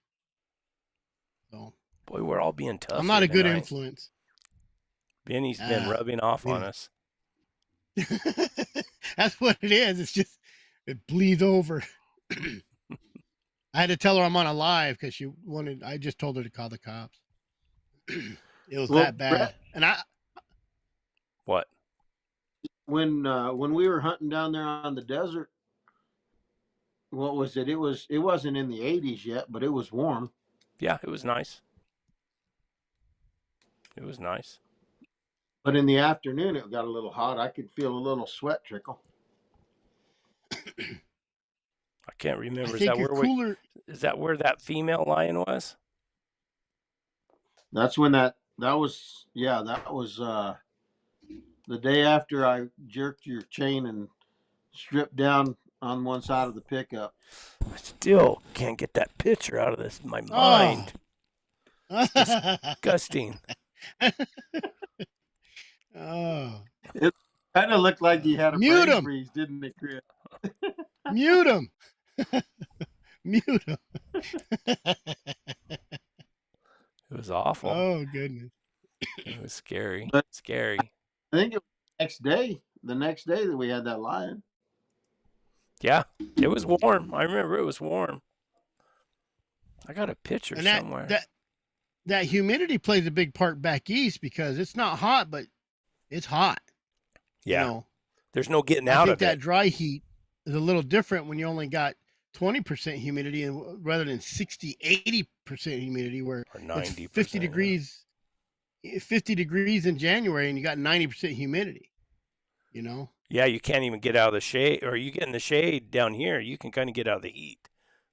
So Boy, we're all being tough. I'm not here a good tonight. influence. Benny's been rubbing off on yeah. us. That's what it is. It's just it bleeds over. I had to tell her I'm on a live because she wanted. I just told her to call the cops. It was Well, that bad, Brett, and I. What? when we were hunting down there on the desert, what was it? It wasn't in the 80s yet, but it was warm. Yeah, it was nice. It was nice. But in the afternoon, it got a little hot. I could feel a little sweat trickle. I can't remember. I Is think that you're where cooler. is that where that female lion was? That's when that was the day after I jerked your chain and stripped down on one side of the pickup. I still can't get that picture out of my mind. Oh. Disgusting. Oh. It kind of looked like you had a Mute brain 'em. freeze, didn't it, Chris? Mute him. Mute him. It was awful. Oh goodness. It was scary. But- Scary. I think it was the next day that we had that lion. Yeah, it was warm. I remember it was warm. I got a picture And somewhere. that humidity plays a big part back east because it's not hot, but it's hot. Yeah, You know? there's no getting I out think of that it. dry heat is a little different when you only got 20% humidity and rather than 60, 80% humidity where Or it's 90%. 50 degrees 50 degrees in January and you got 90% humidity, you know? Yeah, you can't even get out of the shade, or you get in the shade down here, you can kind of get out of the heat.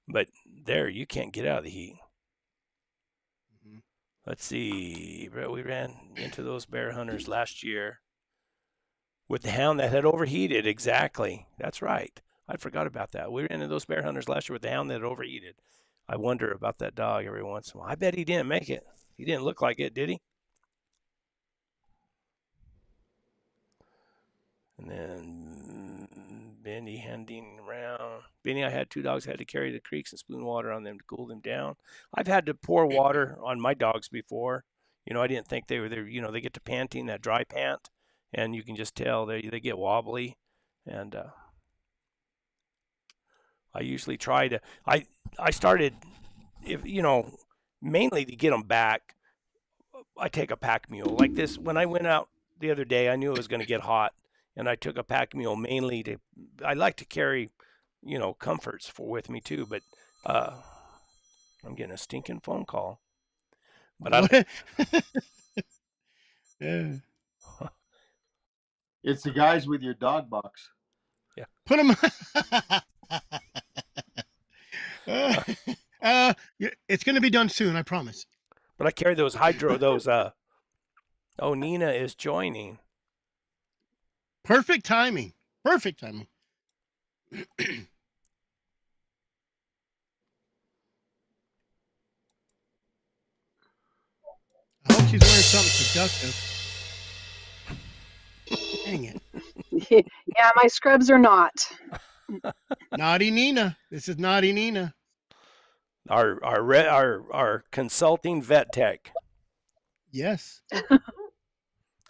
But there, you can't get out of the heat. Mhm. Let's see. We ran into those bear hunters last year with the hound that had overheated. Exactly. That's right. I forgot about that. We ran into those bear hunters last year with the hound that had overheated. I wonder about that dog every once in a while. I bet he didn't make it. He didn't look like it, did he? And then Benny handing around. Benny, I had 2 dogs. I had to carry the creeks and spoon water on them to cool them down. I've had to pour water on my dogs before. You know, I didn't think they were there. You know, they get to panting, that dry pant, and you can just tell they get wobbly. And I usually try to. I started, if you know, mainly to get them back. I take a pack mule like this. When I went out the other day, I knew it was going to get hot, and I took a pack mule mainly to. I like to carry, you know, comforts with me too. But I'm getting a stinking phone call. But I. Yeah. It's the guys with your dog box. Put them. It's going to be done soon, I promise. But I carry those hydro. Those. Oh, Nina is joining. Perfect timing. Perfect timing. I hope she's wearing something seductive. Dang it. Yeah, my scrubs are not. Naughty Nina. This is naughty Nina. Our consulting vet tech. Yes.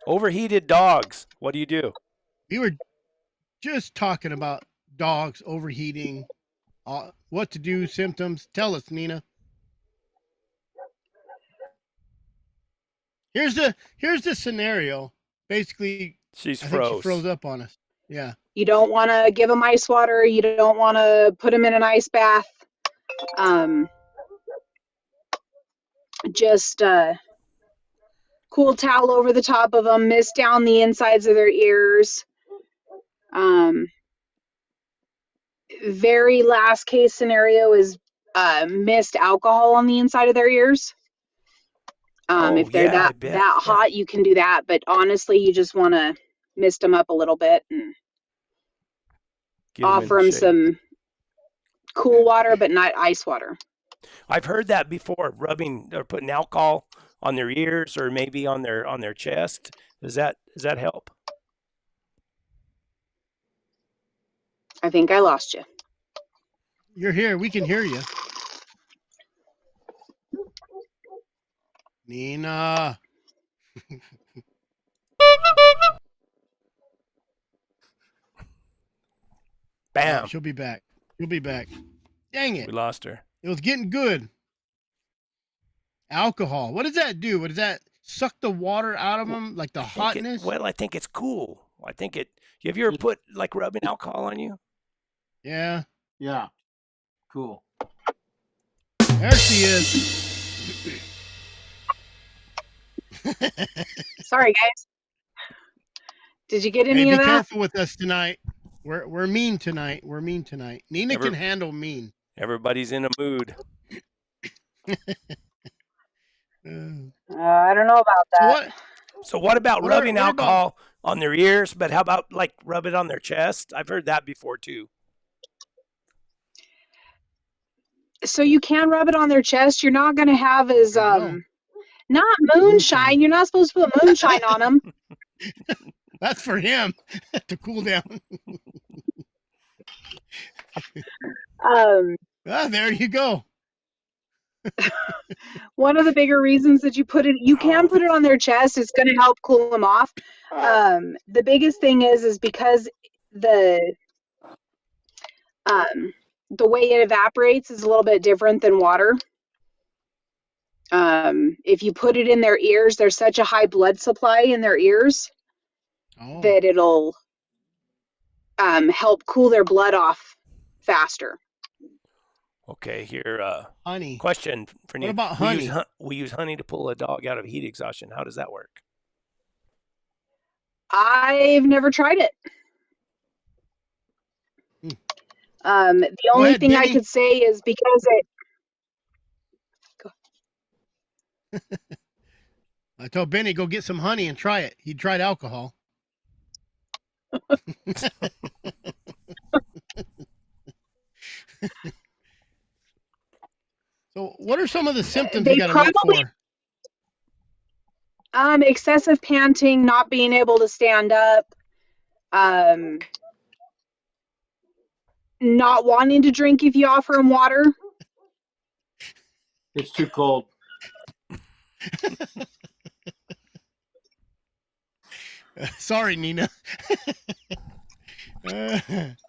Overheated dogs. What do you do? We were just talking about dogs overheating, what to do, symptoms. Tell us, Nina. Here's the scenario. Basically, She's I think she froze. froze up on us. Yeah. You don't want to give them ice water. You don't want to put them in an ice bath. Just cool towel over the top of them, mist down the insides of their ears. Very last case scenario is mist alcohol on the inside of their ears. If they're yeah, I bet. that hot, you can do that. But honestly, you just want to mist them up a little bit. And Get 'em in offer the them shade. some cool water, but not ice water. I've heard that before, rubbing or putting alcohol on their ears or maybe on their chest. Does that help? I think I lost you. You're here. We can hear you. Nina. Bam. She'll be back. She'll be back. Dang it. We lost her. It was getting good. Alcohol. What does that do? What does that suck the water out of them? Like the hotness? I think it's cool. I think it. Have you ever put like rubbing alcohol on you? Yeah. Yeah. Cool. There she is. Sorry, guys. Did you get any Hey, of be that? careful with us tonight. We're mean tonight. We're mean tonight. Nina can handle mean. Everybody's in a mood. I don't know about that. So what about rubbing what alcohol on their ears? But how about like rub it on their chest? I've heard that before too. So you can rub it on their chest. You're not going to have as not moonshine. You're not supposed to put moonshine on them. That's for him to cool down. There you go. One of the bigger reasons that you can put it on their chest. It's going to help cool them off. The biggest thing is because the way it evaporates is a little bit different than water. If you put it in their ears, there's such a high blood supply in their ears that it'll help cool their blood off faster. Okay, here. Honey. Question for you. What about honey? We use honey to pull a dog out of heat exhaustion. How does that work? I've never tried it. The only thing I could say is because I told Benny, go get some honey and try it. He tried alcohol. So what are some of the symptoms you got to look for? Excessive panting, not being able to stand up, not wanting to drink if you offer them water. It's too cold. Sorry, Nina. It's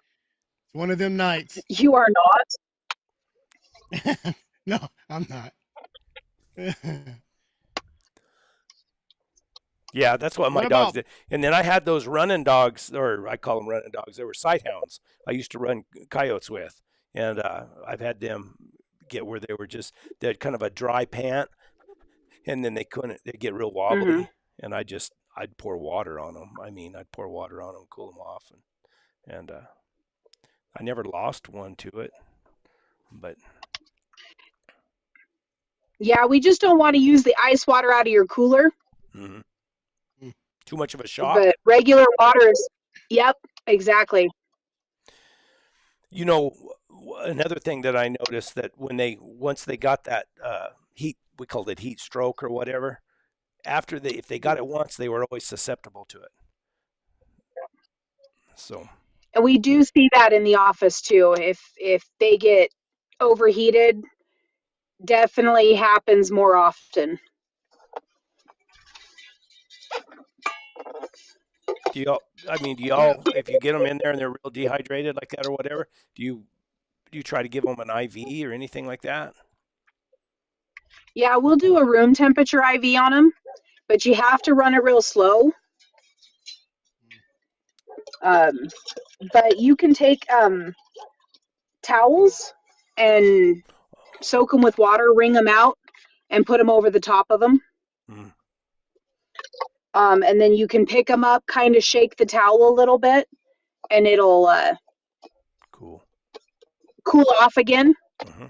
one of them nights. You are not. No, I'm not. Yeah, that's what my dogs did. And then I had those running dogs, or I call them running dogs. They were sight hounds. I used to run coyotes with, and I've had them get where they had kind of a dry pant, and then they'd get real wobbly, and I'd pour water on them. I'd pour water on them, cool them off, and I never lost one to it, but. Yeah, we just don't want to use the ice water out of your cooler. Mm-hmm. Too much of a shock. But regular water is, yep, exactly. You know, another thing that I noticed that once they got that heat, we called it heat stroke or whatever. If they got it once, they were always susceptible to it. So. And we do see that in the office too. If they get overheated, definitely happens more often. Do y'all, if you get them in there and they're real dehydrated like that or whatever, do you try to give them an IV or anything like that? Yeah, we'll do a room temperature IV on them, but you have to run it real slow. But you can take towels and soak them with water, wring them out, and put them over the top of them. Mm. And then you can pick them up, kind of shake the towel a little bit, and it'll cool off again. Mm-hmm.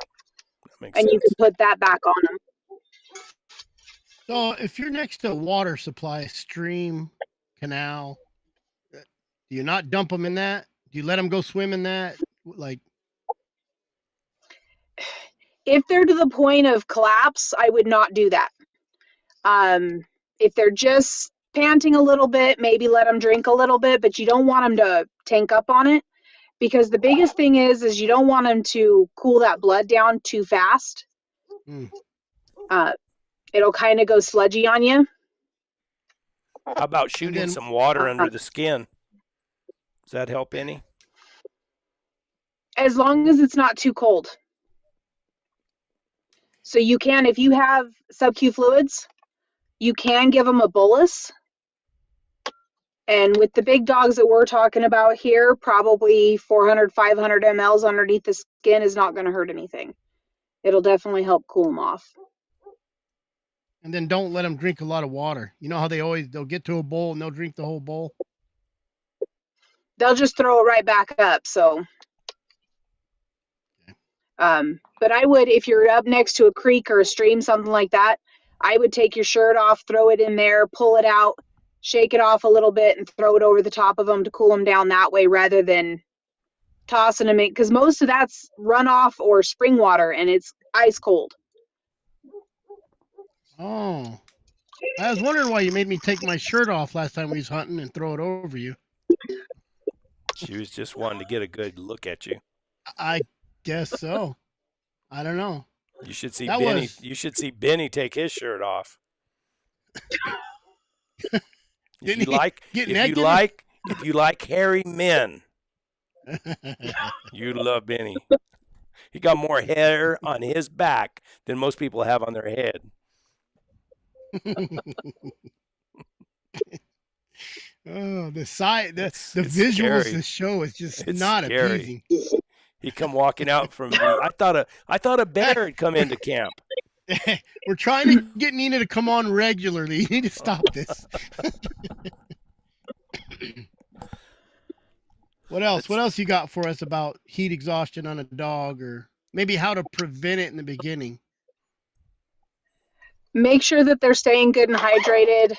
And sense. You can put that back on them. So if you're next to a water supply, stream, canal, do you not dump them in that? Do you let them go swim in that? Like, If they're to the point of collapse, I would not do that. If they're just panting a little bit, maybe let them drink a little bit, but you don't want them to tank up on it, because the biggest thing is you don't want them to cool that blood down too fast. mm, It'll kind of go sludgy on you. How about shooting then- some water under the skin? Does that help any? As long as it's not too cold. So you can, if you have sub-Q fluids, you can give them a bolus. And with the big dogs that we're talking about here, probably 400, 500 mLs underneath the skin is not going to hurt anything. It'll definitely help cool them off. and then don't let them drink a lot of water. You know how they'll get to a bowl and they'll drink the whole bowl. They'll just throw it right back up. So, but I would, if you're up next to a creek or a stream, something like that, I would take your shirt off, throw it in there, pull it out, shake it off a little bit, and throw it over the top of them to cool them down that way, rather than tossing them in, because most of that's runoff or spring water, and it's ice cold. Oh, I was wondering why you made me take my shirt off last time we was hunting and throw it over you. She was just wanting to get a good look at you. I guess so. I don't know. You should see That Benny. was- You should see Benny take his shirt off. If Didn't you he like, get if naked? you like hairy men, you love Benny. He got more hair on his back than most people have on their head. Oh, the sight, the It's visuals scary. of the show is just It's not scary. appeasing. He come walking out from. I thought a bear had come into camp. We're trying to get Nina to come on regularly. You need to stop this. What else? What else you got for us about heat exhaustion on a dog, or maybe how to prevent it in the beginning? Make sure that they're staying good and hydrated.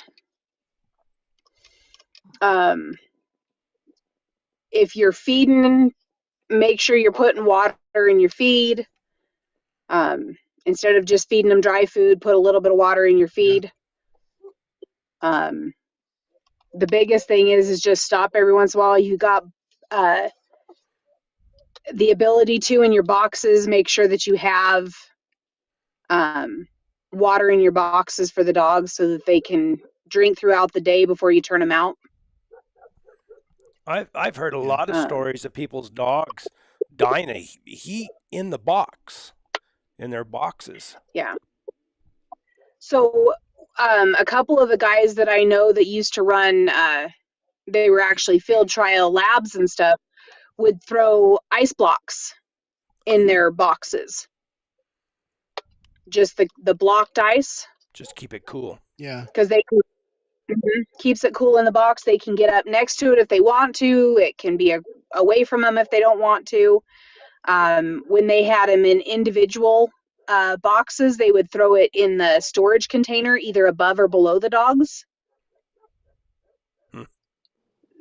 If you're feeding, make sure you're putting water in your feed. Instead of just feeding them dry food, put a little bit of water in your feed. The biggest thing is just stop every once in a while. You got the ability to, in your boxes, make sure that you have water in your boxes for the dogs so that they can drink throughout the day before you turn them out. I've heard a lot of stories of people's dogs dying of heat in the box, in their boxes. Yeah. So a couple of the guys that I know that used to run, they were actually field trial labs and stuff, would throw ice blocks in their boxes. Just the blocked ice, Just keep it cool. Yeah. because they can, keeps it cool in the box. They can get up next to it if they want to. It can be away from them if they don't want to. When they had them in individual boxes, they would throw it in the storage container, either above or below the dogs.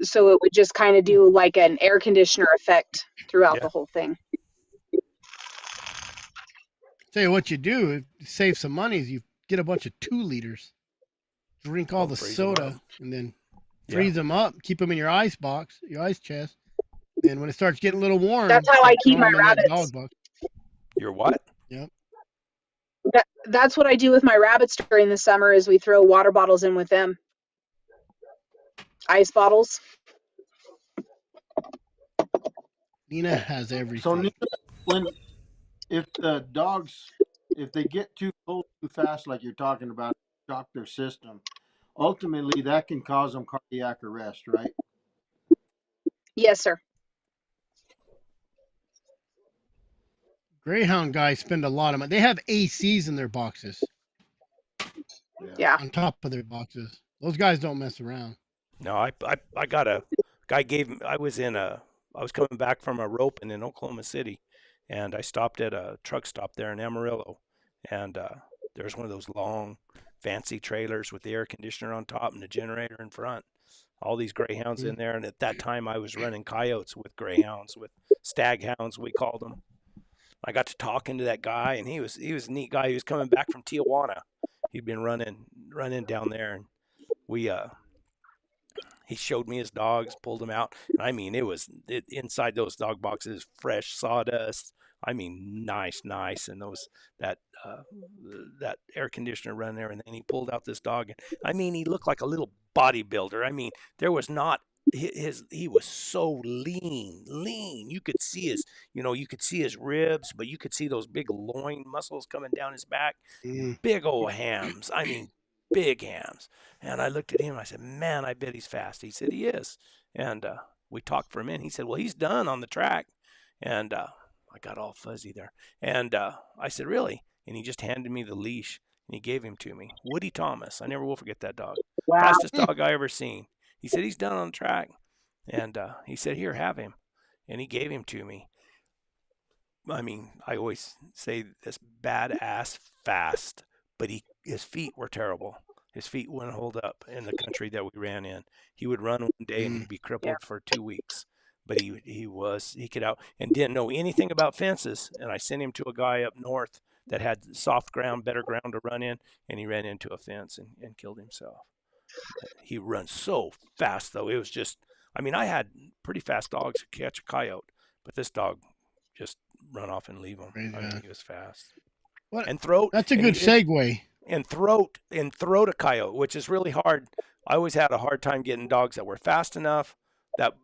So it would just kind of do like an air conditioner effect throughout Yeah. the whole thing. Tell you what you do to save some money is you get a bunch of 2 liters, drink all the freeze 'em soda, up. and then Yeah. freeze them up. Keep them in your ice box, your ice chest. And when it starts getting a little warm, That's how I keep throw my 'em in that rabbits. dog box. Your what? That's what I do with my rabbits during the summer is we throw water bottles in with them. Ice bottles. Nina has everything. So if the dogs, if they get too cold too fast, like you're talking about, shock their system, ultimately that can cause them cardiac arrest, right? Yes, sir. Greyhound guys spend a lot of money. They have ACs in their boxes, Yeah. on top of their boxes. Those guys don't mess around. No, I got a guy I was coming back from a roping in Oklahoma City, and I stopped at a truck stop there in Amarillo, and there's one of those long, fancy trailers with the air conditioner on top and the generator in front. all these greyhounds in Mm. there. And at that time, I was running coyotes with greyhounds, with stag hounds, we called them. I got to talking to that guy, and he was a neat guy. He was coming back from Tijuana. He'd been running down there, and we he showed me his dogs, pulled them out. And I mean, inside those dog boxes, fresh sawdust. I mean, nice, and that uh, that air conditioner run there. And then he pulled out this dog, and I mean, he looked like a little bodybuilder. I mean, there was not he was so lean. You could see his ribs, but you could see those big loin muscles coming down his back. Mm. Big old hams. I mean, big hams. And I looked at him and I said, man, I bet he's fast. He said, he is. And we talked for a minute. He said, well, he's done on the track. And I got all fuzzy there. And I said, really? And he just handed me the leash and he gave him to me. Woody Thomas. I never will forget that dog. Wow. Fastest dog I ever seen. He said, he's done on the track. And he said, here, have him. And he gave him to me. I mean, I always say this badass fast, but his feet were terrible. His feet wouldn't hold up in the country that we ran in. He would run one day and he'd be crippled for 2 weeks. But he could out and didn't know anything about fences. And I sent him to a guy up north that had soft ground, better ground to run in, and he ran into a fence and killed himself. He runs so fast though. It was just, I mean, I had pretty fast dogs to catch a coyote, but this dog just run off and leave him. I mean, he was fast. What? And throat. That's a good segue. And throat a coyote, which is really hard. I always had a hard time getting dogs that were fast enough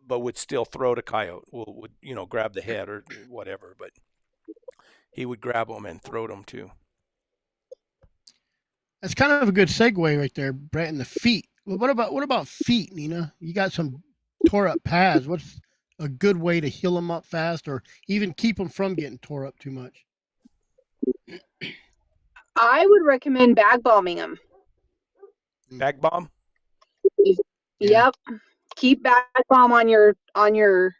but would still throat a coyote. Would grab the head or whatever, but he would grab them and throat them too. That's kind of a good segue right there, Brett. And the feet. Well, what about feet, Nina? You got some tore up pads. What's a good way to heal them up fast, or even keep them from getting tore up too much? I would recommend bag bombing them. Bag bomb? Yep. Keep bag bomb on your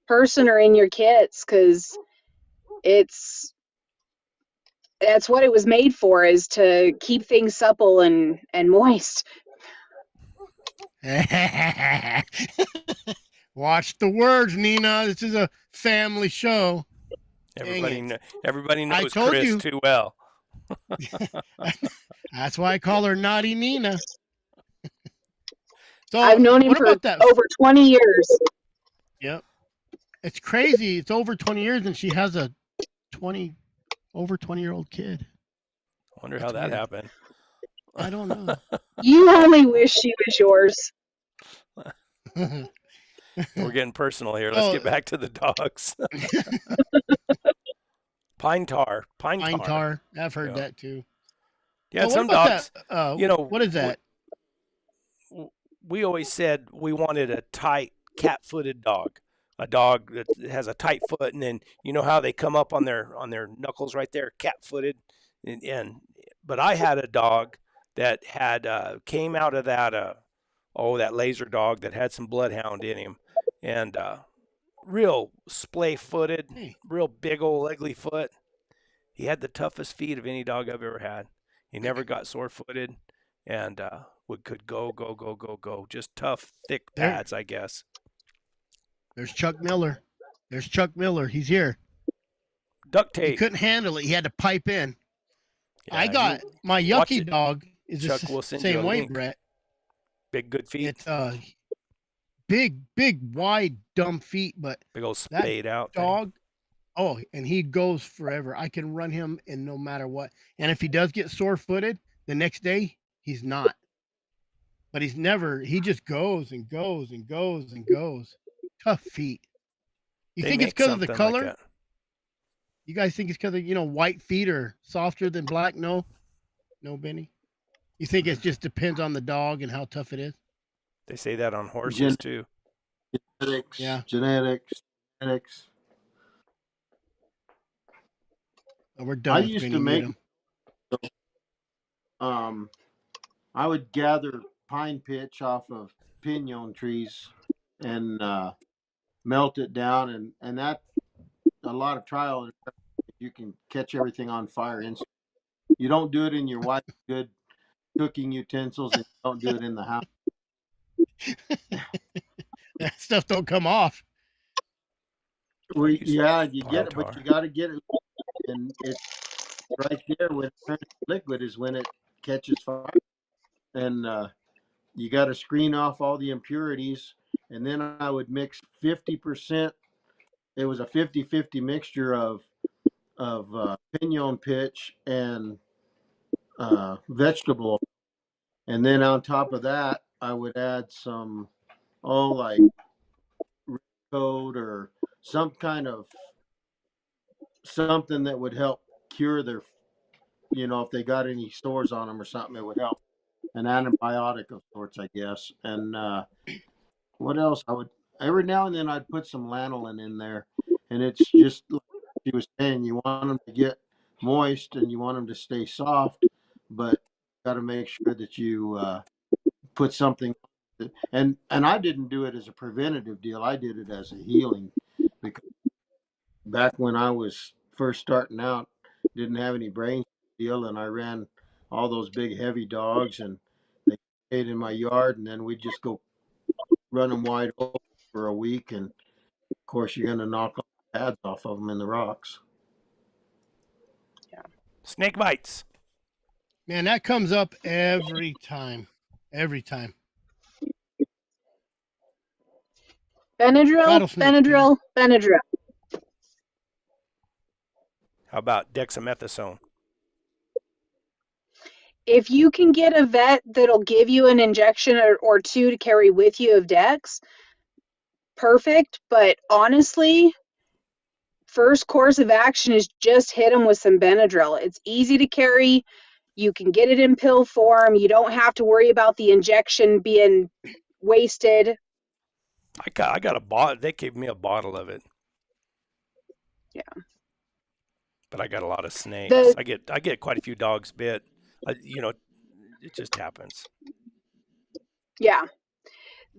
person or in your kits, because that's what it was made for, is to keep things supple and moist. Watch the words, Nina. This is a family show. Everybody knows Chris too well. That's why I call her Naughty Nina. So I've known him for over 20 years. Yep. It's crazy. It's over 20 years and she has a over 20-year-old kid. I wonder how that happened. I don't know. You only wish she was yours. We're getting personal here. Let's get back to the dogs. Pine tar. I've heard that too. Yeah, some dogs. What is that? We always said we wanted a tight, cat-footed dog, a dog that has a tight foot, and then you know how they come up on their knuckles right there, cat-footed. But I had a dog that had came out of that laser dog that had some bloodhound in him, and real splay-footed, real big old ugly foot. He had the toughest feet of any dog I've ever had. He never got sore-footed, and could go. Just tough, thick pads, I guess. There's Chuck Miller. He's here. Duct tape. He couldn't handle it. He had to pipe in. Yeah, I got my yucky dog is Chuck the same way, Brett. Big, good feet. It's big, wide, dumb feet, but big old spayed out dog. Thing. Oh, and he goes forever. I can run him in no matter what. And if he does get sore-footed, the next day he's not. But he just goes and goes and goes and goes. Tough feet. You think it's because of the color? Like you guys think it's because of, white feet are softer than black? No, Benny? You think it just depends on the dog and how tough it is? They say that on horses too. Genetics. Yeah. Genetics. Oh, we're done. I used to make I would gather pine pitch off of pinon trees and melt it down, and that a lot of trial and you can catch everything on fire instantly. You don't do it in your wife's good cooking utensils, and you don't do it in the house. That stuff don't come off. Yeah, you get it, but Pontar. you got to get it, and it's right there when it turns liquid is when it catches fire, and you got to screen off all the impurities, and then I would mix 50%. It was a 50-50 mixture of pinon pitch and vegetable, and then on top of that, I would add some like coat or some kind of something that would help cure their, if they got any sores on them or something, it would help. An antibiotic of sorts, I guess. And what else? I would every now and then I'd put some lanolin in there, and it's just like she was saying, you want them to get moist and you want them to stay soft, but got to make sure that you put something. And I didn't do it as a preventative deal. I did it as a healing, because back when I was first starting out, didn't have any brain deal, and I ran all those big heavy dogs, and they stayed in my yard, and then we'd just go run them wide open for a week, and of course you're going to knock all the pads off of them in the rocks. Snake bites. Man, that comes up every time. Every time. Benadryl, Rattlesnakes, Benadryl, Benadryl. How about dexamethasone? If you can get a vet that'll give you an injection or two to carry with you of Dex, perfect. But honestly, first course of action is just hit them with some Benadryl. It's easy to carry. You can get it in pill form. You don't have to worry about the injection being wasted. I got a bottle. They gave me a bottle of it. Yeah. But I got a lot of snakes. I get quite a few dogs bit. It just happens. Yeah.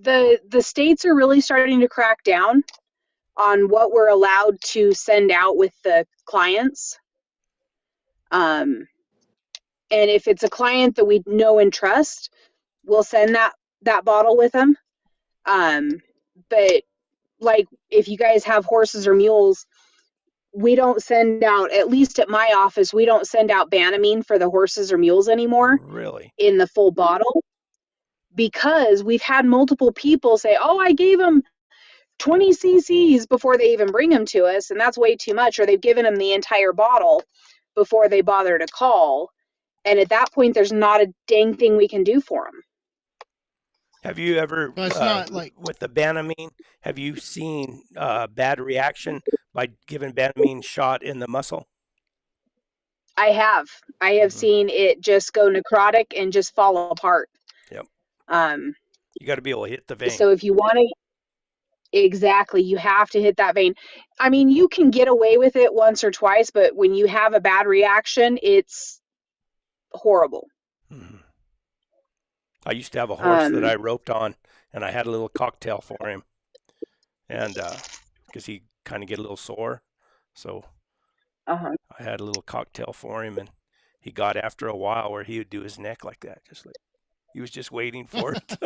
The states are really starting to crack down on what we're allowed to send out with the clients. And if it's a client that we know and trust, we'll send that bottle with them. But like if you guys have horses or mules, we don't send out, at least at my office, we don't send out Banamine for the horses or mules anymore. Really? In the full bottle, because we've had multiple people say, oh, I gave them 20 cc's before they even bring them to us, and that's way too much, or they've given them the entire bottle before they bother to call, and at that point there's not a dang thing we can do for them. Have you ever, No, it's not like with the Banamine, have you seen bad reaction by giving Banamine shot in the muscle? I have seen it just go necrotic and just fall apart. Yep. You got to be able to hit the vein. So if you want to, exactly, you have to hit that vein. I mean, you can get away with it once or twice, but when you have a bad reaction, it's horrible. Mm-hmm. I used to have a horse that I roped on, and I had a little cocktail for him, and because he kind of get a little sore, so I had a little cocktail for him, and he got after a while where he would do his neck like that, just like he was just waiting for it.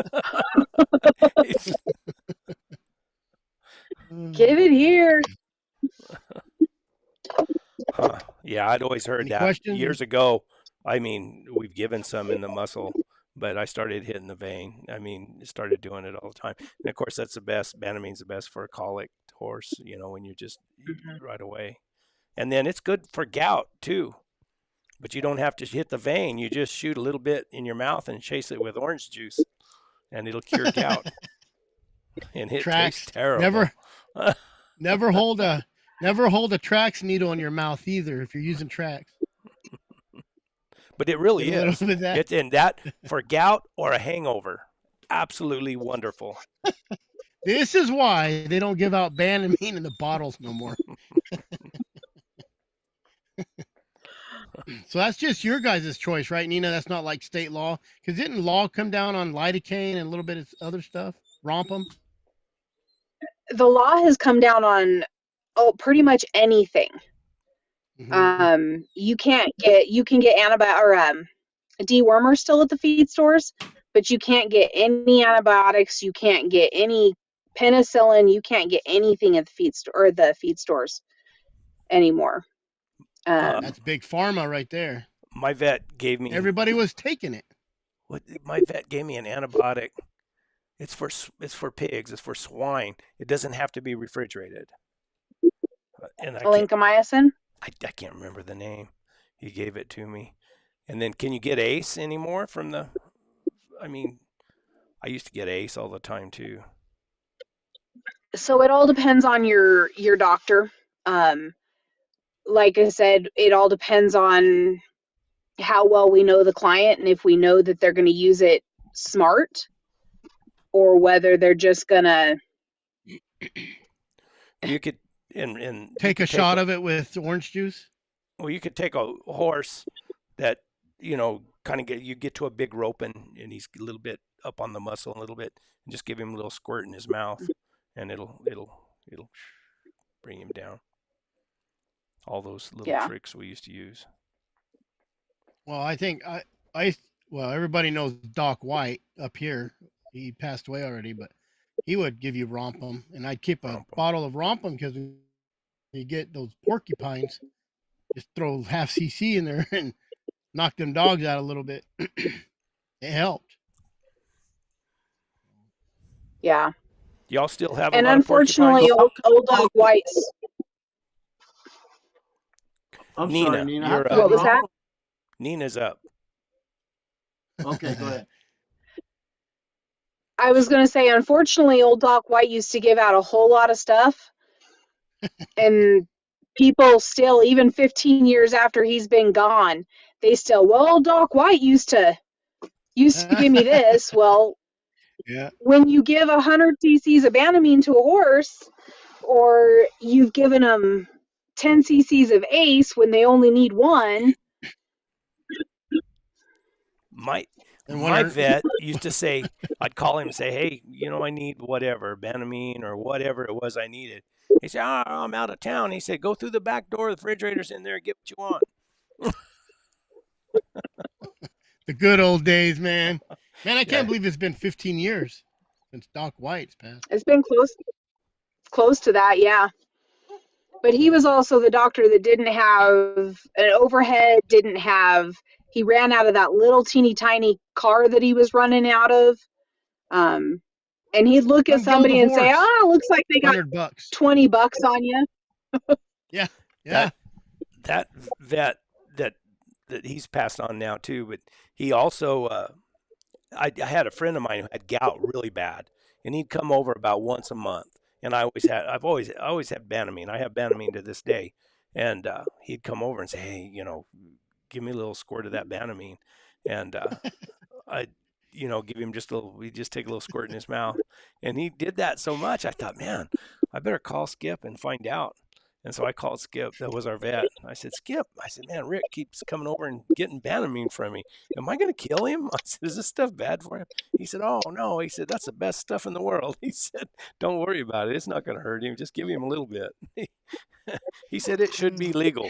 Give it here. Yeah, I'd always heard that questions? Years ago. I mean, we've given some in the muscle, but I started hitting the vein. I mean, started doing it all the time. And of course, that's the best. Banamine's the best for a colic horse, when you just right away. And then it's good for gout too. But you don't have to hit the vein. You just shoot a little bit in your mouth and chase it with orange juice, and it'll cure gout. And it tastes terrible. Never hold a Trax needle in your mouth either if you're using Trax. But it really is. It's in that for gout or a hangover. Absolutely wonderful. This is why they don't give out Banamine in the bottles no more. So that's just your guys' choice, right, Nina? That's not like state law? Because didn't law come down on lidocaine and a little bit of other stuff? Rompum? The law has come down on pretty much anything. You can get antibiotic or dewormer still at the feed stores, but you can't get any antibiotics. You can't get any penicillin. You can't get anything at the feed stores anymore. That's big pharma right there. My vet gave me Everybody was taking it. my vet gave me an antibiotic. It's for pigs. It's for swine. It doesn't have to be refrigerated. And Lincomycin. I can't remember the name. He gave it to me. And then, can you get ACE anymore from the? I mean, I used to get ACE all the time too. So it all depends on your doctor. Like I said, it all depends on how well we know the client and if we know that they're going to use it smart or whether they're just going to. You could and take a shot of it with orange juice. Well, you could take a horse that, kind of get to a big rope and he's a little bit up on the muscle a little bit and just give him a little squirt in his mouth and it'll bring him down. All those little tricks we used to use. Well, I think everybody knows Doc White up here. He passed away already, but he would give you Rompum, and I'd keep a bottle of Rompum because when you get those porcupines, just throw half cc in there and knock them dogs out a little bit. It helped. Yeah. Y'all still have and a lot unfortunately, of old Doc White's. I'm Nina, sorry, Nina. you're What was that? Nina's up. Okay, go ahead. I was going to say, unfortunately, old Doc White used to give out a whole lot of stuff. And people still, even 15 years after he's been gone, they still, well, Doc White used to give me this. Well, yeah. When you give 100 cc's of Banamine to a horse, or you've given them 10 cc's of ACE when they only need one. My vet used to say, I'd call him and say, hey, I need whatever, Banamine or whatever it was I needed. He said, I'm out of town. He said, go through the back door. The refrigerator's in there. Get what you want. The good old days, man. Man, I can't believe it's been 15 years since Doc White's passed. It's been close to that, yeah. But he was also the doctor that didn't have an overhead, he ran out of that little teeny tiny car that he was running out of. And he'd look at somebody and say, looks like they got $100. $20 on you. Yeah. That vet that he's passed on now too, but he also, I had a friend of mine who had gout really bad, and he'd come over about once a month. And I always had Banamine. I have Banamine to this day. And he'd come over and say, hey, give me a little squirt of that Banamine. And I'd, give him we'd just take a little squirt in his mouth. And he did that so much, I thought, man, I better call Skip and find out. And so I called Skip. That was our vet. I said, Skip, man, Rick keeps coming over and getting Banamine from me. Am I going to kill him? I said, is this stuff bad for him? He said, oh, no. He said, that's the best stuff in the world. He said, don't worry about it. It's not going to hurt him. Just give him a little bit. He said it should be legal.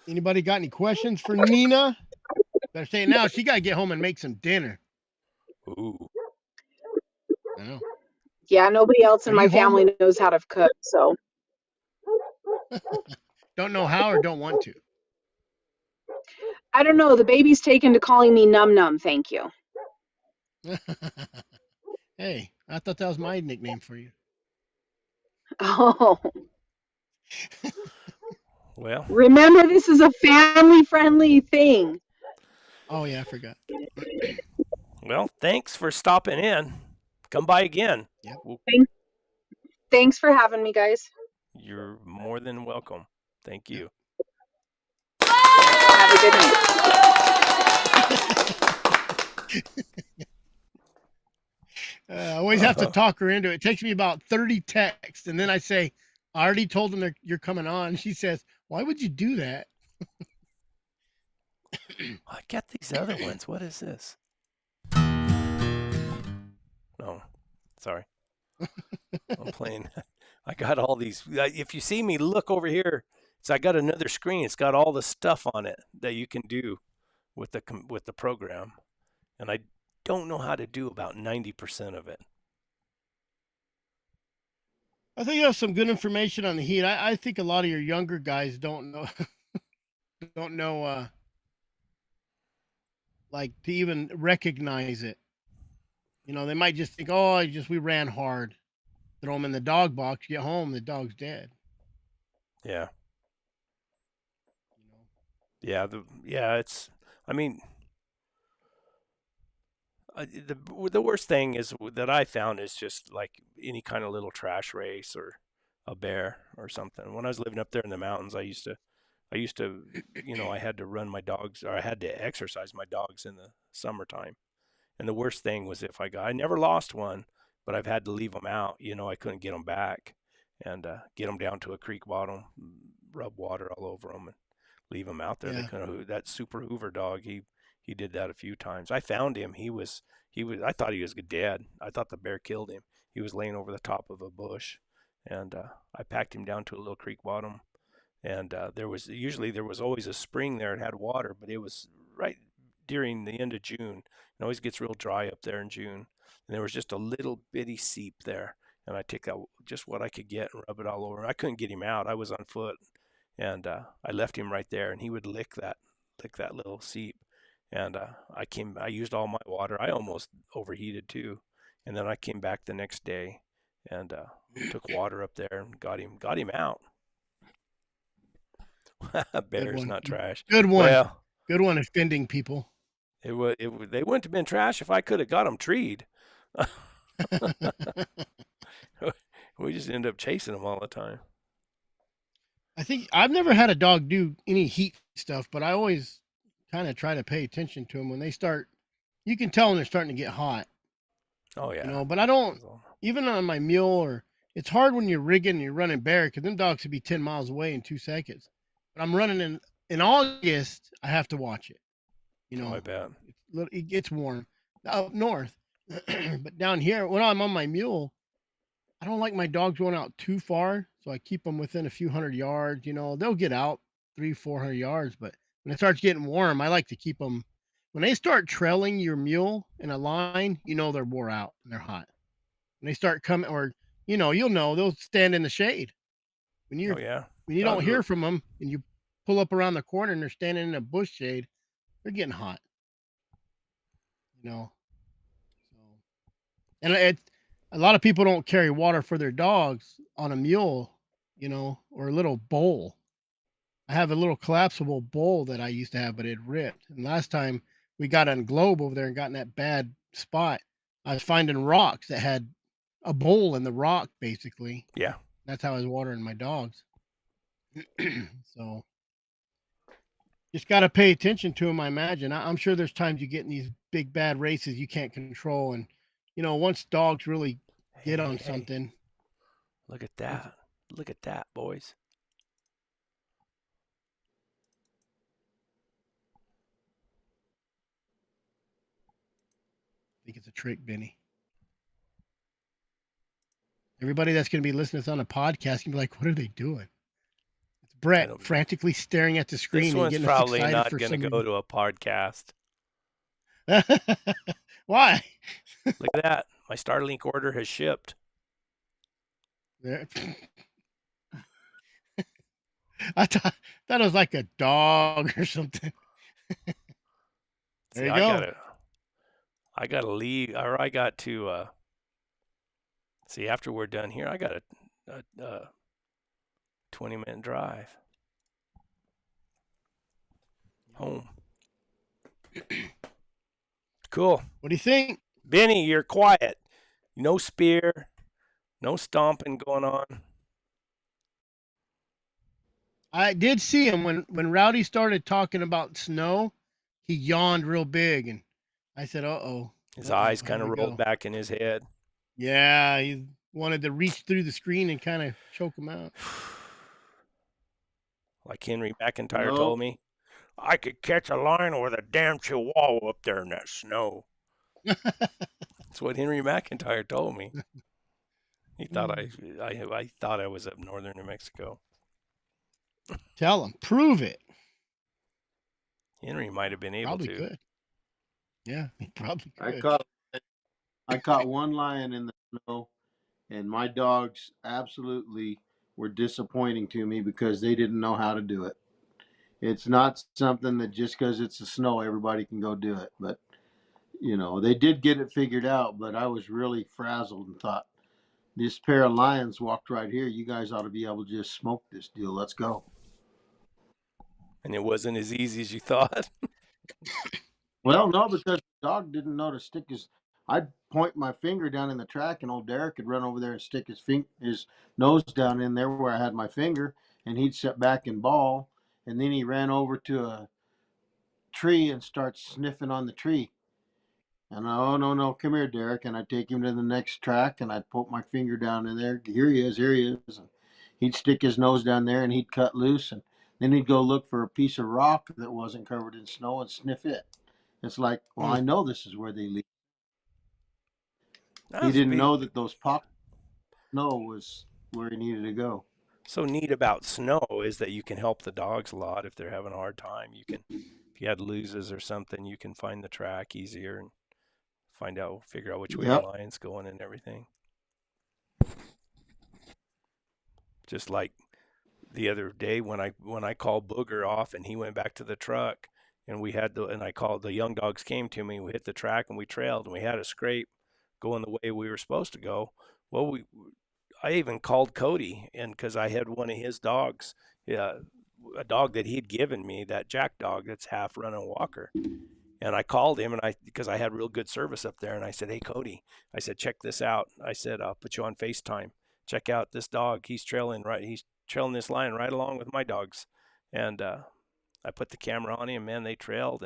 Anybody got any questions for Nina? Better say it now. She got to get home and make some dinner. Ooh. I know. Yeah, nobody else in my family knows how to cook, so. Don't know how or don't want to? I don't know. The baby's taken to calling me Num Num, thank you. Hey, I thought that was my nickname for you. Oh. Well. Remember, this is a family-friendly thing. Oh, yeah, I forgot. Well, thanks for stopping in. Come by again. Yep. Thanks for having me, guys. You're more than welcome. Thank you. Have a good night. I always have to talk her into it. It takes me about 30 texts, and then I say, I already told them you're coming on. She says, why would you do that? I got these other ones. What is this? No, sorry. I'm playing. I got all these. If you see me, look over here So I got another screen. It's got all the stuff on it that you can do with the program, and I don't know how to do about 90% of it. I think you have some good information on the heat. I think a lot of your younger guys don't know don't know like to even recognize it. You know, they might just think, oh, we ran hard. Throw them in the dog box, get home, the dog's dead. Yeah. You know? Yeah, it's, I mean, the worst thing is that I found is just like any kind of little trash race or a bear or something. When I was living up there in the mountains, I used to, I had to run my dogs, or I had to exercise my dogs in the summertime. And the worst thing was I never lost one, but I've had to leave them out. I couldn't get them back, and get them down to a creek bottom, rub water all over them, and leave them out there. Yeah. They couldn't. That Super Hoover dog, he did that a few times. I found him. I thought he was dead. I thought the bear killed him. He was laying over the top of a bush, and I packed him down to a little creek bottom. And there was always a spring there. It had water, but it was right during the end of June. It always gets real dry up there in June. And there was just a little bitty seep there. And I took out just what I could get and rub it all over. I couldn't get him out. I was on foot. And I left him right there, and he would lick that little seep. And I used all my water. I almost overheated too. And then I came back the next day and took water up there and got him out. Bear's not trash. Good one. Well, good one offending people. they wouldn't have been trash if I could have got them treed. We just end up chasing them all the time. I think I've never had a dog do any heat stuff, but I always kind of try to pay attention to them when they start. You can tell when they're starting to get hot. Oh yeah. But I don't, even on my mule, or it's hard when you're rigging and you're running bear, because them dogs could be 10 miles away in 2 seconds. But I'm running in August, I have to watch it. I bet. It gets warm up north. But down here, when I'm on my mule, I don't like my dogs going out too far. So I keep them within a few hundred yards. They'll get out 300-400 yards. But when it starts getting warm, I like to keep them. When they start trailing your mule in a line, they're wore out and they're hot. When they start coming, or, you'll know they'll stand in the shade. When you don't hear from them and you pull up around the corner and they're standing in a bush shade, they're getting hot. So, and a lot of people don't carry water for their dogs on a mule, or a little bowl. I have a little collapsible bowl that I used to have, but it ripped. And last time we got on Globe over there and got in that bad spot, I was finding rocks that had a bowl in the rock, basically. Yeah. That's how I was watering my dogs. So just got to pay attention to them, I imagine. I'm sure there's times you get in these big, bad races you can't control. And, once dogs really get on something. Look at that. Look at that, boys. I think it's a trick, Benny. Everybody that's going to be listening to this on a podcast can be like, what are they doing? It's Brett frantically staring at the screen. This one's and probably not going to go to a podcast. Why? Look at that. My Starlink order has shipped. There. I thought it was like a dog or something. There you go. I gotta leave, or I got to see after we're done here. I got a 20-minute drive home. Cool. What do you think, Benny? You're quiet. No spear, no stomping going on. I did see him when Rowdy started talking about snow. He yawned real big, and I said, "Uh-oh." His eyes kind of rolled back in his head. Yeah, he wanted to reach through the screen and kind of choke him out. Like Henry McIntyre told me, I could catch a lion with a damn chihuahua up there in that snow. That's what Henry McIntyre told me. He thought I thought I was up northern New Mexico. Tell him. Prove it. Henry might have been able Probably to. could. Yeah, he probably could. I caught one lion in the snow, and my dogs absolutely were disappointing to me because they didn't know how to do it. It's not something that just because it's the snow, everybody can go do it. But, they did get it figured out, but I was really frazzled and thought, this pair of lions walked right here. You guys ought to be able to just smoke this deal. Let's go. And it wasn't as easy as you thought. Well, no, because the dog didn't know to stick his. I'd point my finger down in the track, and old Derek could run over there and stick his nose down in there where I had my finger, and he'd sit back and bawl, and then he ran over to a tree and start sniffing on the tree. And oh no, come here, Derek, and I'd take him to the next track, and I'd put my finger down in there. Here he is, and he'd stick his nose down there, and he'd cut loose, and then he'd go look for a piece of rock that wasn't covered in snow and sniff it. It's like, well, I know this is where they leave. He didn't know that those pockets of snow was where he needed to go. So neat about snow is that you can help the dogs a lot if they're having a hard time. You can, if you had loses or something, you can find the track easier and figure out which way the lion's going and everything. Just like the other day when I called Booger off and he went back to the truck and I called, the young dogs came to me, we hit the track and we trailed and we had a scrape going the way we were supposed to go. Well, I even called Cody, and because I had one of his dogs, a dog that he'd given me, that Jack dog that's half running walker. And I called him because I had real good service up there. And I said, hey, Cody, I said, check this out. I said, I'll put you on FaceTime. Check out this dog. He's trailing this lion right along with my dogs. And I put the camera on him, man, they trailed.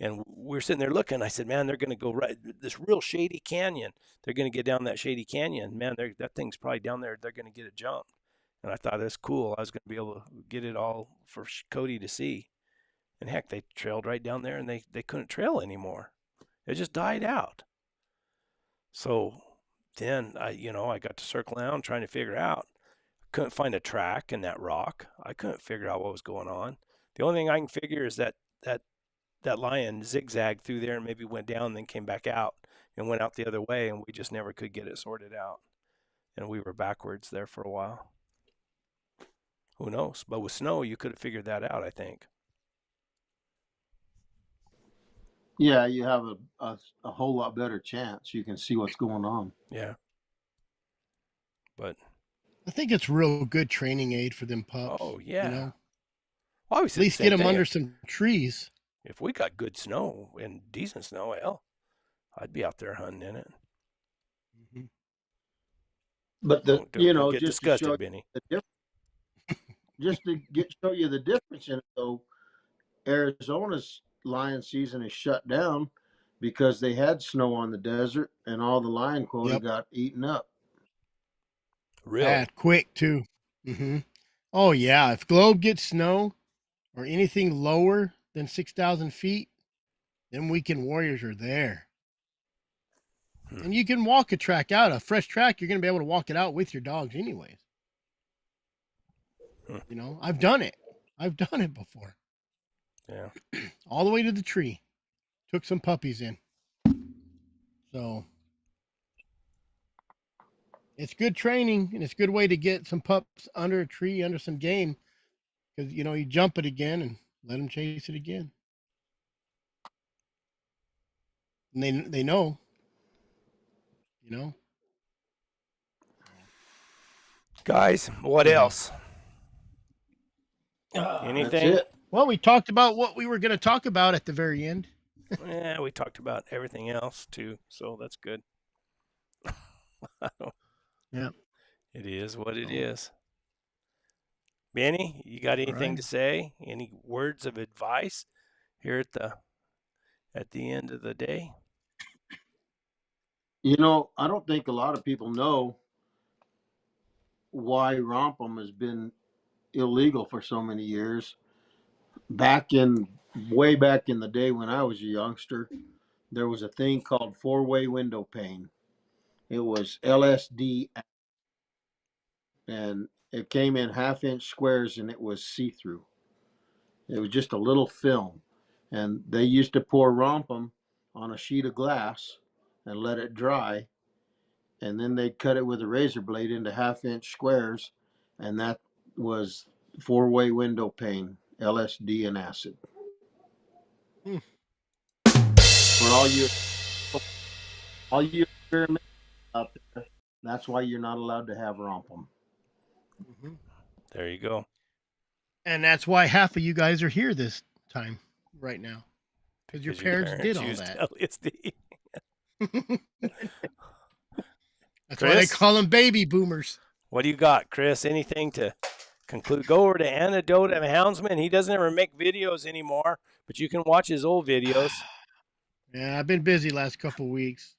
And we were sitting there looking. I said, man, they're going to go right this real shady canyon. They're going to get down that shady canyon. Man, that thing's probably down there. They're going to get it jumped. And I thought, that's cool. I was going to be able to get it all for Cody to see. And heck, they trailed right down there and they couldn't trail anymore. It just died out. So then I got to circle around trying to figure out. Couldn't find a track in that rock. I couldn't figure out what was going on. The only thing I can figure is that lion zigzagged through there and maybe went down and then came back out and went out the other way, and we just never could get it sorted out. And we were backwards there for a while. Who knows? But with snow, you could have figured that out, I think. Yeah, you have a whole lot better chance. You can see what's going on. Yeah. But I think it's real good training aid for them pups. Oh, yeah. You know? Well, at least get them under some trees. If we got good snow and decent snow, hell, I'd be out there hunting in it. Mm-hmm. But don't get just disgusted, to show Benny. Just to show you the difference in it, though, Arizona's lion season is shut down because they had snow on the desert and all the lion quota got eaten up. Really? Bad, quick too. Mm-hmm. Oh yeah, if Globe gets snow or anything lower than 6,000 feet, then weekend warriors are there. And you can walk a track out, a fresh track. You're going to be able to walk it out with your dogs anyways. You know, I've done it. I've done it before. Yeah. All the way to the tree. Took some puppies in. So it's good training, and it's a good way to get some pups under a tree, under some game. Because, you know, you jump it again and let them chase it again. And they know. You know? Guys, what else? Anything? That's it. Well, we talked about what we were going to talk about at the very end. Yeah, we talked about everything else too, so that's good. Yeah. It is what it is. Benny, you got anything to say? Any words of advice here at the end of the day? You know, I don't think a lot of people know why Rompum has been illegal for so many years. Way back in the day when I was a youngster, there was a thing called four-way window pane. It was LSD, and It came in 1/2 inch squares and it was see through. It was just a little film. And they used to pour wampum on a sheet of glass and let it dry. And then they'd cut it with a razor blade into 1/2 inch squares. And that was 4-way window pane, LSD and acid. Hmm. For all you experiments out there, that's why you're not allowed to have wampum. Mm-hmm. There you go. And that's why half of you guys are here this time right now. Because your parents did all used that. LSD. That's why they Chris? call them baby boomers. What do you got, Chris? Anything to conclude? Go over to Anecdote of a Houndsman. He doesn't ever make videos anymore, but you can watch his old videos. Yeah, I've been busy last couple of weeks.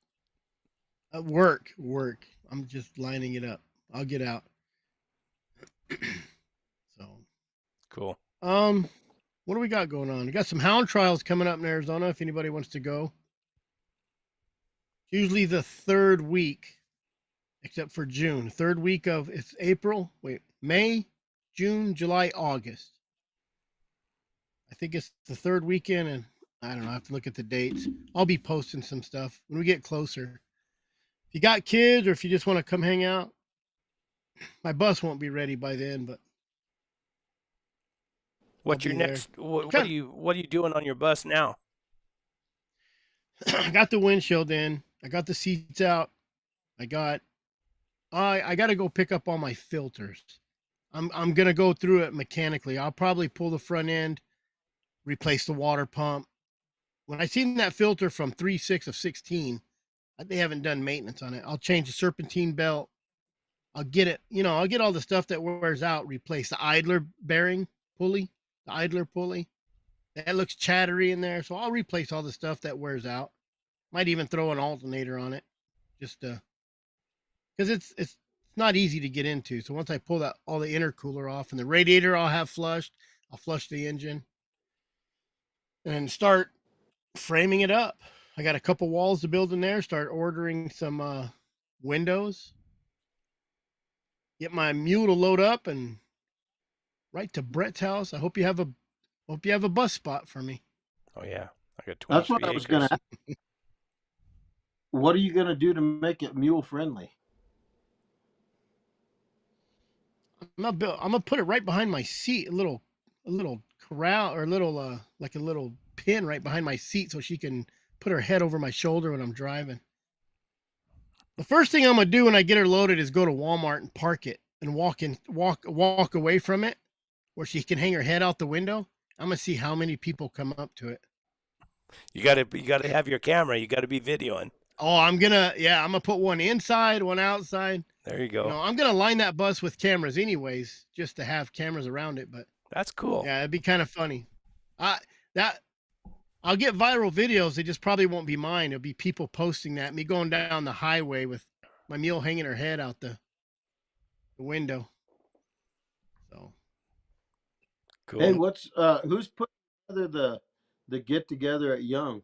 Work. I'm just lining it up. I'll get out. So, Cool. what do we got going on? We got some hound trials coming up in Arizona if anybody wants to go. Usually the third week, except for June. Third week of it's May, June, July, August. I think it's the third weekend, and I don't know. I have to look at the dates. I'll be posting some stuff when we get closer. If you got kids or if you just want to come hang out, my bus won't be ready by then, but What's your be there. next? What are you doing on your bus now? I got the windshield in. I got the seats out. I got to go pick up all my filters. I'm gonna go through it mechanically. I'll probably pull the front end, replace the water pump. When I seen that filter from 3.6 of 16, they haven't done maintenance on it. I'll change the serpentine belt. I'll get it. I'll get all the stuff that wears out. Replace the idler bearing pulley, the idler pulley. That looks chattery in there, so I'll replace all the stuff that wears out. Might even throw an alternator on it, just because it's not easy to get into. So once I pull all the intercooler off and the radiator I'll have flushed, I'll flush the engine and start framing it up. I got a couple walls to build in there. Start ordering some windows. Get my mule to load up and right to Brett's house. I hope you have a bus spot for me. Oh yeah, I got 23 That's what I was going to ask. What are you going to do to make it mule friendly? I'm gonna put it right behind my seat, a little corral or a little like a little pin right behind my seat so she can put her head over my shoulder when I'm driving. The first thing I'm gonna do when I get her loaded is go to Walmart and park it and walk away from it where she can hang her head out the window. I'm gonna see how many people come up to it. You gotta have your camera. You gotta be videoing. Oh, I'm gonna put one inside, one outside. There you go. I'm gonna line that bus with cameras anyways, just to have cameras around it. But that's cool. Yeah, it'd be kind of funny. I'll get viral videos. They just probably won't be mine. It'll be people posting that. Me going down the highway with my mule hanging her head out the window. So cool. Hey, who's putting together the get together at Young?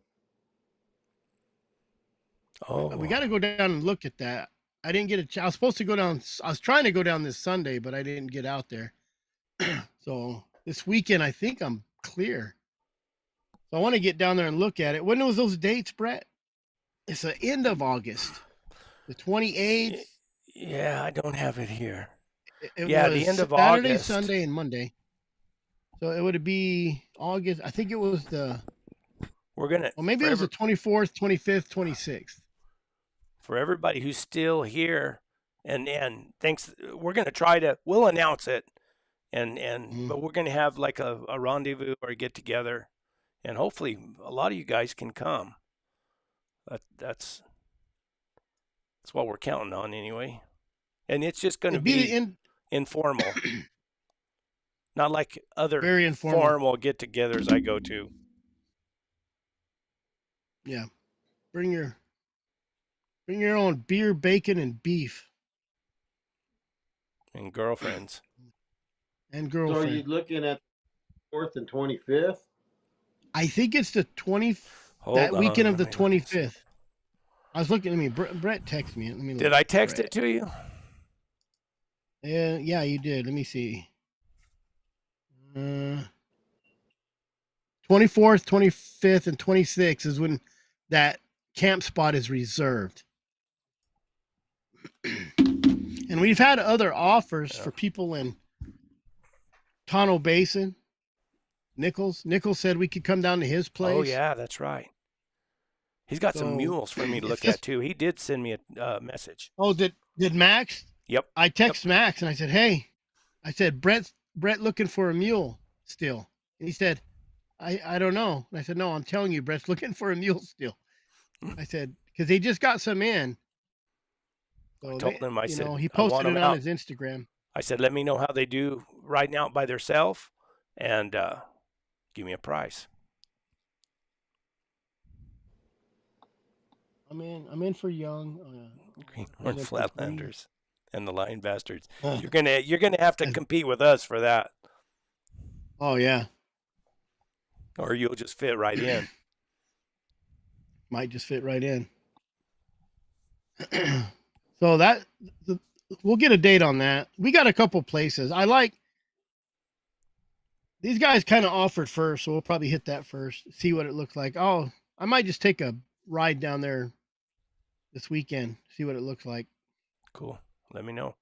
Oh, we got to go down and look at that. I didn't get I was supposed to go down. I was trying to go down this Sunday, but I didn't get out there. So this weekend, I think I'm clear. So I want to get down there and look at it. When was those dates, Brett? It's the end of August, the 28th. Yeah, I don't have it here. It was the end of August. Saturday, Sunday, and Monday. So it would be August. I think it was maybe it was the 24th, 25th, 26th. For everybody who's still here, and thanks, we'll announce it, but we're gonna have like a rendezvous or a get together, and hopefully a lot of you guys can come. That's what we're counting on anyway, and it's just gonna be informal, not like other very informal formal get-togethers I go to. Yeah, bring your own beer, bacon, and beef. And girlfriends. And girlfriends. So are you looking at 4th and 25th? I think it's the 20th. Weekend of the 25th. I was looking at me. Brett texted me. Did I text it to you? Yeah, you did. Let me see. 24th, 25th, and 26th is when that camp spot is reserved. And we've had other offers for people in Tonto Basin. Nichols said we could come down to his place. Oh yeah, that's right. He's got some So, mules for me to if look this- at too. He did send me a message. Oh, did Max? Yep. I text Max and I said, "Hey," I said, Brett looking for a mule still." And he said, I don't know. And I said, "No, I'm telling you, Brett's looking for a mule still." I said, because they just got some in. So I told him, I said, he I want posted them it on out. his Instagram. I said, let me know how they do riding out by themselves, and give me a price. I'm in for young. Greenhorn look, Flatlanders and the Lion Bastards. Uh, You're gonna have to compete with us for that, Oh yeah, or you'll just fit right in. might just fit right in. So we'll get a date on that. We got a couple places. I like these guys kind of offered first, so we'll probably hit that first. See what it looks like. Oh, I might just take a ride down there this weekend. See what it looks like. Cool. Let me know.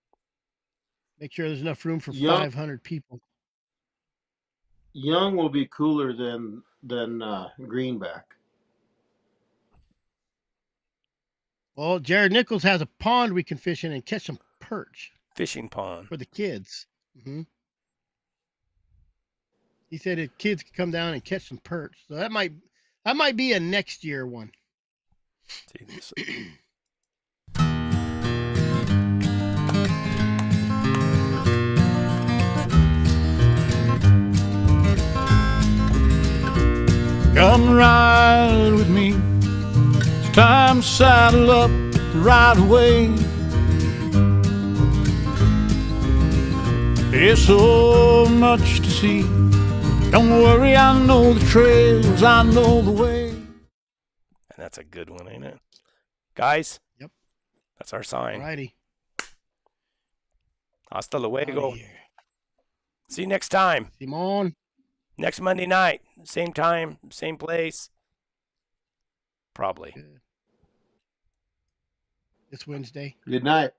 Make sure there's enough room for Young- 500 people. Young will be cooler than Greenback. Well, Jared Nichols has a pond we can fish in and catch some perch Fishing pond. for the kids. He said if kids could come down and catch some perch. So that might be a next year one. See this. Come ride with me. It's time to saddle up right away. There's so much to see. Don't worry, I know the trails, I know the way. And that's a good one, ain't it? Guys? Yep. That's our sign. Alrighty. Hasta luego. Outta here. See you next time. Simon. Next Monday night. Same time, same place. Probably. This Wednesday. Good night.